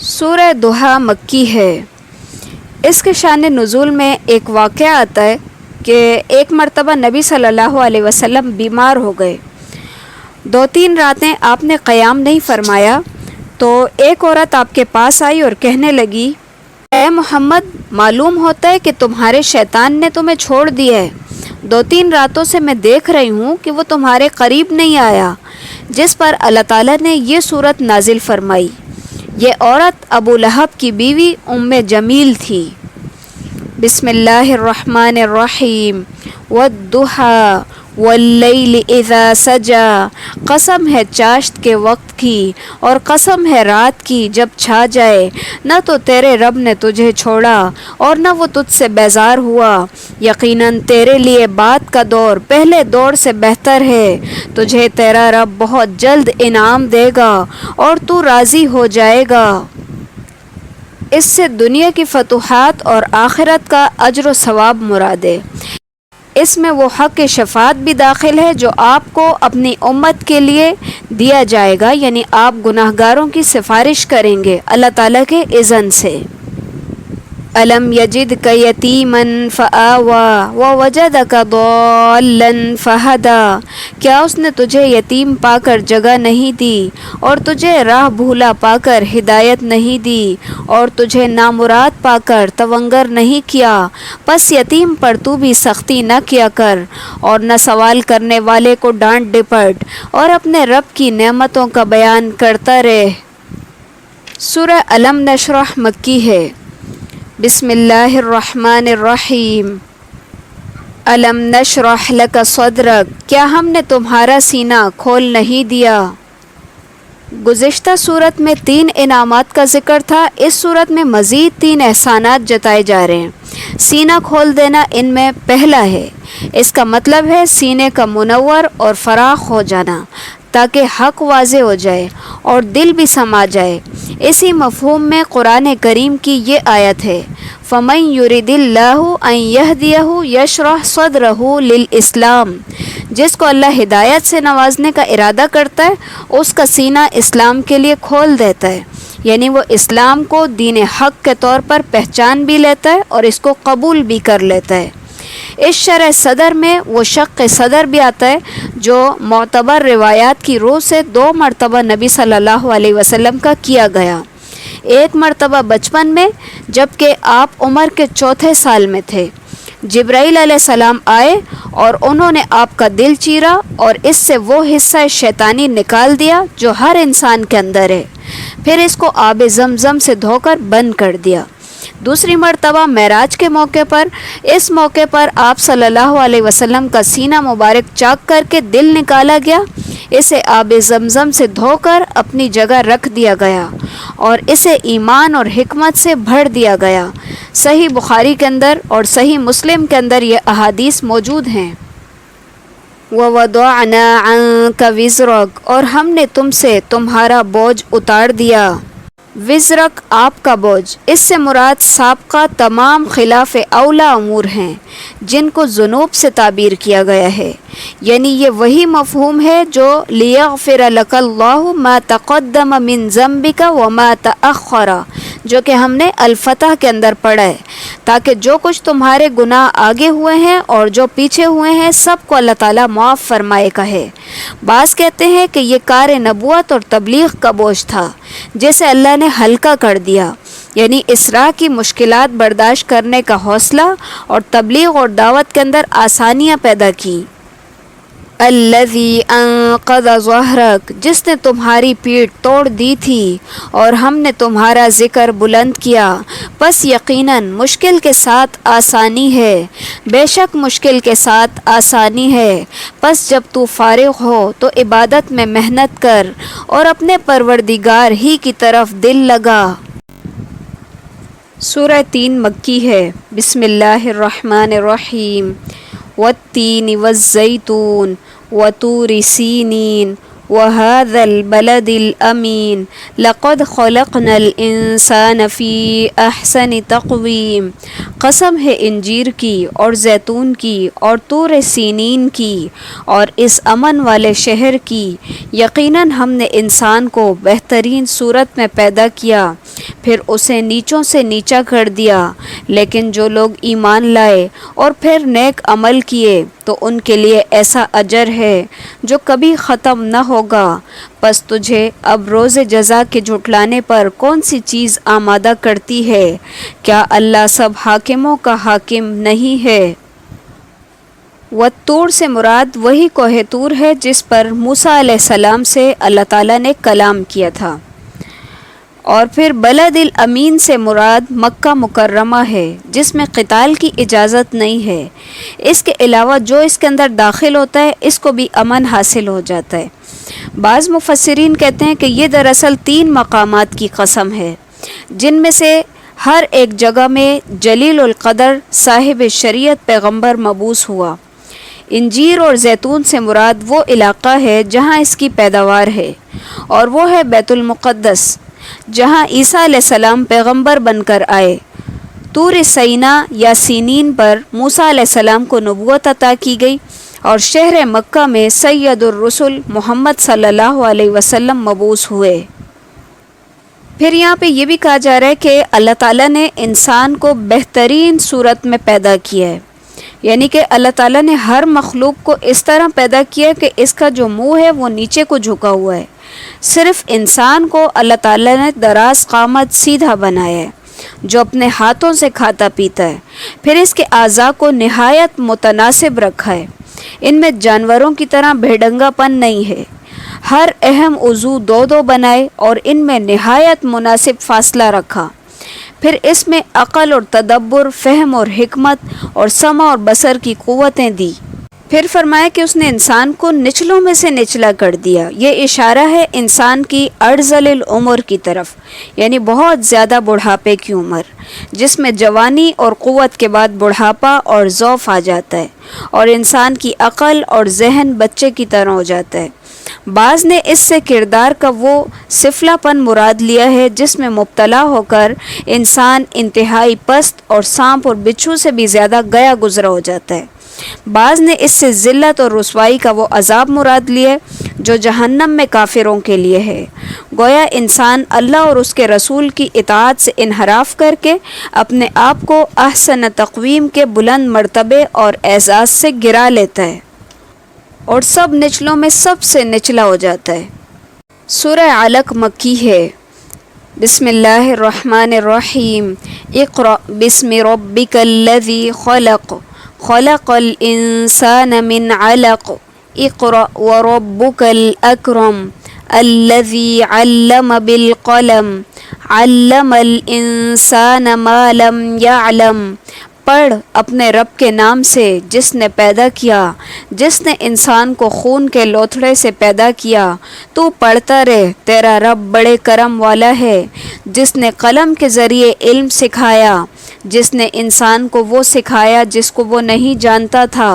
سورہ ضحیٰ مکی ہے۔ اس کے شان نزول میں ایک واقعہ آتا ہے کہ ایک مرتبہ نبی صلی اللہ علیہ وسلم بیمار ہو گئے۔ 2-3 راتیں آپ نے قیام نہیں فرمایا تو ایک عورت آپ کے پاس آئی اور کہنے لگی، اے محمد، معلوم ہوتا ہے کہ تمہارے شیطان نے تمہیں چھوڑ دیا ہے۔ 2-3 راتوں سے میں دیکھ رہی ہوں کہ وہ تمہارے قریب نہیں آیا۔ جس پر اللہ تعالیٰ نے یہ صورت نازل فرمائی۔ یہ عورت ابو لہب کی بیوی ام جمیل تھی۔ بسم اللہ الرحمن الرحیم۔ والضحیٰ واللیل اذا سجا، قسم ہے چاشت کے وقت کی اور قسم ہے رات کی جب چھا جائے۔ نہ تو تیرے رب نے تجھے چھوڑا اور نہ وہ تجھ سے بیزار ہوا۔ یقیناً تیرے لیے بعد کا دور پہلے دور سے بہتر ہے۔ تجھے تیرا رب بہت جلد انعام دے گا اور تو راضی ہو جائے گا۔ اس سے دنیا کی فتوحات اور آخرت کا اجر و ثواب مراد ہے۔ اس میں وہ حق شفاعت بھی داخل ہے جو آپ کو اپنی امت کے لیے دیا جائے گا، یعنی آپ گناہگاروں کی سفارش کریں گے اللہ تعالیٰ کے اذن سے۔ الم یجدک یتیما فآوی ووجدک ضالا فہدی، کیا اس نے تجھے یتیم پا کر جگہ نہیں دی اور تجھے راہ بھولا پا کر ہدایت نہیں دی اور تجھے نامراد پا کر تونگر نہیں کیا، پس یتیم پر تو بھی سختی نہ کیا کر اور نہ سوال کرنے والے کو ڈانٹ ڈپٹ، اور اپنے رب کی نعمتوں کا بیان کرتا رہ۔ سورہ الم نشرح مکی ہے۔ بسم اللہ الرحمن الرحیم۔ الم نشرح لک صدرک، کیا ہم نے تمہارا سینہ کھول نہیں دیا؟ گزشتہ صورت میں 3 انعامات کا ذکر تھا، اس صورت میں مزید 3 احسانات جتائے جا رہے ہیں۔ سینہ کھول دینا ان میں پہلا ہے۔ اس کا مطلب ہے سینے کا منور اور فراخ ہو جانا تاکہ حق واضح ہو جائے اور دل بھی سما جائے۔ اسی مفہوم میں قرآن کریم کی یہ آیت ہے، فَمَن يُرِدِ اللَّهُ أَن يَهْدِيَهُ يَشْرَحْ صَدْرَهُ لِلْإِسْلَامِ، جس کو اللہ ہدایت سے نوازنے کا ارادہ کرتا ہے اس کا سینہ اسلام کے لیے کھول دیتا ہے، یعنی وہ اسلام کو دین حق کے طور پر پہچان بھی لیتا ہے اور اس کو قبول بھی کر لیتا ہے۔ اس شرح صدر میں وہ شق صدر بھی آتا ہے جو معتبر روایات کی روح سے 2 مرتبہ نبی صلی اللہ علیہ وسلم کا کیا گیا۔ ایک مرتبہ بچپن میں جبکہ آپ عمر کے 4تھے سال میں تھے، جبرائیل علیہ السلام آئے اور انہوں نے آپ کا دل چیرا اور اس سے وہ حصہ شیطانی نکال دیا جو ہر انسان کے اندر ہے، پھر اس کو آب زمزم سے دھو کر بند کر دیا۔ دوسری مرتبہ معراج کے موقع پر، اس موقع پر آپ صلی اللہ علیہ وسلم کا سینہ مبارک چاک کر کے دل نکالا گیا، اسے آب زمزم سے دھو کر اپنی جگہ رکھ دیا گیا اور اسے ایمان اور حکمت سے بھر دیا گیا۔ صحیح بخاری کے اندر اور صحیح مسلم کے اندر یہ احادیث موجود ہیں۔ وَوَضَعْنَا عَنْكَ وِزْرَكَ، اور ہم نے تم سے تمہارا بوجھ اتار دیا۔ وزرک آپ کا بوجھ، اس سے مراد سابقہ تمام خلاف اولا امور ہیں جن کو ذنوب سے تعبیر کیا گیا ہے، یعنی یہ وہی مفہوم ہے جو لیغفر لک اللہ ما تقدم من ذنبک وما تأخر، جو کہ ہم نے الفتح کے اندر پڑھا ہے، تاکہ جو کچھ تمہارے گناہ آگے ہوئے ہیں اور جو پیچھے ہوئے ہیں سب کو اللہ تعالیٰ معاف فرمائے کا ہے۔ بعض کہتے ہیں کہ یہ کار نبوت اور تبلیغ کا بوجھ تھا جسے اللہ نے ہلکا کر دیا، یعنی اسراء کی مشکلات برداشت کرنے کا حوصلہ اور تبلیغ اور دعوت کے اندر آسانیاں پیدا کی۔ الذی انقض ظہرک، جس نے تمہاری پیٹھ توڑ دی تھی اور ہم نے تمہارا ذکر بلند کیا، پس یقیناً مشکل کے ساتھ آسانی ہے، بے شک مشکل کے ساتھ آسانی ہے، پس جب تو فارغ ہو تو عبادت میں محنت کر اور اپنے پروردگار ہی کی طرف دل لگا۔ سورہ 3 مکی ہے۔ بسم اللہ الرحمن الرحیم۔ والتین والزیتون وطور سینین وهذا البلد الأمین لقد خلقنا الإنسان فی احسن تقویم۔ قسم ہے انجیر کی اور زیتون کی اور طور سینین کی اور اس امن والے شہر کی، یقیناً ہم نے انسان کو بہترین صورت میں پیدا کیا، پھر اسے نیچوں سے نیچا کر دیا، لیکن جو لوگ ایمان لائے اور پھر نیک عمل کیے تو ان کے لیے ایسا اجر ہے جو کبھی ختم نہ ہوگا۔ پس تجھے اب روز جزا کے جھٹلانے پر کون سی چیز آمادہ کرتی ہے؟ کیا اللہ سب حاکموں کا حاکم نہیں ہے؟ والطور سے مراد وہی کوہ طور ہے جس پر موسیٰ علیہ السلام سے اللہ تعالیٰ نے کلام کیا تھا، اور پھر بلد الامین سے مراد مکہ مکرمہ ہے جس میں قتال کی اجازت نہیں ہے، اس کے علاوہ جو اس کے اندر داخل ہوتا ہے اس کو بھی امن حاصل ہو جاتا ہے۔ بعض مفسرین کہتے ہیں کہ یہ دراصل 3 مقامات کی قسم ہے جن میں سے ہر ایک جگہ میں جلیل القدر صاحب شریعت پیغمبر مبعوث ہوا۔ انجیر اور زیتون سے مراد وہ علاقہ ہے جہاں اس کی پیداوار ہے، اور وہ ہے بیت المقدس جہاں عیسیٰ علیہ السلام پیغمبر بن کر آئے۔ طور سینا یا سینین پر موسیٰ علیہ السلام کو نبوت عطا کی گئی، اور شہر مکہ میں سید الرسل محمد صلی اللہ علیہ وسلم مبعوث ہوئے۔ پھر یہاں پہ یہ بھی کہا جا رہا ہے کہ اللہ تعالیٰ نے انسان کو بہترین صورت میں پیدا کیا ہے، یعنی کہ اللہ تعالیٰ نے ہر مخلوق کو اس طرح پیدا کیا کہ اس کا جو منہ ہے وہ نیچے کو جھکا ہوا ہے، صرف انسان کو اللہ تعالیٰ نے دراز قامت سیدھا بنایا ہے جو اپنے ہاتھوں سے کھاتا پیتا ہے، پھر اس کے اعضاء کو نہایت متناسب رکھا ہے، ان میں جانوروں کی طرح بھیڑنگا پن نہیں ہے، ہر اہم عضو 2 بنائے اور ان میں نہایت مناسب فاصلہ رکھا، پھر اس میں عقل اور تدبر، فہم اور حکمت اور سمع اور بصر کی قوتیں دی، پھر فرمایا کہ اس نے انسان کو نچلوں میں سے نچلا کر دیا۔ یہ اشارہ ہے انسان کی ارذل العمر کی طرف، یعنی بہت زیادہ بڑھاپے کی عمر جس میں جوانی اور قوت کے بعد بڑھاپا اور ضعف آ جاتا ہے، اور انسان کی عقل اور ذہن بچے کی طرح ہو جاتا ہے۔ بعض نے اس سے کردار کا وہ سفلا پن مراد لیا ہے جس میں مبتلا ہو کر انسان انتہائی پست اور سانپ اور بچھو سے بھی زیادہ گیا گزرا ہو جاتا ہے۔ بعض نے اس سے ذلت اور رسوائی کا وہ عذاب مراد لیا جو جہنم میں کافروں کے لیے ہے۔ گویا انسان اللہ اور اس کے رسول کی اطاعت سے انحراف کر کے اپنے آپ کو احسن تقویم کے بلند مرتبے اور اعزاز سے گرا لیتا ہے اور سب نچلوں میں سب سے نچلا ہو جاتا ہے۔ سورہ علق مکی ہے۔ بسم اللہ الرحمن الرحیم۔ اقرأ بسم ربک الذی خلق خلق الانسان من علق اقرأ وربک الاکرم الذی علم بالقلم علم الانسان ما لم یعلم۔ پڑھ اپنے رب کے نام سے جس نے پیدا کیا، جس نے انسان کو خون کے لوتھڑے سے پیدا کیا۔ تو پڑھتا رہ، تیرا رب بڑے کرم والا ہے، جس نے قلم کے ذریعے علم سکھایا، جس نے انسان کو وہ سکھایا جس کو وہ نہیں جانتا تھا۔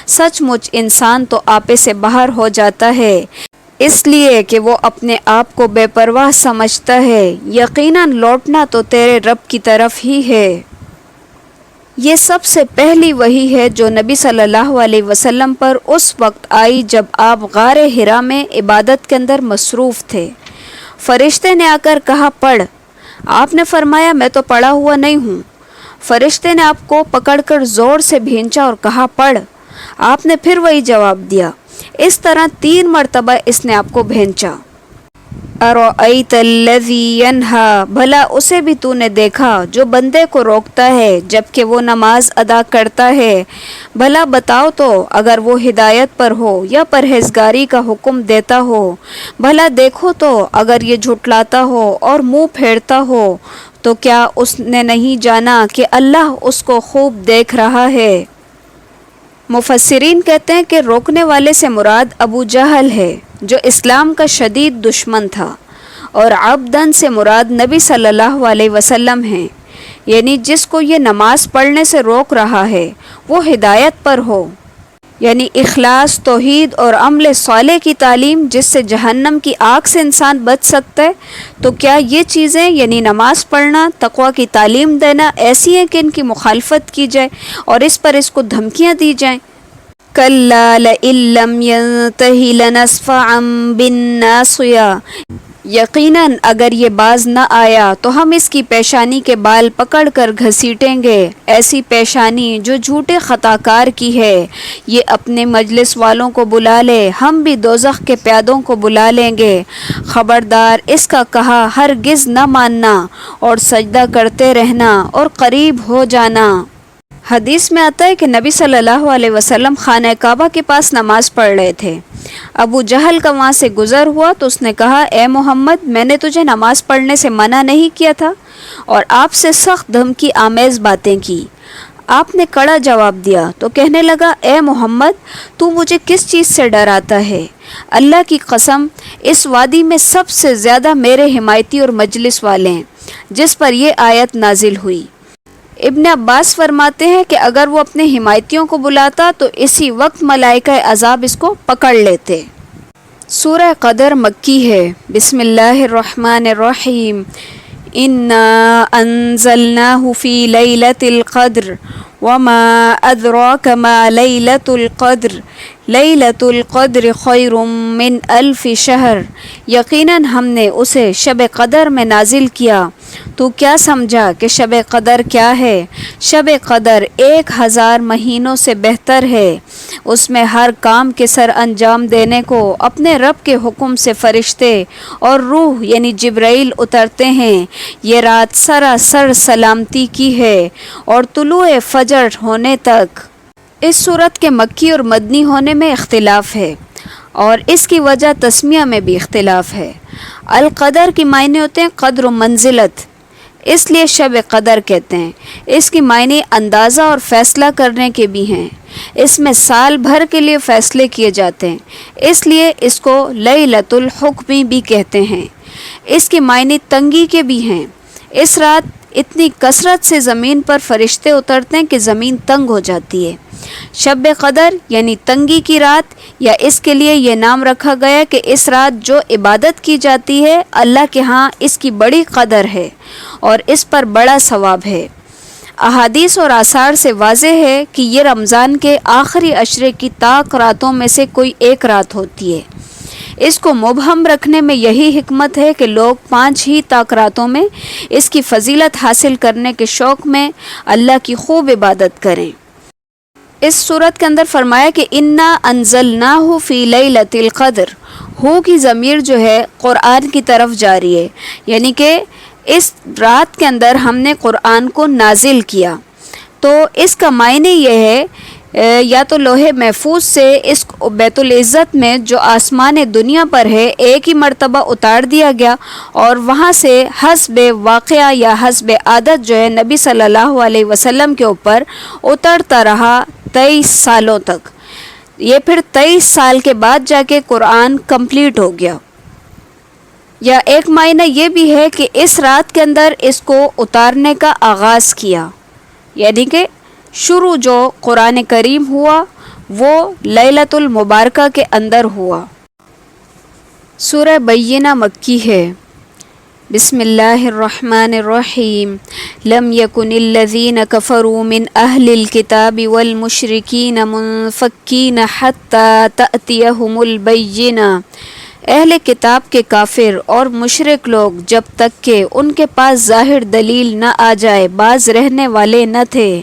سچ مچ انسان تو آپے سے باہر ہو جاتا ہے، اس لیے کہ وہ اپنے آپ کو بے پرواہ سمجھتا ہے، یقیناً لوٹنا تو تیرے رب کی طرف ہی ہے۔ یہ سب سے پہلی وحی ہے جو نبی صلی اللہ علیہ وسلم پر اس وقت آئی جب آپ غار حرا میں عبادت کے اندر مصروف تھے۔ فرشتے نے آ کر کہا پڑھ، آپ نے فرمایا میں تو پڑھا ہوا نہیں ہوں۔ فرشتے نے آپ کو پکڑ کر زور سے بھینچا اور کہا پڑھ، آپ نے پھر وہی جواب دیا۔ اس طرح 3 مرتبہ اس نے آپ کو بھینچا۔ اَرَأَيْتَ الَّذِي يَنْهَا، بھلا اسے بھی تو نے دیکھا جو بندے کو روکتا ہے جبکہ وہ نماز ادا کرتا ہے۔ بھلا بتاؤ تو اگر وہ ہدایت پر ہو یا پرہیزگاری کا حکم دیتا ہو، بھلا دیکھو تو اگر یہ جھٹلاتا ہو اور منہ پھیرتا ہو تو کیا اس نے نہیں جانا کہ اللہ اس کو خوب دیکھ رہا ہے۔ مفسرین کہتے ہیں کہ روکنے والے سے مراد ابو جہل ہے جو اسلام کا شدید دشمن تھا، اور عبدن سے مراد نبی صلی اللہ علیہ وسلم ہیں، یعنی جس کو یہ نماز پڑھنے سے روک رہا ہے وہ ہدایت پر ہو، یعنی اخلاص، توحید اور عمل صالح کی تعلیم جس سے جہنم کی آگ سے انسان بچ سکتا ہے۔ تو کیا یہ چیزیں یعنی نماز پڑھنا، تقویٰ کی تعلیم دینا ایسی ہیں کہ ان کی مخالفت کی جائے اور اس پر اس کو دھمکیاں دی جائیں؟ کَلَّا لَئِن لَّمْ يَنتَهِ لَنَسْفَعًا بِالنَّاصِيَةِ، یقیناً اگر یہ باز نہ آیا تو ہم اس کی پیشانی کے بال پکڑ کر گھسیٹیں گے، ایسی پیشانی جو جھوٹے خطا کار کی ہے۔ یہ اپنے مجلس والوں کو بلا لے، ہم بھی دوزخ کے پیادوں کو بلا لیں گے۔ خبردار اس کا کہا ہرگز نہ ماننا اور سجدہ کرتے رہنا اور قریب ہو جانا۔ حدیث میں آتا ہے کہ نبی صلی اللہ علیہ وسلم خانہ کعبہ کے پاس نماز پڑھ رہے تھے۔ ابو جہل کا وہاں سے گزر ہوا تو اس نے کہا اے محمد، میں نے تجھے نماز پڑھنے سے منع نہیں کیا تھا، اور آپ سے سخت دھمکی آمیز باتیں کی۔ آپ نے کڑا جواب دیا تو کہنے لگا اے محمد، تو مجھے کس چیز سے ڈراتا ہے؟ اللہ کی قسم، اس وادی میں سب سے زیادہ میرے حمایتی اور مجلس والے ہیں جس پر یہ آیت نازل ہوئی۔ ابن عباس فرماتے ہیں کہ اگر وہ اپنے حمایتیوں کو بلاتا تو اسی وقت ملائکہ عذاب اس کو پکڑ لیتے۔ سورہ قدر مکی ہے۔ بسم اللہ الرحمن الرحیم۔ اِنَّا أَنزَلْنَاهُ فِي لَيْلَةِ الْقَدْرِ وَمَا أَدْرَاكَ مَا لَيْلَةُ الْقَدْرِ لَيْلَةُ الْقَدْرِ خَيْرٌ مِّنْ أَلْفِ شَهْرٍ، یقیناً ہم نے اسے شب قدر میں نازل کیا۔ تو کیا سمجھا کہ شب قدر کیا ہے؟ شب قدر 1000 مہینوں سے بہتر ہے۔ اس میں ہر کام کے سر انجام دینے کو اپنے رب کے حکم سے فرشتے اور روح یعنی جبرائیل اترتے ہیں۔ یہ رات سراسر سلامتی کی ہے اور طلوع فجر ہونے تک۔ اس صورت کے مکی اور مدنی ہونے میں اختلاف ہے اور اس کی وجہ تسمیہ میں بھی اختلاف ہے۔ القدر کی معنی ہوتے ہیں قدر و منزلت، اس لیے شب قدر کہتے ہیں۔ اس کی معنی اندازہ اور فیصلہ کرنے کے بھی ہیں۔ اس میں سال بھر کے لیے فیصلے کیے جاتے ہیں، اس لیے اس کو لیلۃ الحکم بھی کہتے ہیں۔ اس کی معنی تنگی کے بھی ہیں۔ اس رات اتنی کثرت سے زمین پر فرشتے اترتے ہیں کہ زمین تنگ ہو جاتی ہے۔ شب قدر یعنی تنگی کی رات، یا اس کے لیے یہ نام رکھا گیا کہ اس رات جو عبادت کی جاتی ہے اللہ کے ہاں اس کی بڑی قدر ہے اور اس پر بڑا ثواب ہے۔ احادیث اور آثار سے واضح ہے کہ یہ رمضان کے آخری عشرے کی طاق راتوں میں سے کوئی ایک رات ہوتی ہے۔ اس کو مبہم رکھنے میں یہی حکمت ہے کہ لوگ 5 ہی طاق راتوں میں اس کی فضیلت حاصل کرنے کے شوق میں اللہ کی خوب عبادت کریں۔ اس صورت کے اندر فرمایا کہ انا انزلناہ فی لیلۃ القدر، ہو کی ضمیر جو ہے قرآن کی طرف جاری ہے، یعنی کہ اس رات کے اندر ہم نے قرآن کو نازل کیا۔ تو اس کا معنی یہ ہے یا تو لوح محفوظ سے اس بیت العزت میں جو آسمان دنیا پر ہے ایک ہی مرتبہ اتار دیا گیا، اور وہاں سے حسب واقعہ یا حسب عادت جو ہے نبی صلی اللہ علیہ وسلم کے اوپر اترتا رہا 23 سالوں تک۔ یہ پھر 23 سال کے بعد جا کے قرآن کمپلیٹ ہو گیا۔ یا ایک معنی یہ بھی ہے کہ اس رات کے اندر اس کو اتارنے کا آغاز کیا، یعنی کہ شروع جو قرآن کریم ہوا وہ لیلۃ المبارکہ کے اندر ہوا۔ سورہ بینہ مکی ہے۔ بسم اللہ الرحمن الرحیم۔ لم یکن الذین کفروا من اہل الکتاب والمشرکین منفکین حتی تأتیہم البینہ۔ اہل کتاب کے کافر اور مشرک لوگ جب تک کہ ان کے پاس ظاہر دلیل نہ آ جائے باز رہنے والے نہ تھے۔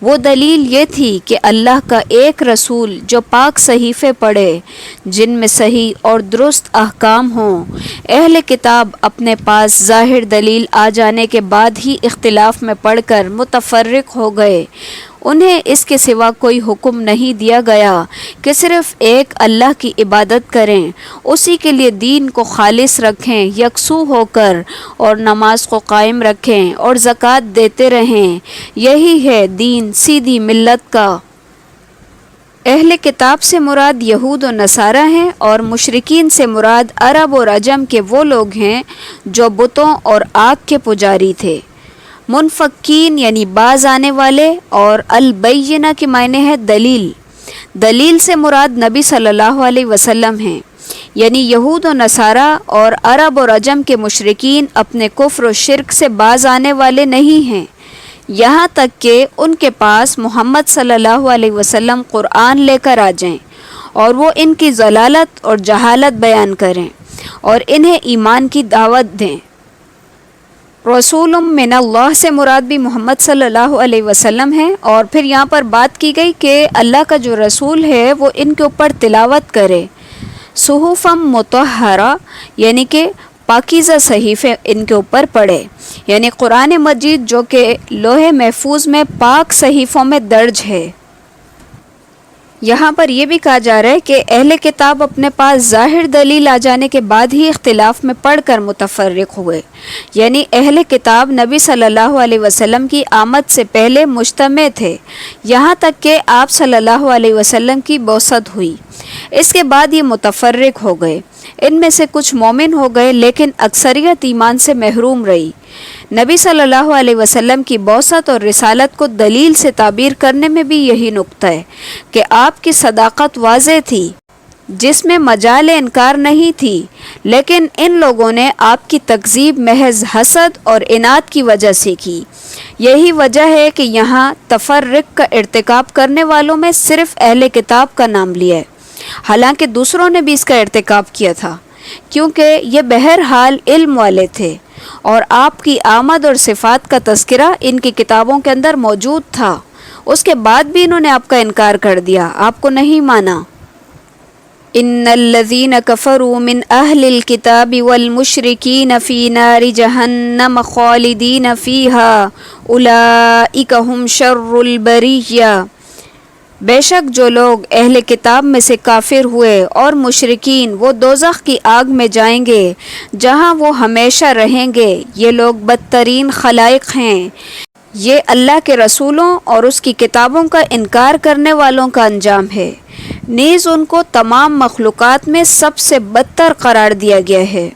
وہ دلیل یہ تھی کہ اللہ کا ایک رسول جو پاک صحیفے پڑھے جن میں صحیح اور درست احکام ہوں۔ اہل کتاب اپنے پاس ظاہر دلیل آ جانے کے بعد ہی اختلاف میں پڑھ کر متفرق ہو گئے۔ انہیں اس کے سوا کوئی حکم نہیں دیا گیا کہ صرف ایک اللہ کی عبادت کریں، اسی کے لیے دین کو خالص رکھیں، یکسو ہو کر، اور نماز کو قائم رکھیں اور زکوٰۃ دیتے رہیں۔ یہی ہے دین سیدھی ملت کا۔ اہل کتاب سے مراد یہود و نصارہ ہیں اور مشرکین سے مراد عرب اور عجم کے وہ لوگ ہیں جو بتوں اور آگ کے پجاری تھے۔ منفکین یعنی باز آنے والے، اور البینہ کے معنی ہے دلیل۔ دلیل سے مراد نبی صلی اللہ علیہ وسلم ہیں، یعنی یہود و نصارہ اور عرب اور عجم کے مشرکین اپنے کفر و شرک سے باز آنے والے نہیں ہیں، یہاں تک کہ ان کے پاس محمد صلی اللہ علیہ وسلم قرآن لے کر آ جائیں اور وہ ان کی ضلالت اور جہالت بیان کریں اور انہیں ایمان کی دعوت دیں۔ رسول من اللہ سے مراد بھی محمد صلی اللہ علیہ وسلم ہے، اور پھر یہاں پر بات کی گئی کہ اللہ کا جو رسول ہے وہ ان کے اوپر تلاوت کرے۔ صحفم مطہرہ یعنی کہ پاکیزہ صحیفے ان کے اوپر پڑھے، یعنی قرآن مجید جو کہ لوح محفوظ میں پاک صحیفوں میں درج ہے۔ یہاں پر یہ بھی کہا جا رہا ہے کہ اہل کتاب اپنے پاس ظاہر دلیل آ جانے کے بعد ہی اختلاف میں پڑھ کر متفرق ہوئے، یعنی اہل کتاب نبی صلی اللہ علیہ وسلم کی آمد سے پہلے مجتمع تھے، یہاں تک کہ آپ صلی اللہ علیہ وسلم کی بعثت ہوئی۔ اس کے بعد یہ متفرق ہو گئے، ان میں سے کچھ مومن ہو گئے لیکن اکثریت ایمان سے محروم رہی۔ نبی صلی اللہ علیہ وسلم کی بعثت اور رسالت کو دلیل سے تعبیر کرنے میں بھی یہی نقطہ ہے کہ آپ کی صداقت واضح تھی جس میں مجال انکار نہیں تھی، لیکن ان لوگوں نے آپ کی تکذیب محض حسد اور اناد کی وجہ سے کی۔ یہی وجہ ہے کہ یہاں تفرق کا ارتکاب کرنے والوں میں صرف اہل کتاب کا نام لیا ہے، حالانکہ دوسروں نے بھی اس کا ارتکاب کیا تھا، کیونکہ یہ بہرحال علم والے تھے اور آپ کی آمد اور صفات کا تذکرہ ان کی کتابوں کے اندر موجود تھا۔ اس کے بعد بھی انہوں نے آپ کا انکار کر دیا، آپ کو نہیں مانا۔ ان الذین کفروا من اہل الکتاب والمشرکین فی نار جہنم خالدین فیہا اولئک ھم شر البریہ۔ بے شک جو لوگ اہل کتاب میں سے کافر ہوئے اور مشرکین وہ دوزخ کی آگ میں جائیں گے جہاں وہ ہمیشہ رہیں گے، یہ لوگ بدترین خلائق ہیں۔ یہ اللہ کے رسولوں اور اس کی کتابوں کا انکار کرنے والوں کا انجام ہے، نیز ان کو تمام مخلوقات میں سب سے بدتر قرار دیا گیا ہے۔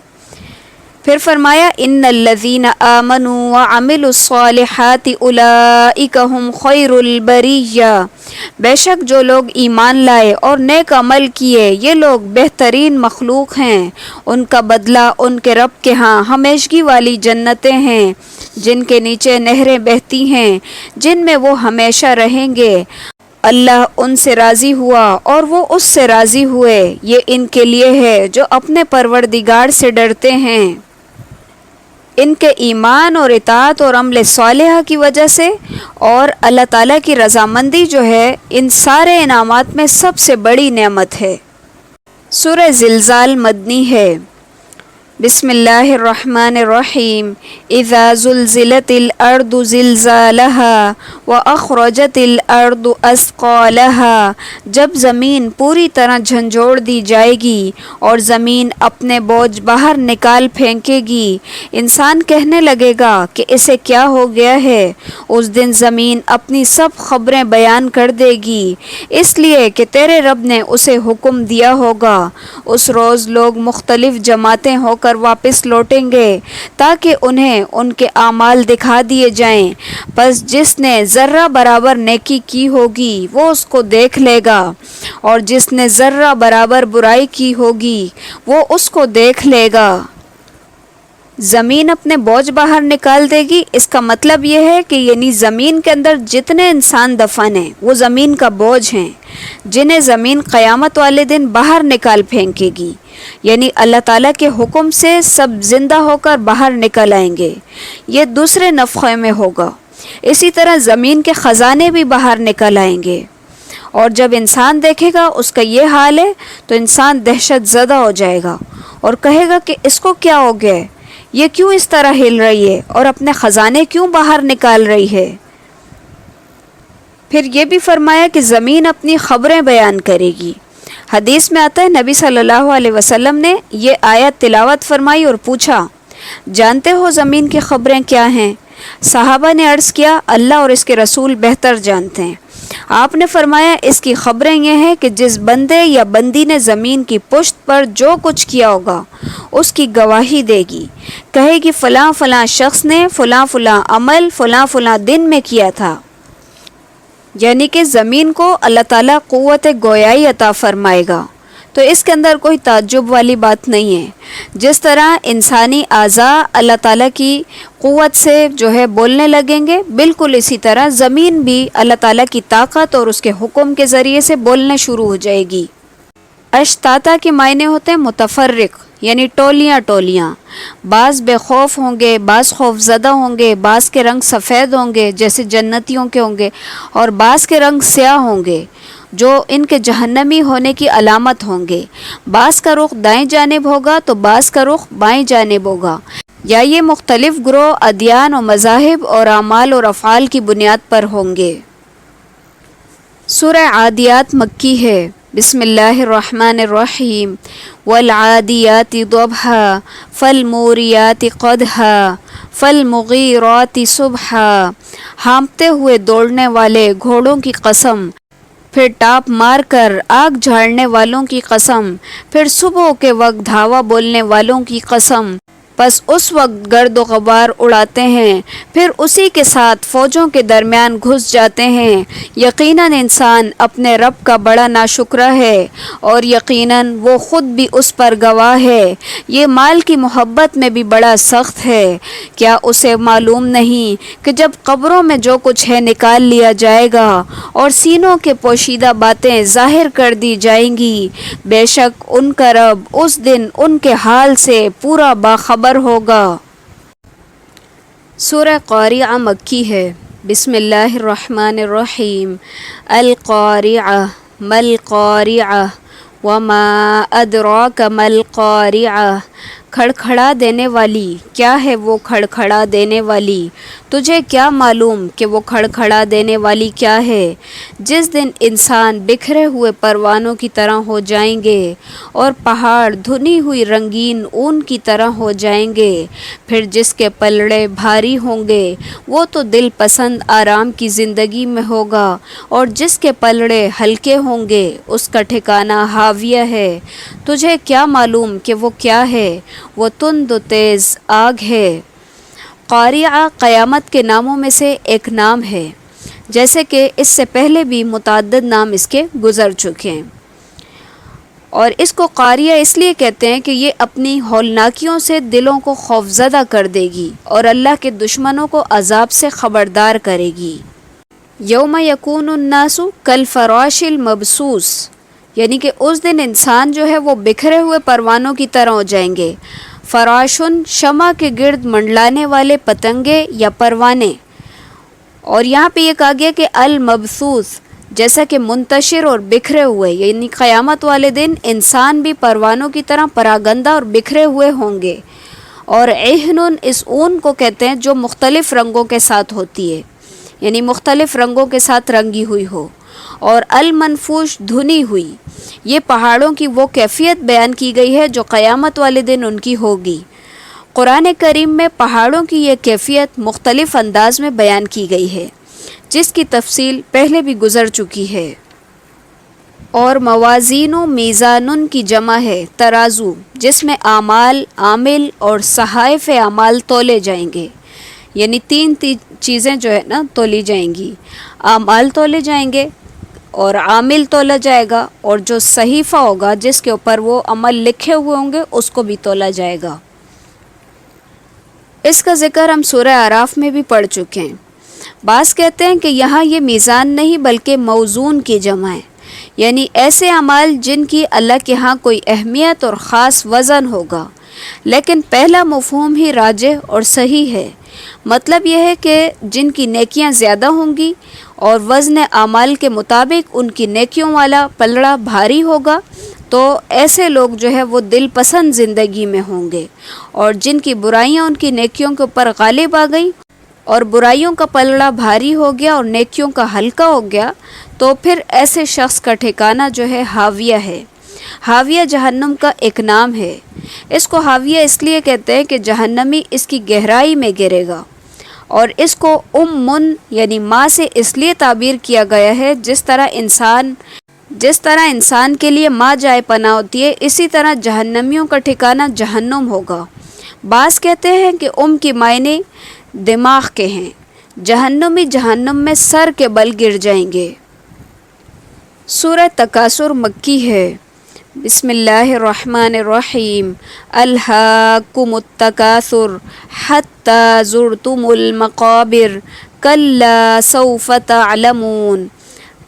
پھر فرمایا ان الذین آمنوا وعملوا الصالحات اولئک ھم خیر البریہ۔ بے شک جو لوگ ایمان لائے اور نیک عمل کیے یہ لوگ بہترین مخلوق ہیں، ان کا بدلہ ان کے رب کے ہاں ہمیشگی والی جنتیں ہیں جن کے نیچے نہریں بہتی ہیں، جن میں وہ ہمیشہ رہیں گے۔ اللہ ان سے راضی ہوا اور وہ اس سے راضی ہوئے، یہ ان کے لیے ہے جو اپنے پروردگار سے ڈرتے ہیں۔ ان کے ایمان اور اطاعت اور عمل صالحہ کی وجہ سے اور اللہ تعالیٰ کی رضامندی جو ہے ان سارے انعامات میں سب سے بڑی نعمت ہے۔ سورہ زلزال مدنی ہے۔ بسم اللہ الرحمن الرحیم۔ اذا زلزلت الارض زلزالها واخرجت الارض اثقالها۔ جب زمین پوری طرح جھنجھوڑ دی جائے گی اور زمین اپنے بوجھ باہر نکال پھینکے گی، انسان کہنے لگے گا کہ اسے کیا ہو گیا ہے۔ اس دن زمین اپنی سب خبریں بیان کر دے گی، اس لیے کہ تیرے رب نے اسے حکم دیا ہوگا۔ اس روز لوگ مختلف جماعتیں ہو کر واپس لوٹیں گے تاکہ انہیں ان کے اعمال دکھا دیے جائیں۔ پس جس نے ذرہ برابر نیکی کی ہوگی وہ اس کو دیکھ لے گا، اور جس نے ذرہ برابر برائی کی ہوگی وہ اس کو دیکھ لے گا۔ زمین اپنے بوجھ باہر نکال دے گی، اس کا مطلب یہ ہے کہ یعنی زمین کے اندر جتنے انسان دفن ہیں وہ زمین کا بوجھ ہیں، جنہیں زمین قیامت والے دن باہر نکال پھینکے گی، یعنی اللہ تعالیٰ کے حکم سے سب زندہ ہو کر باہر نکل آئیں گے۔ یہ دوسرے نفخے میں ہوگا۔ اسی طرح زمین کے خزانے بھی باہر نکل آئیں گے، اور جب انسان دیکھے گا اس کا یہ حال ہے تو انسان دہشت زدہ ہو جائے گا اور کہے گا کہ اس کو کیا ہو گیا ہے، یہ کیوں اس طرح ہل رہی ہے اور اپنے خزانے کیوں باہر نکال رہی ہے۔ پھر یہ بھی فرمایا کہ زمین اپنی خبریں بیان کرے گی۔ حدیث میں آتا ہے نبی صلی اللہ علیہ وسلم نے یہ آیت تلاوت فرمائی اور پوچھا، جانتے ہو زمین کی خبریں کیا ہیں؟ صحابہ نے عرض کیا، اللہ اور اس کے رسول بہتر جانتے ہیں۔ آپ نے فرمایا، اس کی خبریں یہ ہیں کہ جس بندے یا بندی نے زمین کی پشت پر جو کچھ کیا ہوگا اس کی گواہی دے گی، کہے گی فلاں فلاں شخص نے فلاں فلاں عمل فلاں فلاں دن میں کیا تھا۔ یعنی کہ زمین کو اللہ تعالیٰ قوت گویائی عطا فرمائے گا، تو اس کے اندر کوئی تعجب والی بات نہیں ہے۔ جس طرح انسانی اعضاء اللہ تعالیٰ کی قوت سے جو ہے بولنے لگیں گے، بالکل اسی طرح زمین بھی اللہ تعالیٰ کی طاقت اور اس کے حکم کے ذریعے سے بولنے شروع ہو جائے گی۔ اشتاتا کے معنی ہوتے ہیں متفرق، یعنی ٹولیاں ٹولیاں، بعض بے خوف ہوں گے، بعض خوف زدہ ہوں گے، بعض کے رنگ سفید ہوں گے جیسے جنتیوں کے ہوں گے، اور بعض کے رنگ سیاہ ہوں گے جو ان کے جہنمی ہونے کی علامت ہوں گے۔ بعض کا رخ دائیں جانب ہوگا تو بعض کا رخ بائیں جانب ہوگا، یا یہ مختلف گروہ ادیان و مذاہب اور اعمال اور افعال کی بنیاد پر ہوں گے۔ سورہ عادیات مکی ہے۔ بسم اللہ الرحمن الرحیم۔ والعادیات ضبحا فالموریات قدحا فالمغیرات صبحا۔ ہانپتے ہوئے دوڑنے والے گھوڑوں کی قسم، پھر ٹاپ مار کر آگ جھاڑنے والوں کی قسم، پھر صبح کے وقت دھاوا بولنے والوں کی قسم۔ پس اس وقت گرد و غبار اڑاتے ہیں، پھر اسی کے ساتھ فوجوں کے درمیان گھس جاتے ہیں۔ یقیناً انسان اپنے رب کا بڑا ناشکرا ہے، اور یقیناً وہ خود بھی اس پر گواہ ہے۔ یہ مال کی محبت میں بھی بڑا سخت ہے۔ کیا اسے معلوم نہیں کہ جب قبروں میں جو کچھ ہے نکال لیا جائے گا اور سینوں کے پوشیدہ باتیں ظاہر کر دی جائیں گی، بے شک ان کا رب اس دن ان کے حال سے پورا باخبر ہوگا۔ سورہ قاریعہ مکی ہے۔ بسم اللہ الرحمن الرحیم۔ القاریعہ ما القاریعہ وما ادراک ما القاریعہ۔ کھڑکھڑا دینے والی، کیا ہے وہ کھڑکھڑا دینے والی؟ تجھے کیا معلوم کہ وہ کھڑکھڑا دینے والی کیا ہے؟ جس دن انسان بکھرے ہوئے پروانوں کی طرح ہو جائیں گے اور پہاڑ دھنی ہوئی رنگین اون کی طرح ہو جائیں گے، پھر جس کے پلڑے بھاری ہوں گے وہ تو دل پسند آرام کی زندگی میں ہوگا، اور جس کے پلڑے ہلکے ہوں گے اس کا ٹھکانہ ہاویہ ہے۔ تجھے کیا معلوم کہ وہ کیا ہے؟ وہ تند و تیز آگ ہے۔ قاریعہ قیامت کے ناموں میں سے ایک نام ہے، جیسے کہ اس سے پہلے بھی متعدد نام اس کے گزر چکے ہیں، اور اس کو قاریہ اس لیے کہتے ہیں کہ یہ اپنی ہولناکیوں سے دلوں کو خوفزدہ کر دے گی اور اللہ کے دشمنوں کو عذاب سے خبردار کرے گی۔ یوم یکون الناس کالفراش المبثوث، یعنی کہ اس دن انسان جو ہے وہ بکھرے ہوئے پروانوں کی طرح ہو جائیں گے۔ فراشن شمع کے گرد منڈلانے والے پتنگے یا پروانے، اور یہاں پہ یہ کہا گیا کہ المبثوث جیسا کہ منتشر اور بکھرے ہوئے، یعنی قیامت والے دن انسان بھی پروانوں کی طرح پراگندہ اور بکھرے ہوئے ہوں گے۔ اور عہنن اس اون کو کہتے ہیں جو مختلف رنگوں کے ساتھ ہوتی ہے، یعنی مختلف رنگوں کے ساتھ رنگی ہوئی ہو۔ اور المنفوش دھنی ہوئی، یہ پہاڑوں کی وہ کیفیت بیان کی گئی ہے جو قیامت والے دن ان کی ہوگی۔ قرآن کریم میں پہاڑوں کی یہ کیفیت مختلف انداز میں بیان کی گئی ہے، جس کی تفصیل پہلے بھی گزر چکی ہے۔ اور موازین و میزانن کی جمع ہے ترازو، جس میں اعمال، عامل اور صحائف اعمال تولے جائیں گے. یعنی تین چیزیں جو ہے نا تولی جائیں گی. اعمال تولے جائیں گے اور عامل تولا جائے گا، اور جو صحیفہ ہوگا جس کے اوپر وہ عمل لکھے ہوئے ہوں گے اس کو بھی تولا جائے گا. اس کا ذکر ہم سورہ اعراف میں بھی پڑھ چکے ہیں. بعض کہتے ہیں کہ یہاں یہ میزان نہیں بلکہ موزون کی جمع ہے، یعنی ایسے اعمال جن کی اللہ کے ہاں کوئی اہمیت اور خاص وزن ہوگا. لیکن پہلا مفہوم ہی راجح اور صحیح ہے. مطلب یہ ہے کہ جن کی نیکیاں زیادہ ہوں گی اور وزن اعمال کے مطابق ان کی نیکیوں والا پلڑا بھاری ہوگا، تو ایسے لوگ جو ہے وہ دل پسند زندگی میں ہوں گے. اور جن کی برائیاں ان کی نیکیوں کے اوپر غالب آ گئی اور برائیوں کا پلڑا بھاری ہو گیا اور نیکیوں کا ہلکا ہو گیا، تو پھر ایسے شخص کا ٹھکانہ جو ہے حاویہ ہے. حاویہ جہنم کا ایک نام ہے. اس کو حاویہ اس لیے کہتے ہیں کہ جہنمی اس کی گہرائی میں گرے گا. اور اس کو من یعنی ماں سے اس لیے تعبیر کیا گیا ہے جس طرح انسان کے لیے ماں جائے پناہ ہوتی ہے، اسی طرح جہنمیوں کا ٹھکانہ جہنم ہوگا. بعض کہتے ہیں کہ کے معنی دماغ کے ہیں. جہنمی جہنم میں سر کے بل گر جائیں گے. سورہ تکاثر مکی ہے. بسم اللہ الرحمن الرحیم. الہاکم التکاثر حتی زرتم المقابر کلا سوف تعلمون.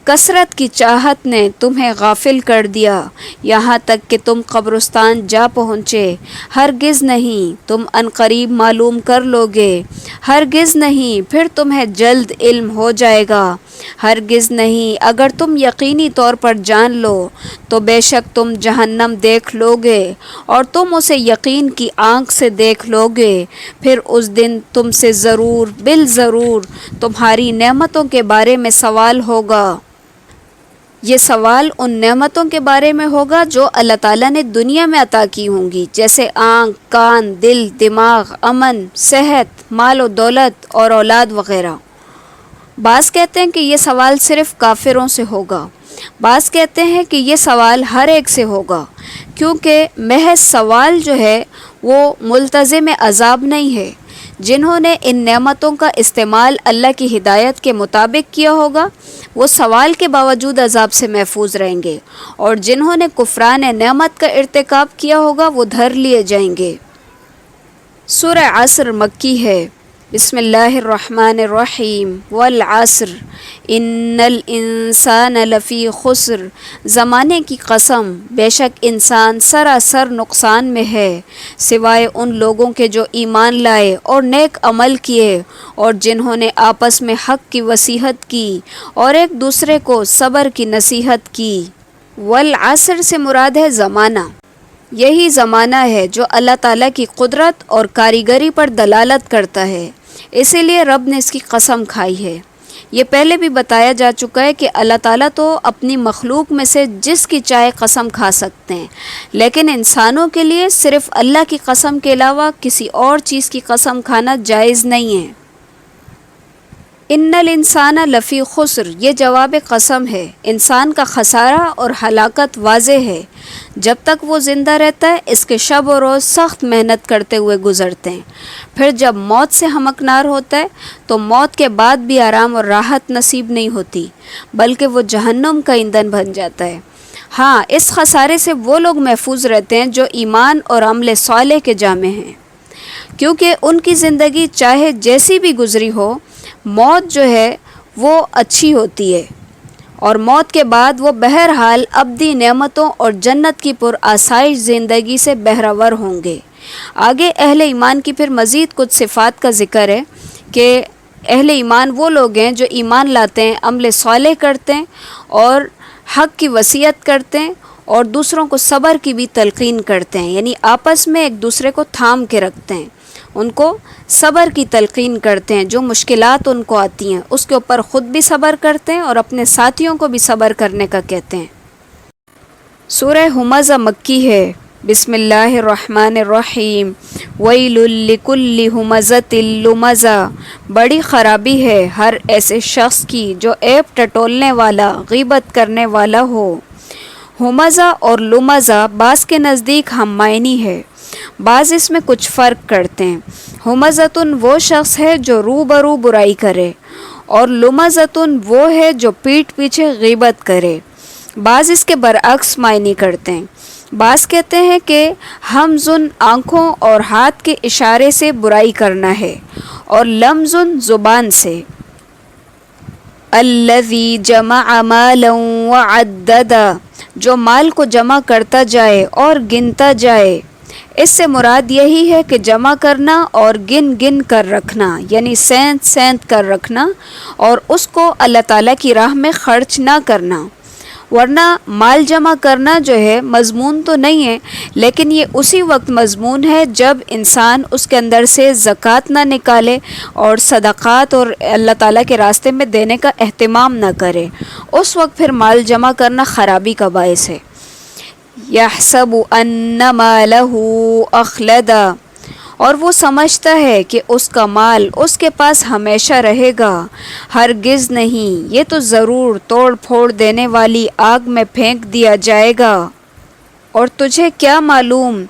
کثرت کی چاہت نے تمہیں غافل کر دیا یہاں تک کہ تم قبرستان جا پہنچے. ہرگز نہیں، تم عنقریب معلوم کر لوگے. ہرگز نہیں، پھر تمہیں جلد علم ہو جائے گا. ہرگز نہیں، اگر تم یقینی طور پر جان لو تو بے شک تم جہنم دیکھ لوگے اور تم اسے یقین کی آنکھ سے دیکھ لوگے. پھر اس دن تم سے ضرور بالضرور تمہاری نعمتوں کے بارے میں سوال ہوگا. یہ سوال ان نعمتوں کے بارے میں ہوگا جو اللہ تعالیٰ نے دنیا میں عطا کی ہوں گی، جیسے آنکھ، کان، دل، دماغ، امن، صحت، مال و دولت اور اولاد وغیرہ. بعض کہتے ہیں کہ یہ سوال صرف کافروں سے ہوگا. بعض کہتے ہیں کہ یہ سوال ہر ایک سے ہوگا، کیونکہ محض سوال جو ہے وہ ملتزم عذاب نہیں ہے. جنہوں نے ان نعمتوں کا استعمال اللہ کی ہدایت کے مطابق کیا ہوگا وہ سوال کے باوجود عذاب سے محفوظ رہیں گے، اور جنہوں نے کفران نعمت کا ارتکاب کیا ہوگا وہ دھر لیے جائیں گے. سورہ عصر مکی ہے. بسم اللہ الرحمن الرحیم. والعصر ان الانسان لفی خسر. زمانے کی قسم، بے شک انسان سراسر نقصان میں ہے، سوائے ان لوگوں کے جو ایمان لائے اور نیک عمل کیے اور جنہوں نے آپس میں حق کی وصیحت کی اور ایک دوسرے کو صبر کی نصیحت کی. والعصر سے مراد ہے زمانہ. یہی زمانہ ہے جو اللہ تعالیٰ کی قدرت اور کاریگری پر دلالت کرتا ہے، اسی لیے رب نے اس کی قسم کھائی ہے. یہ پہلے بھی بتایا جا چکا ہے کہ اللہ تعالیٰ تو اپنی مخلوق میں سے جس کی چاہے قسم کھا سکتے ہیں، لیکن انسانوں کے لیے صرف اللہ کی قسم کے علاوہ کسی اور چیز کی قسم کھانا جائز نہیں ہے. ان الانسان لفی خسر، یہ جواب قسم ہے. انسان کا خسارہ اور ہلاکت واضح ہے. جب تک وہ زندہ رہتا ہے اس کے شب و روز سخت محنت کرتے ہوئے گزرتے ہیں. پھر جب موت سے ہمکنار ہوتا ہے تو موت کے بعد بھی آرام اور راحت نصیب نہیں ہوتی، بلکہ وہ جہنم کا ایندھن بن جاتا ہے. ہاں، اس خسارے سے وہ لوگ محفوظ رہتے ہیں جو ایمان اور عمل صالح کے جامع ہیں، کیونکہ ان کی زندگی چاہے جیسی بھی گزری ہو، موت جو ہے وہ اچھی ہوتی ہے، اور موت کے بعد وہ بہرحال ابدی نعمتوں اور جنت کی پرآسائش زندگی سے بہرور ہوں گے. آگے اہل ایمان کی پھر مزید کچھ صفات کا ذکر ہے کہ اہل ایمان وہ لوگ ہیں جو ایمان لاتے ہیں، عمل صالح کرتے ہیں اور حق کی وصیت کرتے ہیں اور دوسروں کو صبر کی بھی تلقین کرتے ہیں، یعنی آپس میں ایک دوسرے کو تھام کے رکھتے ہیں، ان کو صبر کی تلقین کرتے ہیں. جو مشکلات ان کو آتی ہیں اس کے اوپر خود بھی صبر کرتے ہیں اور اپنے ساتھیوں کو بھی صبر کرنے کا کہتے ہیں. سورہ ہمزہ مکی ہے. بسم اللہ الرحمن الرحیم. ویل لکل ہمزۃ لمزہ. بڑی خرابی ہے ہر ایسے شخص کی جو عیب ٹٹولنے والا، غیبت کرنے والا ہو. ہمزہ اور لمزہ بعض کے نزدیک ہم معنی ہے، بعض اس میں کچھ فرق کرتے ہیں۔ ہمزتن وہ شخص ہے جو روبرو برائی کرے، اور لمزتن وہ ہے جو پیٹھ پیچھے غیبت کرے۔ بعض اس کے برعکس معنی کرتے ہیں۔ بعض کہتے ہیں کہ ہمزن آنکھوں اور ہاتھ کے اشارے سے برائی کرنا ہے، اور لمزن زبان سے۔ الذی جمع مالا وعددا، جو مال کو جمع کرتا جائے اور گنتا جائے۔ اس سے مراد یہی ہے کہ جمع کرنا اور گن گن کر رکھنا، یعنی سینت سینت کر رکھنا، اور اس کو اللہ تعالیٰ کی راہ میں خرچ نہ کرنا۔ ورنہ مال جمع کرنا جو ہے مضمون تو نہیں ہے، لیکن یہ اسی وقت مضمون ہے جب انسان اس کے اندر سے زکوٰۃ نہ نکالے اور صدقات اور اللہ تعالیٰ کے راستے میں دینے کا اہتمام نہ کرے، اس وقت پھر مال جمع کرنا خرابی کا باعث ہے۔ یحسب ان مالہ اخلدا، اور وہ سمجھتا ہے کہ اس کا مال اس کے پاس ہمیشہ رہے گا، ہرگز نہیں، یہ تو ضرور توڑ پھوڑ دینے والی آگ میں پھینک دیا جائے گا۔ اور تجھے کیا معلوم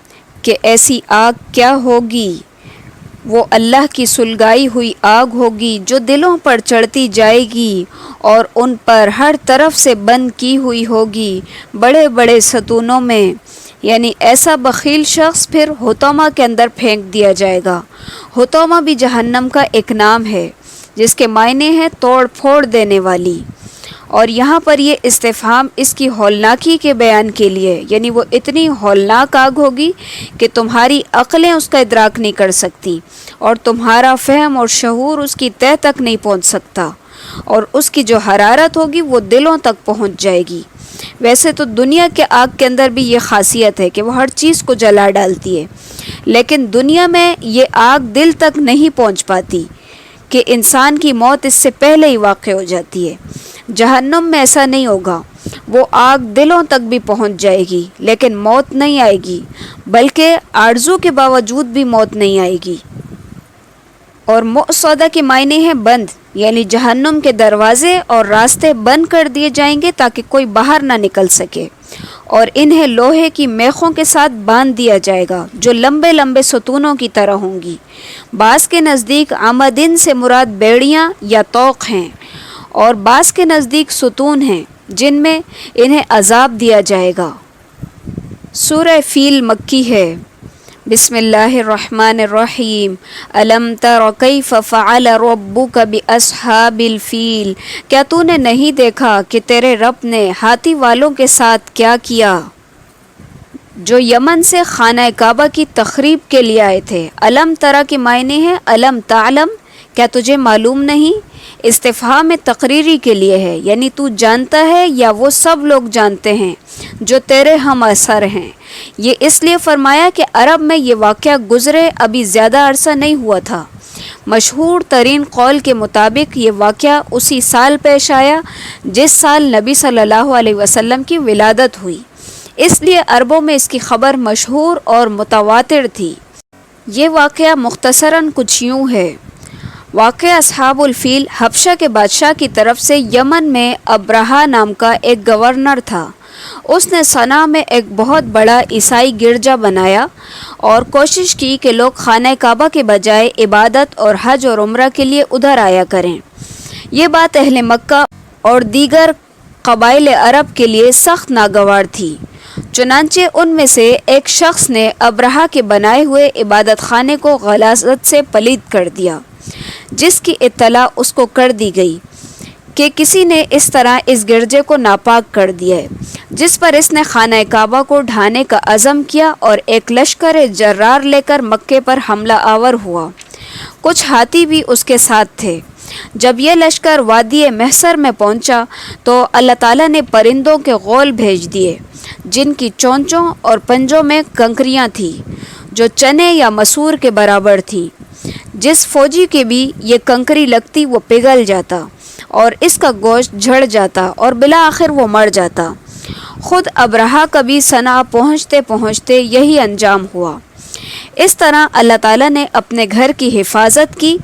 کہ ایسی آگ کیا ہوگی؟ وہ اللہ کی سلگائی ہوئی آگ ہوگی جو دلوں پر چڑھتی جائے گی اور ان پر ہر طرف سے بند کی ہوئی ہوگی بڑے بڑے ستونوں میں، یعنی ایسا بخیل شخص پھر حطمہ کے اندر پھینک دیا جائے گا۔ حطمہ بھی جہنم کا ایک نام ہے جس کے معنی ہے توڑ پھوڑ دینے والی، اور یہاں پر یہ استفہام اس کی ہولناکی کے بیان کے لیے، یعنی وہ اتنی ہولناک آگ ہوگی کہ تمہاری عقلیں اس کا ادراک نہیں کر سکتی، اور تمہارا فہم اور شعور اس کی تہہ تک نہیں پہنچ سکتا، اور اس کی جو حرارت ہوگی وہ دلوں تک پہنچ جائے گی۔ ویسے تو دنیا کے آگ کے اندر بھی یہ خاصیت ہے کہ وہ ہر چیز کو جلا ڈالتی ہے، لیکن دنیا میں یہ آگ دل تک نہیں پہنچ پاتی کہ انسان کی موت اس سے پہلے ہی واقع ہو جاتی ہے۔ جہنم میں ایسا نہیں ہوگا، وہ آگ دلوں تک بھی پہنچ جائے گی لیکن موت نہیں آئے گی، بلکہ آرزو کے باوجود بھی موت نہیں آئے گی۔ اور مؤصدہ کے معنی ہے بند، یعنی جہنم کے دروازے اور راستے بند کر دیے جائیں گے تاکہ کوئی باہر نہ نکل سکے، اور انہیں لوہے کی میخوں کے ساتھ باندھ دیا جائے گا جو لمبے لمبے ستونوں کی طرح ہوں گی۔ بعض کے نزدیک عمدن سے مراد بیڑیاں یا طوق ہیں، اور بعض کے نزدیک ستون ہیں جن میں انہیں عذاب دیا جائے گا۔ سورہ فیل مکی ہے۔ بسم اللہ الرحمن الرحیم۔ الم تر کیف فعل ربک باصحاب الفیل، کیا تو نے نہیں دیکھا کہ تیرے رب نے ہاتھی والوں کے ساتھ کیا کیا جو یمن سے خانہ کعبہ کی تخریب کے لیے آئے تھے۔ الم ترا کے معنی ہے الم تعلم، کیا تجھے معلوم نہیں؟ استفہام تقریری کے لیے ہے، یعنی تو جانتا ہے یا وہ سب لوگ جانتے ہیں جو تیرے ہم اثر ہیں۔ یہ اس لیے فرمایا کہ عرب میں یہ واقعہ گزرے ابھی زیادہ عرصہ نہیں ہوا تھا۔ مشہور ترین قول کے مطابق یہ واقعہ اسی سال پیش آیا جس سال نبی صلی اللہ علیہ وسلم کی ولادت ہوئی، اس لیے عربوں میں اس کی خبر مشہور اور متواتر تھی۔ یہ واقعہ مختصراً کچھ یوں ہے۔ واقعہ اصحاب الفیل، حبشہ کے بادشاہ کی طرف سے یمن میں ابرہہ نام کا ایک گورنر تھا۔ اس نے صنعا میں ایک بہت بڑا عیسائی گرجا بنایا اور کوشش کی کہ لوگ خانہ کعبہ کے بجائے عبادت اور حج اور عمرہ کے لیے ادھر آیا کریں۔ یہ بات اہل مکہ اور دیگر قبائل عرب کے لیے سخت ناگوار تھی، چنانچہ ان میں سے ایک شخص نے ابرہہ کے بنائے ہوئے عبادت خانے کو غلاظت سے پلید کر دیا، جس کی اطلاع اس کو کر دی گئی کہ کسی نے اس طرح اس گرجے کو ناپاک کر دیا ہے، جس پر اس نے خانہ کعبہ کو ڈھانے کا عزم کیا اور ایک لشکر جرار لے کر مکے پر حملہ آور ہوا۔ کچھ ہاتھی بھی اس کے ساتھ تھے۔ جب یہ لشکر وادی محصر میں پہنچا تو اللہ تعالیٰ نے پرندوں کے غول بھیج دیے جن کی چونچوں اور پنجوں میں کنکریاں تھیں جو چنے یا مسور کے برابر تھیں۔ جس فوجی کے بھی یہ کنکری لگتی وہ پگھل جاتا اور اس کا گوشت جھڑ جاتا اور بالآخر وہ مر جاتا۔ خود ابرہہ کا بھی صنعا پہنچتے پہنچتے یہی انجام ہوا۔ اس طرح اللہ تعالیٰ نے اپنے گھر کی حفاظت کی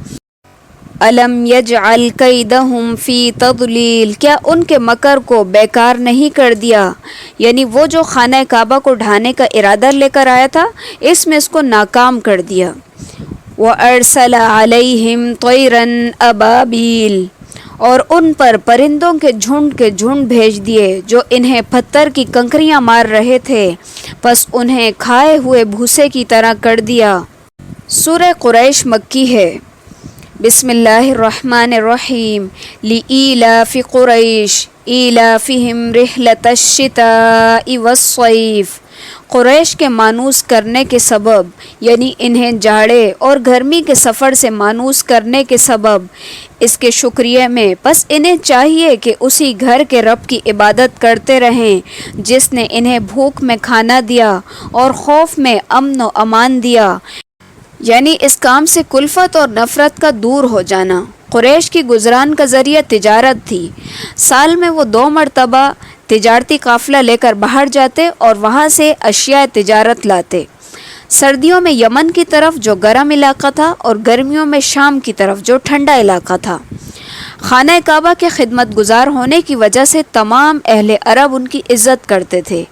الم یجعل کیدہم فی تضلیل، کیا ان کے مکر کو بیکار نہیں کر دیا، یعنی وہ جو خانہ کعبہ کو ڈھانے کا ارادہ لے کر آیا تھا اس میں اس کو ناکام کر دیا۔ وَأَرْسَلَ عَلَيْهِمْ طَيْرًا أَبَابِيلَ، اور ان پر پرندوں کے جھنڈ بھیج دیے جو انہیں پتھر کی کنکریاں مار رہے تھے، پس انہیں کھائے ہوئے بھوسے کی طرح کر دیا۔ سورہ قریش مکی ہے۔ بسم اللہ الرحمن الرحیم۔ لِإِيلَافِ قُرَيْشٍ إِيلَافِهِمْ رِحْلَةَ الشِّتَاءِ وَالصَّيْفِ، قریش کے مانوس کرنے کے سبب، یعنی انہیں جاڑے اور گرمی کے سفر سے مانوس کرنے کے سبب اس کے شکریہ میں، پس انہیں چاہیے کہ اسی گھر کے رب کی عبادت کرتے رہیں جس نے انہیں بھوک میں کھانا دیا اور خوف میں امن و امان دیا، یعنی اس کام سے کلفت اور نفرت کا دور ہو جانا۔ قریش کی گزران کا ذریعہ تجارت تھی، سال میں وہ 2 مرتبہ تجارتی قافلہ لے کر باہر جاتے اور وہاں سے اشیاء تجارت لاتے، سردیوں میں یمن کی طرف جو گرم علاقہ تھا اور گرمیوں میں شام کی طرف جو ٹھنڈا علاقہ تھا۔ خانہ کعبہ کے خدمت گزار ہونے کی وجہ سے تمام اہل عرب ان کی عزت کرتے تھے،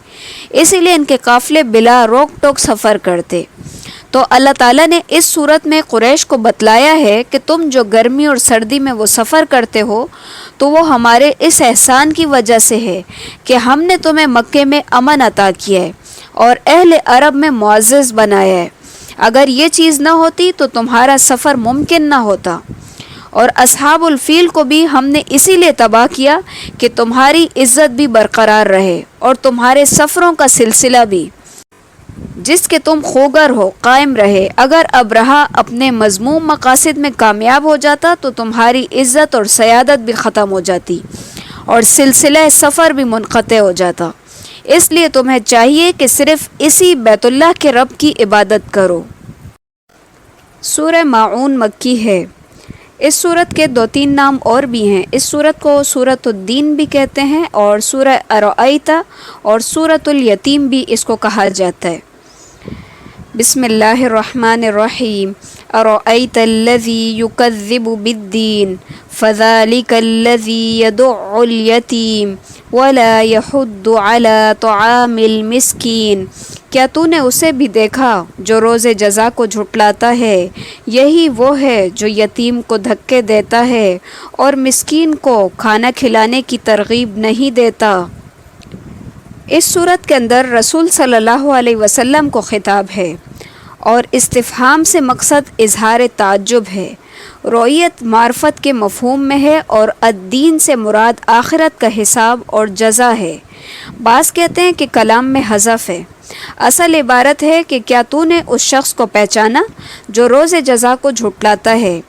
اسی لیے ان کے قافلے بلا روک ٹوک سفر کرتے۔ تو اللہ تعالیٰ نے اس صورت میں قریش کو بتلایا ہے کہ تم جو گرمی اور سردی میں وہ سفر کرتے ہو تو وہ ہمارے اس احسان کی وجہ سے ہے کہ ہم نے تمہیں مکے میں امن عطا کیا ہے اور اہل عرب میں معزز بنایا ہے، اگر یہ چیز نہ ہوتی تو تمہارا سفر ممکن نہ ہوتا، اور اصحاب الفیل کو بھی ہم نے اسی لیے تباہ کیا کہ تمہاری عزت بھی برقرار رہے اور تمہارے سفروں کا سلسلہ بھی جس کے تم خوگر ہو قائم رہے۔ اگر ابرہہ اپنے مذموم مقاصد میں کامیاب ہو جاتا تو تمہاری عزت اور سیادت بھی ختم ہو جاتی اور سلسلہ سفر بھی منقطع ہو جاتا، اس لیے تمہیں چاہیے کہ صرف اسی بیت اللہ کے رب کی عبادت کرو۔ سورہ ماعون مکی ہے۔ اس سورت کے 2-3 نام اور بھی ہیں۔ اس سورت کو سورۃ الدین بھی کہتے ہیں اور سورہ ارأیت اور سورۃ الیتیم بھی اس کو کہا جاتا ہے۔ بسم اللہ الرحمن الرحیم۔ ارأیت الذی یکذب بالدین فذلک الذی یدع الیتیم ولا یحض علی طعام المسکین، کیا تو نے اسے بھی دیکھا جو روز جزا کو جھٹلاتا ہے، یہی وہ ہے جو یتیم کو دھکے دیتا ہے اور مسکین کو کھانا کھلانے کی ترغیب نہیں دیتا۔ اس صورت کے اندر رسول صلی اللہ علیہ وسلم کو خطاب ہے اور استفہام سے مقصد اظہار تعجب ہے۔ رؤیت معرفت کے مفہوم میں ہے اور الدین سے مراد آخرت کا حساب اور جزا ہے۔ بعض کہتے ہیں کہ کلام میں حذف ہے، اصل عبارت ہے کہ کیا تو نے اس شخص کو پہچانا جو روز جزا کو جھٹلاتا ہے،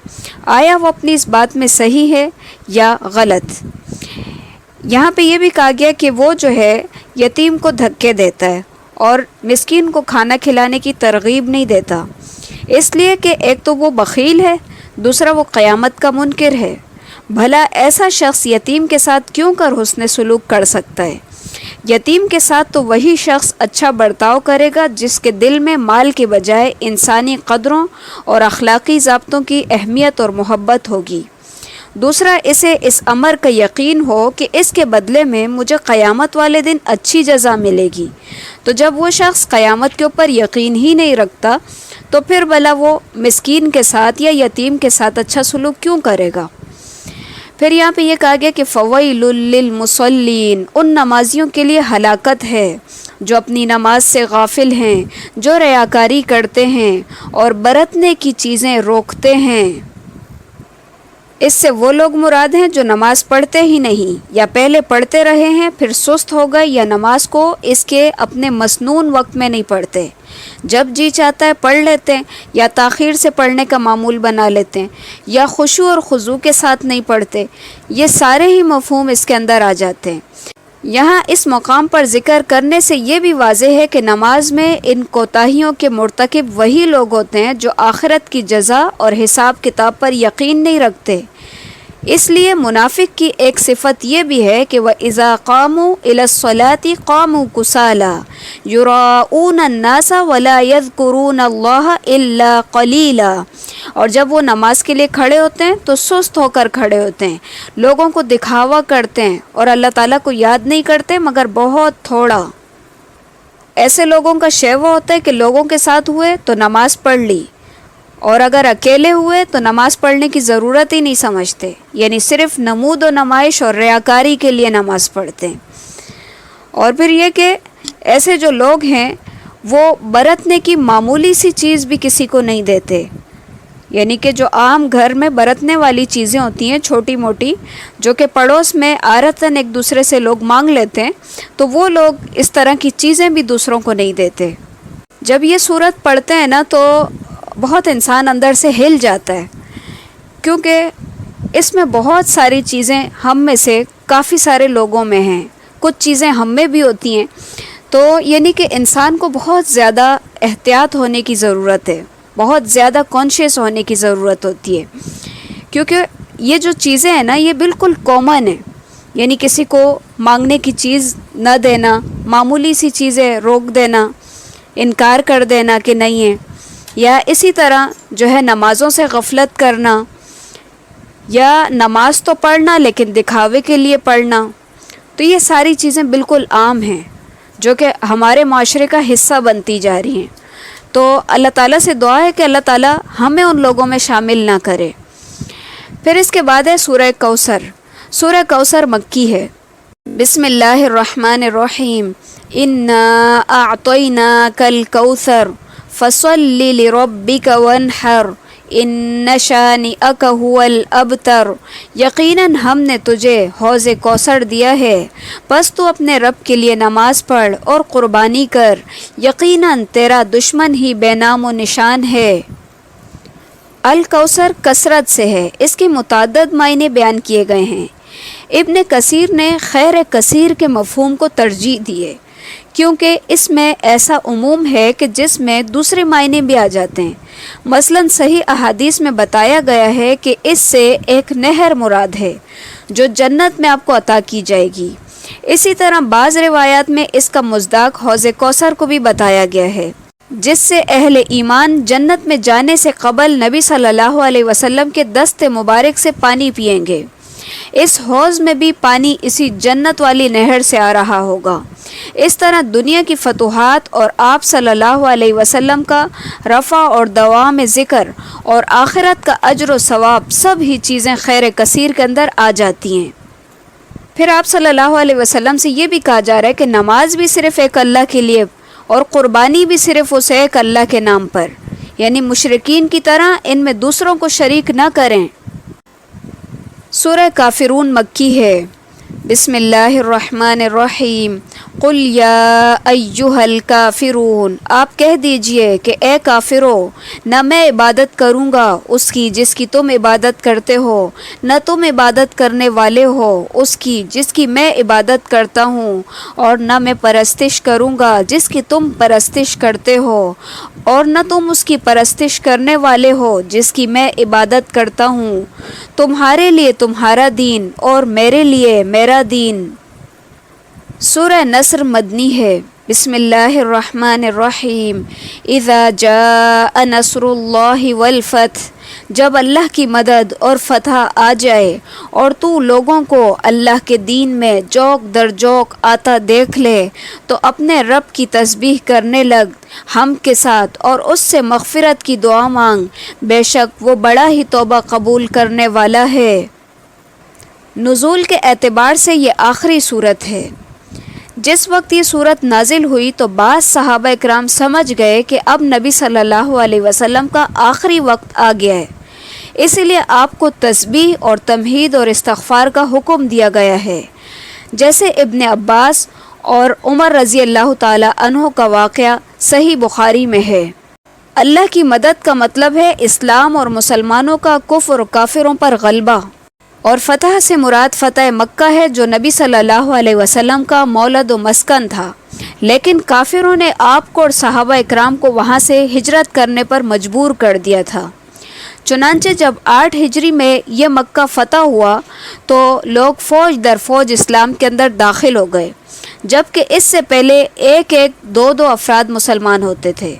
آیا وہ اپنی اس بات میں صحیح ہے یا غلط۔ یہاں پہ یہ بھی کہا گیا کہ وہ جو ہے یتیم کو دھکے دیتا ہے اور مسکین کو کھانا کھلانے کی ترغیب نہیں دیتا، اس لیے کہ ایک تو وہ بخیل ہے، دوسرا وہ قیامت کا منکر ہے۔ بھلا ایسا شخص یتیم کے ساتھ کیوں کر حسن سلوک کر سکتا ہے؟ یتیم کے ساتھ تو وہی شخص اچھا برتاؤ کرے گا جس کے دل میں مال کے بجائے انسانی قدروں اور اخلاقی ضابطوں کی اہمیت اور محبت ہوگی۔ دوسرا، اسے اس امر کا یقین ہو کہ اس کے بدلے میں مجھے قیامت والے دن اچھی جزا ملے گی۔ تو جب وہ شخص قیامت کے اوپر یقین ہی نہیں رکھتا تو پھر بھلا وہ مسکین کے ساتھ یا یتیم کے ساتھ اچھا سلوک کیوں کرے گا؟ پھر یہاں پہ یہ کہا گیا کہ فویل للمصلین، ان نمازیوں کے لیے ہلاکت ہے جو اپنی نماز سے غافل ہیں، جو ریاکاری کرتے ہیں اور برتنے کی چیزیں روکتے ہیں۔ اس سے وہ لوگ مراد ہیں جو نماز پڑھتے ہی نہیں، یا پہلے پڑھتے رہے ہیں پھر سست ہو گئے، یا نماز کو اس کے اپنے مسنون وقت میں نہیں پڑھتے، جب جی چاہتا ہے پڑھ لیتے ہیں، یا تاخیر سے پڑھنے کا معمول بنا لیتے ہیں، یا خشوع اور خضوع کے ساتھ نہیں پڑھتے۔ یہ سارے ہی مفہوم اس کے اندر آ جاتے ہیں۔ یہاں اس مقام پر ذکر کرنے سے یہ بھی واضح ہے کہ نماز میں ان کوتاہیوں کے مرتکب وہی لوگ ہوتے ہیں جو آخرت کی جزا اور حساب کتاب پر یقین نہیں رکھتے، اس لیے منافق کی ایک صفت یہ بھی ہے کہ وَإِذَا قَامُوا إِلَى الصَّلَاةِ قَامُوا كُسَالَىٰ يُرَاءُونَ النَّاسَ وَلَا يَذْكُرُونَ اللَّهَ إِلَّا قَلِيلًا، اور جب وہ نماز کے لیے کھڑے ہوتے ہیں تو سست ہو کر کھڑے ہوتے ہیں، لوگوں کو دکھاوا کرتے ہیں اور اللہ تعالیٰ کو یاد نہیں کرتے مگر بہت تھوڑا۔ ایسے لوگوں کا شیوہ ہوتا ہے کہ لوگوں کے ساتھ ہوئے تو نماز پڑھ لی، اور اگر اکیلے ہوئے تو نماز پڑھنے کی ضرورت ہی نہیں سمجھتے، یعنی صرف نمود و نمائش اور ریاکاری کے لیے نماز پڑھتے ہیں۔ اور پھر یہ کہ ایسے جو لوگ ہیں وہ برتنے کی معمولی سی چیز بھی کسی کو نہیں دیتے، یعنی کہ جو عام گھر میں برتنے والی چیزیں ہوتی ہیں چھوٹی موٹی، جو کہ پڑوس میں عادتاً ایک دوسرے سے لوگ مانگ لیتے ہیں، تو وہ لوگ اس طرح کی چیزیں بھی دوسروں کو نہیں دیتے۔ جب یہ صورت پڑھتے ہیں نا تو بہت انسان اندر سے ہل جاتا ہے، کیونکہ اس میں بہت ساری چیزیں ہم میں سے کافی سارے لوگوں میں ہیں، کچھ چیزیں ہم میں بھی ہوتی ہیں، تو یعنی کہ انسان کو بہت زیادہ احتیاط ہونے کی ضرورت ہے، بہت زیادہ کانشیس ہونے کی ضرورت ہوتی ہے، کیونکہ یہ جو چیزیں ہیں نا یہ بالکل کامن ہیں، یعنی کسی کو مانگنے کی چیز نہ دینا، معمولی سی چیزیں روک دینا، انکار کر دینا کہ نہیں ہے، یا اسی طرح جو ہے نمازوں سے غفلت کرنا، یا نماز تو پڑھنا لیکن دکھاوے کے لیے پڑھنا، تو یہ ساری چیزیں بالکل عام ہیں جو کہ ہمارے معاشرے کا حصہ بنتی جا رہی ہیں۔ تو اللہ تعالیٰ سے دعا ہے کہ اللہ تعالیٰ ہمیں ان لوگوں میں شامل نہ کرے۔ پھر اس کے بعد ہے سورہ کوثر۔ سورہ کوثر مکی ہے۔ بسم اللہ الرحمن الرحیم، انا اعطیناک الکوثر فصل لربک وانحر ان شانئک هو الابتر، یقیناً ہم نے تجھے حوض کوثر دیا ہے، پس تو اپنے رب کے لیے نماز پڑھ اور قربانی کر، یقیناً تیرا دشمن ہی بے نام و نشان ہے۔ الکوثر کثرت سے ہے، اس کے متعدد معنی بیان کیے گئے ہیں۔ ابن کثیر نے خیر کثیر کے مفہوم کو ترجیح دی ہے، کیونکہ اس میں ایسا عموم ہے کہ جس میں دوسرے معنی بھی آ جاتے ہیں۔ مثلاً صحیح احادیث میں بتایا گیا ہے کہ اس سے ایک نہر مراد ہے جو جنت میں آپ کو عطا کی جائے گی۔ اسی طرح بعض روایات میں اس کا مصداق حوض کوثر کو بھی بتایا گیا ہے، جس سے اہل ایمان جنت میں جانے سے قبل نبی صلی اللہ علیہ وسلم کے دست مبارک سے پانی پئیں گے۔ اس حوض میں بھی پانی اسی جنت والی نہر سے آ رہا ہوگا۔ اس طرح دنیا کی فتوحات اور آپ صلی اللہ علیہ وسلم کا رفع اور دوام ذکر اور آخرت کا اجر و ثواب، سب ہی چیزیں خیر کثیر کے اندر آ جاتی ہیں۔ پھر آپ صلی اللہ علیہ وسلم سے یہ بھی کہا جا رہا ہے کہ نماز بھی صرف ایک اللہ کے لیے اور قربانی بھی صرف اس ایک اللہ کے نام پر، یعنی مشرکین کی طرح ان میں دوسروں کو شریک نہ کریں۔ سورہ کافرون مکی ہے۔ بسم اللہ الرحمن الرحیم، قل یا ایہا الکافرون، آپ کہہ دیجئے کہ اے کافرو، نہ میں عبادت کروں گا اس کی جس کی تم عبادت کرتے ہو، نہ تم عبادت کرنے والے ہو اس کی جس کی میں عبادت کرتا ہوں، اور نہ میں پرستش کروں گا جس کی تم پرستش کرتے ہو، اور نہ تم اس کی پرستش کرنے والے ہو جس کی میں عبادت کرتا ہوں، تمہارے لیے تمہارا دین اور میرے لیے میرا دین۔ سورہ نصر مدنی ہے۔ بسم اللہ الرحمن الرحیم، اذا جاء نصر اللہ والفتح، جب اللہ کی مدد اور فتح آ جائے اور تو لوگوں کو اللہ کے دین میں جوق در جوق آتا دیکھ لے تو اپنے رب کی تسبیح کرنے لگ ہم کے ساتھ اور اس سے مغفرت کی دعا مانگ، بے شک وہ بڑا ہی توبہ قبول کرنے والا ہے۔ نزول کے اعتبار سے یہ آخری صورت ہے۔ جس وقت یہ صورت نازل ہوئی تو بعض صحابہ اکرام سمجھ گئے کہ اب نبی صلی اللہ علیہ وسلم کا آخری وقت آ گیا ہے، اسی لیے آپ کو تسبیح اور تمہید اور استغفار کا حکم دیا گیا ہے، جیسے ابن عباس اور عمر رضی اللہ تعالی عنہ کا واقعہ صحیح بخاری میں ہے۔ اللہ کی مدد کا مطلب ہے اسلام اور مسلمانوں کا کفر و کافروں پر غلبہ، اور فتح سے مراد فتح مکہ ہے جو نبی صلی اللہ علیہ وسلم کا مولد و مسکن تھا، لیکن کافروں نے آپ کو اور صحابہ اکرام کو وہاں سے ہجرت کرنے پر مجبور کر دیا تھا۔ چنانچہ جب 8 ہجری میں یہ مکہ فتح ہوا تو لوگ فوج در فوج اسلام کے اندر داخل ہو گئے، جبکہ اس سے پہلے ایک دو افراد مسلمان ہوتے تھے۔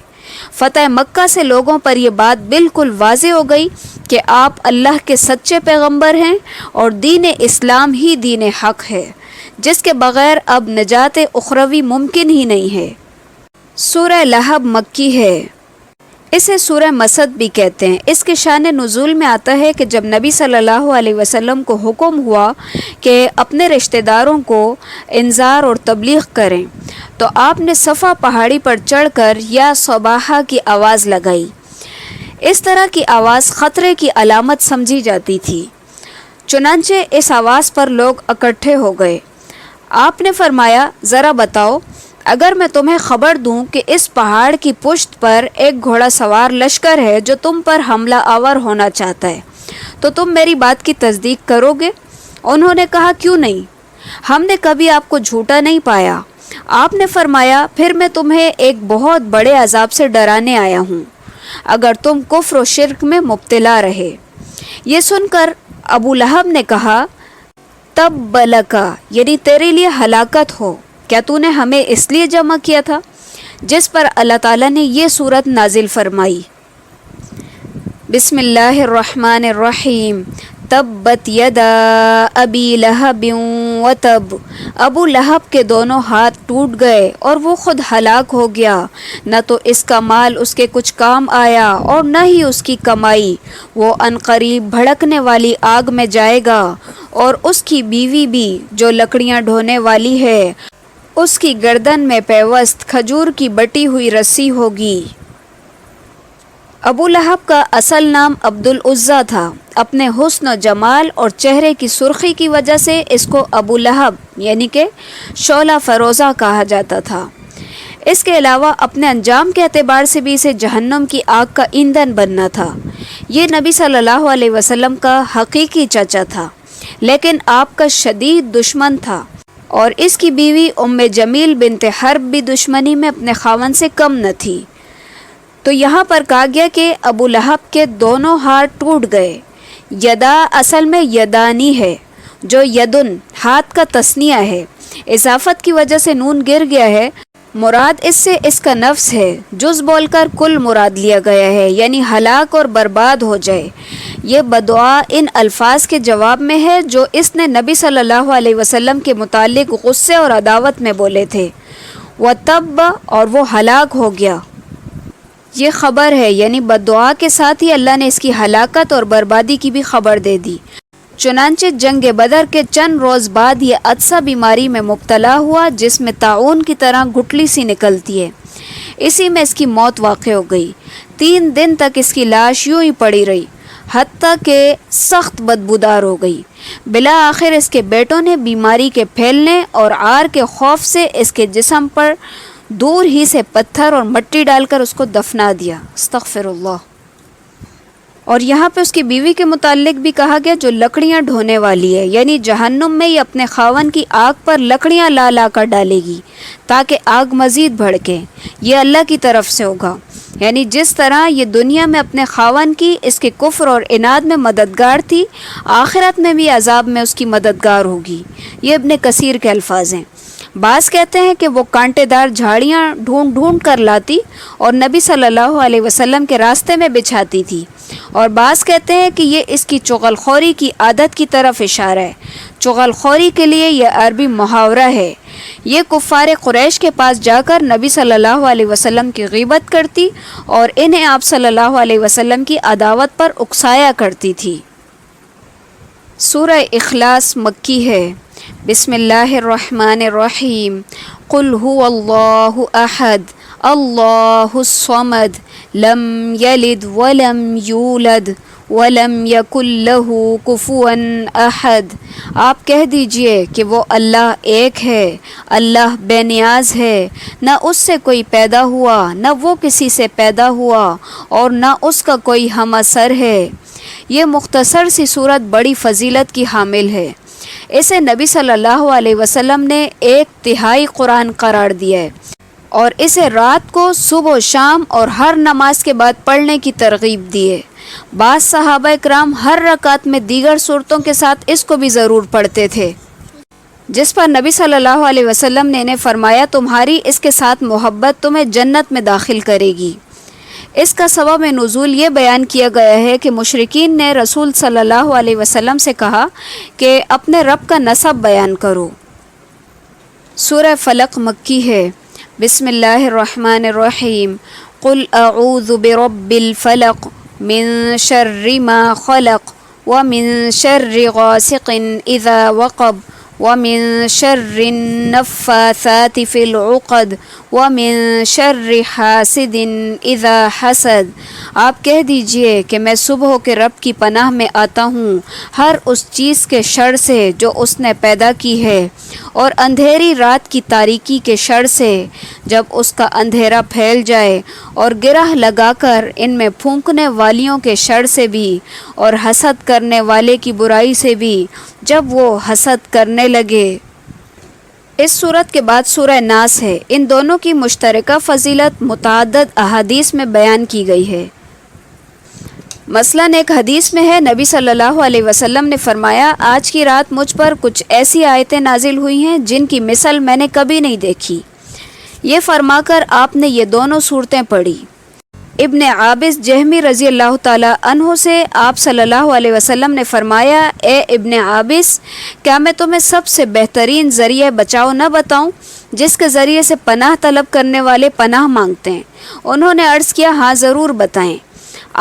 فتح مکہ سے لوگوں پر یہ بات بالکل واضح ہو گئی کہ آپ اللہ کے سچے پیغمبر ہیں اور دین اسلام ہی دین حق ہے، جس کے بغیر اب نجات اخروی ممکن ہی نہیں ہے۔ سورہ لہب مکی ہے، اسے سورہ مسد بھی کہتے ہیں۔ اس کے شان نزول میں آتا ہے کہ جب نبی صلی اللہ علیہ وسلم کو حکم ہوا کہ اپنے رشتہ داروں کو انذار اور تبلیغ کریں تو آپ نے صفا پہاڑی پر چڑھ کر یا صباحہ کی آواز لگائی۔ اس طرح کی آواز خطرے کی علامت سمجھی جاتی تھی، چنانچہ اس آواز پر لوگ اکٹھے ہو گئے۔ آپ نے فرمایا، ذرا بتاؤ، اگر میں تمہیں خبر دوں کہ اس پہاڑ کی پشت پر ایک گھوڑا سوار لشکر ہے جو تم پر حملہ آور ہونا چاہتا ہے تو تم میری بات کی تصدیق کرو گے؟ انہوں نے کہا، کیوں نہیں، ہم نے کبھی آپ کو جھوٹا نہیں پایا۔ آپ نے فرمایا، پھر میں تمہیں ایک بہت بڑے عذاب سے ڈرانے آیا ہوں اگر تم کفر و شرک میں مبتلا رہے۔ یہ سن کر ابو لہب نے کہا، تب لکا، یعنی تیرے لیے ہلاکت ہو، کیا تو نے ہمیں اس لیے جمع کیا تھا؟ جس پر اللہ تعالیٰ نے یہ صورت نازل فرمائی، بسم اللہ الرحمن الرحیم، تبت یدا ابی لہب وتب، ابو لہب کے دونوں ہاتھ ٹوٹ گئے اور وہ خود ہلاک ہو گیا، نہ تو اس کا مال اس کے کچھ کام آیا اور نہ ہی اس کی کمائی، وہ عنقریب بھڑکنے والی آگ میں جائے گا، اور اس کی بیوی بھی جو لکڑیاں ڈھونے والی ہے، اس کی گردن میں پیوست کھجور کی بٹی ہوئی رسی ہوگی۔ ابو لہب کا اصل نام عبد العزیٰ تھا۔ اپنے حسن و جمال اور چہرے کی سرخی کی وجہ سے اس کو ابو لہب یعنی کہ شعلہ فروزہ کہا جاتا تھا۔ اس کے علاوہ اپنے انجام کے اعتبار سے بھی اسے جہنم کی آگ کا ایندھن بننا تھا۔ یہ نبی صلی اللہ علیہ وسلم کا حقیقی چچا تھا، لیکن آپ کا شدید دشمن تھا، اور اس کی بیوی ام جمیل بنت حرب بھی دشمنی میں اپنے خاوند سے کم نہ تھی۔ تو یہاں پر کہا گیا کہ ابو لہب کے دونوں ہاتھ ٹوٹ گئے۔ یدا اصل میں یدانی ہے، جو یدن ہاتھ کا تثنیہ ہے، اضافت کی وجہ سے نون گر گیا ہے۔ مراد اس سے اس کا نفس ہے، جز بول کر کل مراد لیا گیا ہے، یعنی ہلاک اور برباد ہو جائے۔ یہ بدعا ان الفاظ کے جواب میں ہے جو اس نے نبی صلی اللہ علیہ وسلم کے متعلق غصے اور عداوت میں بولے تھے۔ وَتَبَّ، اور وہ ہلاک ہو گیا۔ یہ خبر ہے، یعنی بددعا کے ساتھ ہی اللہ نے اس کی ہلاکت اور بربادی کی بھی خبر دے دی۔ چنانچہ جنگ بدر کے چند روز بعد یہ عطسہ بیماری میں مبتلا ہوا، جس میں طاعون کی طرح گٹلی سی نکلتی ہے۔ اسی میں اس کی موت واقع ہو گئی۔ 3 دن تک اس کی لاش یوں ہی پڑی رہی، حتیٰ کہ سخت بدبودار ہو گئی۔ بالآخر اس کے بیٹوں نے بیماری کے پھیلنے اور عار کے خوف سے اس کے جسم پر دور ہی سے پتھر اور مٹی ڈال کر اس کو دفنا دیا۔ استغفر اللہ۔ اور یہاں پہ اس کی بیوی کے متعلق بھی کہا گیا جو لکڑیاں ڈھونے والی ہے، یعنی جہنم میں یہ اپنے خاون کی آگ پر لکڑیاں لا لا کر ڈالے گی تاکہ آگ مزید بھڑکے۔ یہ اللہ کی طرف سے ہوگا، یعنی جس طرح یہ دنیا میں اپنے خاون کی اس کے کفر اور عناد میں مددگار تھی، آخرت میں بھی عذاب میں اس کی مددگار ہوگی۔ یہ ابن کثیر کے الفاظ ہیں۔ بعض کہتے ہیں کہ وہ کانٹے دار جھاڑیاں ڈھونڈ ڈھونڈ کر لاتی اور نبی صلی اللہ علیہ وسلم کے راستے میں بچھاتی تھی، اور بعض کہتے ہیں کہ یہ اس کی چغل خوری کی عادت کی طرف اشارہ ہے۔ چغل خوری کے لیے یہ عربی محاورہ ہے۔ یہ کفار قریش کے پاس جا کر نبی صلی اللہ علیہ وسلم کی غیبت کرتی اور انہیں آپ صلی اللہ علیہ وسلم کی عداوت پر اکسایا کرتی تھی۔ سورہ اخلاص مکی ہے۔ بسم اللہ الرحمن الرحیم، قل هو اللہ احد اللہ الصمد لم یلد ولم یولد ولم یکن لہ کفوا احد۔ آپ کہہ دیجئے کہ وہ اللہ ایک ہے، اللہ بے نیاز ہے، نہ اس سے کوئی پیدا ہوا، نہ وہ کسی سے پیدا ہوا، اور نہ اس کا کوئی ہم اثر ہے۔ یہ مختصر سی صورت بڑی فضیلت کی حامل ہے۔ اسے نبی صلی اللہ علیہ وسلم نے 1/3 قرآن قرار دیا ہے، اور اسے رات کو، صبح و شام اور ہر نماز کے بعد پڑھنے کی ترغیب دی ہے۔ بعض صحابہ کرام ہر رکعت میں دیگر صورتوں کے ساتھ اس کو بھی ضرور پڑھتے تھے، جس پر نبی صلی اللہ علیہ وسلم نے انہیں فرمایا تمہاری اس کے ساتھ محبت تمہیں جنت میں داخل کرے گی۔ اس کا سبب نزول یہ بیان کیا گیا ہے کہ مشرکین نے رسول صلی اللہ علیہ وسلم سے کہا کہ اپنے رب کا نسب بیان کرو۔ سورہ فلق مکی ہے۔ بسم اللہ الرحمن الرحیم۔ قل اعوذ برب الفلق من شر ما خلق ومن شر غاسق اذا وقب ومن شر النفاثات في العقد ومن شر حاسد اذا حسد۔ آپ کہہ دیجئے کہ میں صبح کے رب کی پناہ میں آتا ہوں ہر اس چیز کے شر سے جو اس نے پیدا کی ہے، اور اندھیری رات کی تاریکی کے شر سے جب اس کا اندھیرا پھیل جائے، اور گرہ لگا کر ان میں پھونکنے والیوں کے شر سے بھی، اور حسد کرنے والے کی برائی سے بھی جب وہ حسد کرنے لگے۔ اس صورت کے بعد سورہ ناس ہے۔ ان دونوں کی مشترکہ فضیلت متعدد احادیث میں بیان کی گئی ہے۔ مثلاً ایک حدیث میں ہے، نبی صلی اللہ علیہ وسلم نے فرمایا آج کی رات مجھ پر کچھ ایسی آیتیں نازل ہوئی ہیں جن کی مثل میں نے کبھی نہیں دیکھی۔ یہ فرما کر آپ نے یہ دونوں صورتیں پڑھی۔ ابن عابس جہمی رضی اللہ تعالی عنہ سے آپ صلی اللہ علیہ وسلم نے فرمایا اے ابن عابس، کیا میں تمہیں سب سے بہترین ذریعہ بچاؤ نہ بتاؤں جس کے ذریعے سے پناہ طلب کرنے والے پناہ مانگتے ہیں؟ انہوں نے عرض کیا ہاں ضرور بتائیں۔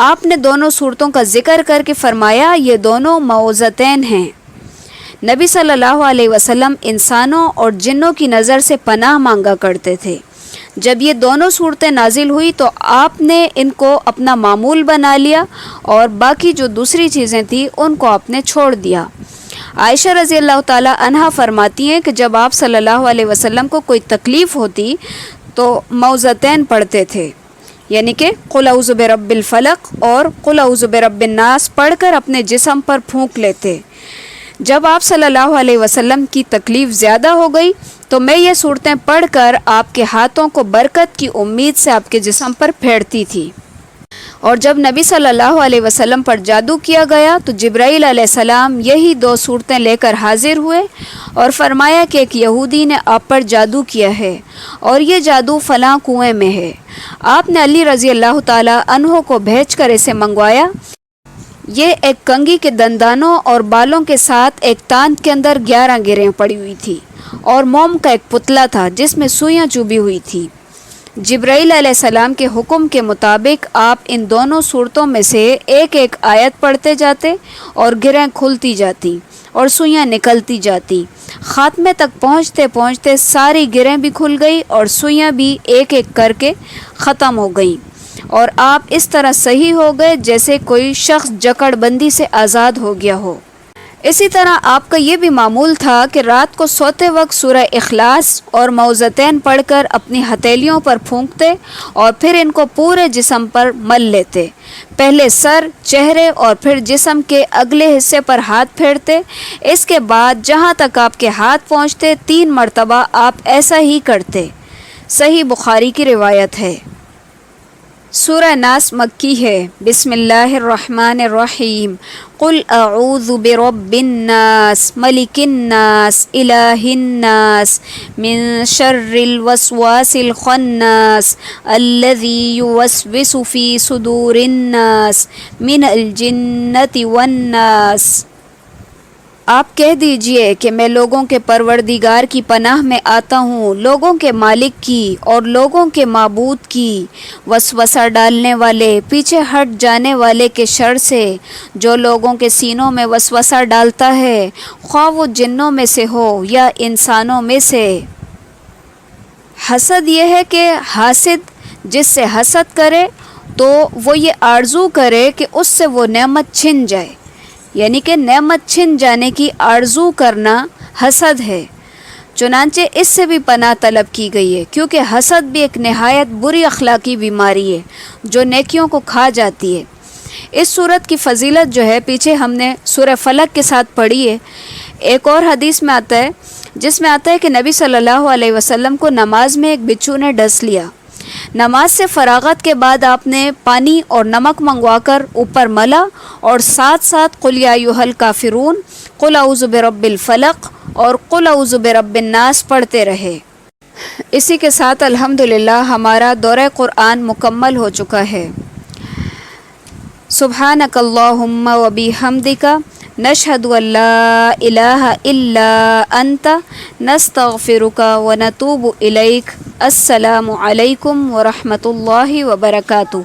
آپ نے دونوں صورتوں کا ذکر کر کے فرمایا یہ دونوں معوذتین ہیں۔ نبی صلی اللہ علیہ وسلم انسانوں اور جنوں کی نظر سے پناہ مانگا کرتے تھے۔ جب یہ دونوں صورتیں نازل ہوئی تو آپ نے ان کو اپنا معمول بنا لیا اور باقی جو دوسری چیزیں تھیں ان کو آپ نے چھوڑ دیا۔ عائشہ رضی اللہ تعالی عنہا فرماتی ہیں کہ جب آپ صلی اللہ علیہ وسلم کو کوئی تکلیف ہوتی تو معوذتین پڑھتے تھے، یعنی کہ قل اعوذ برب الفلق اور قل اعوذ برب الناس پڑھ کر اپنے جسم پر پھونک لیتے۔ جب آپ صلی اللہ علیہ وسلم کی تکلیف زیادہ ہو گئی تو میں یہ صورتیں پڑھ کر آپ کے ہاتھوں کو برکت کی امید سے آپ کے جسم پر پھیرتی تھی۔ اور جب نبی صلی اللہ علیہ وسلم پر جادو کیا گیا تو جبرائیل علیہ السلام یہی دو صورتیں لے کر حاضر ہوئے اور فرمایا کہ ایک یہودی نے آپ پر جادو کیا ہے اور یہ جادو فلاں کنویں میں ہے۔ آپ نے علی رضی اللہ تعالی عنہ کو بھیج کر اسے منگوایا۔ یہ ایک کنگھی کے دندانوں اور بالوں کے ساتھ ایک تاند کے اندر 11 گرہیں پڑی ہوئی تھی اور موم کا ایک پتلا تھا جس میں سوئیاں چبھی ہوئی تھی۔ جبرائیل علیہ السلام کے حکم کے مطابق آپ ان دونوں صورتوں میں سے ایک ایک آیت پڑھتے جاتے اور گرہیں کھلتی جاتی اور سوئیاں نکلتی جاتی۔ خاتمے تک پہنچتے پہنچتے ساری گرہیں بھی کھل گئی اور سوئیاں بھی ایک ایک کر کے ختم ہو گئیں، اور آپ اس طرح صحیح ہو گئے جیسے کوئی شخص جکڑ بندی سے آزاد ہو گیا ہو۔ اسی طرح آپ کا یہ بھی معمول تھا کہ رات کو سوتے وقت سورہ اخلاص اور معوذتین پڑھ کر اپنی ہتھیلیوں پر پھونکتے اور پھر ان کو پورے جسم پر مل لیتے۔ پہلے سر، چہرے اور پھر جسم کے اگلے حصے پر ہاتھ پھیرتے۔ اس کے بعد جہاں تک آپ کے ہاتھ پہنچتے 3 مرتبہ آپ ایسا ہی کرتے۔ صحیح بخاری کی روایت ہے۔ سورہ ناس مکی ہے۔ بسم اللہ الرحمن الرحیم۔ قل اعوذ برب الناس ملک الناس الہ الناس من شر الوسواس الخناس الذی یوسوس فی صدور الناس من الجنۃ والناس۔ آپ کہہ دیجئے کہ میں لوگوں کے پروردگار کی پناہ میں آتا ہوں، لوگوں کے مالک کی اور لوگوں کے معبود کی، وسوسہ ڈالنے والے، پیچھے ہٹ جانے والے کے شر سے جو لوگوں کے سینوں میں وسوسہ ڈالتا ہے، خواہ وہ جنوں میں سے ہو یا انسانوں میں سے۔ حسد یہ ہے کہ حاسد جس سے حسد کرے تو وہ یہ آرزو کرے کہ اس سے وہ نعمت چھن جائے، یعنی کہ نعمت چھن جانے کی آرزو کرنا حسد ہے۔ چنانچہ اس سے بھی پناہ طلب کی گئی ہے، کیونکہ حسد بھی ایک نہایت بری اخلاقی بیماری ہے جو نیکیوں کو کھا جاتی ہے۔ اس صورت کی فضیلت جو ہے پیچھے ہم نے سورہ فلق کے ساتھ پڑھی ہے۔ ایک اور حدیث میں آتا ہے جس میں آتا ہے کہ نبی صلی اللہ علیہ وسلم کو نماز میں ایک بچھو نے ڈس لیا۔ نماز سے فراغت کے بعد آپ نے پانی اور نمک منگوا کر اوپر ملا اور ساتھ ساتھ قل یا ایھا الکافرون، قل اعوذ برب الفلق اور قل اعوذ برب الناس پڑھتے رہے۔ اسی کے ساتھ الحمدللہ ہمارا دورہ قرآن مکمل ہو چکا ہے۔ سبحانک اللہم و بحمدک، نشہد ان لا الہ الا انت، نستغفرک و نتوب الیک۔ السلام علیکم ورحمۃ اللہ وبرکاتہ۔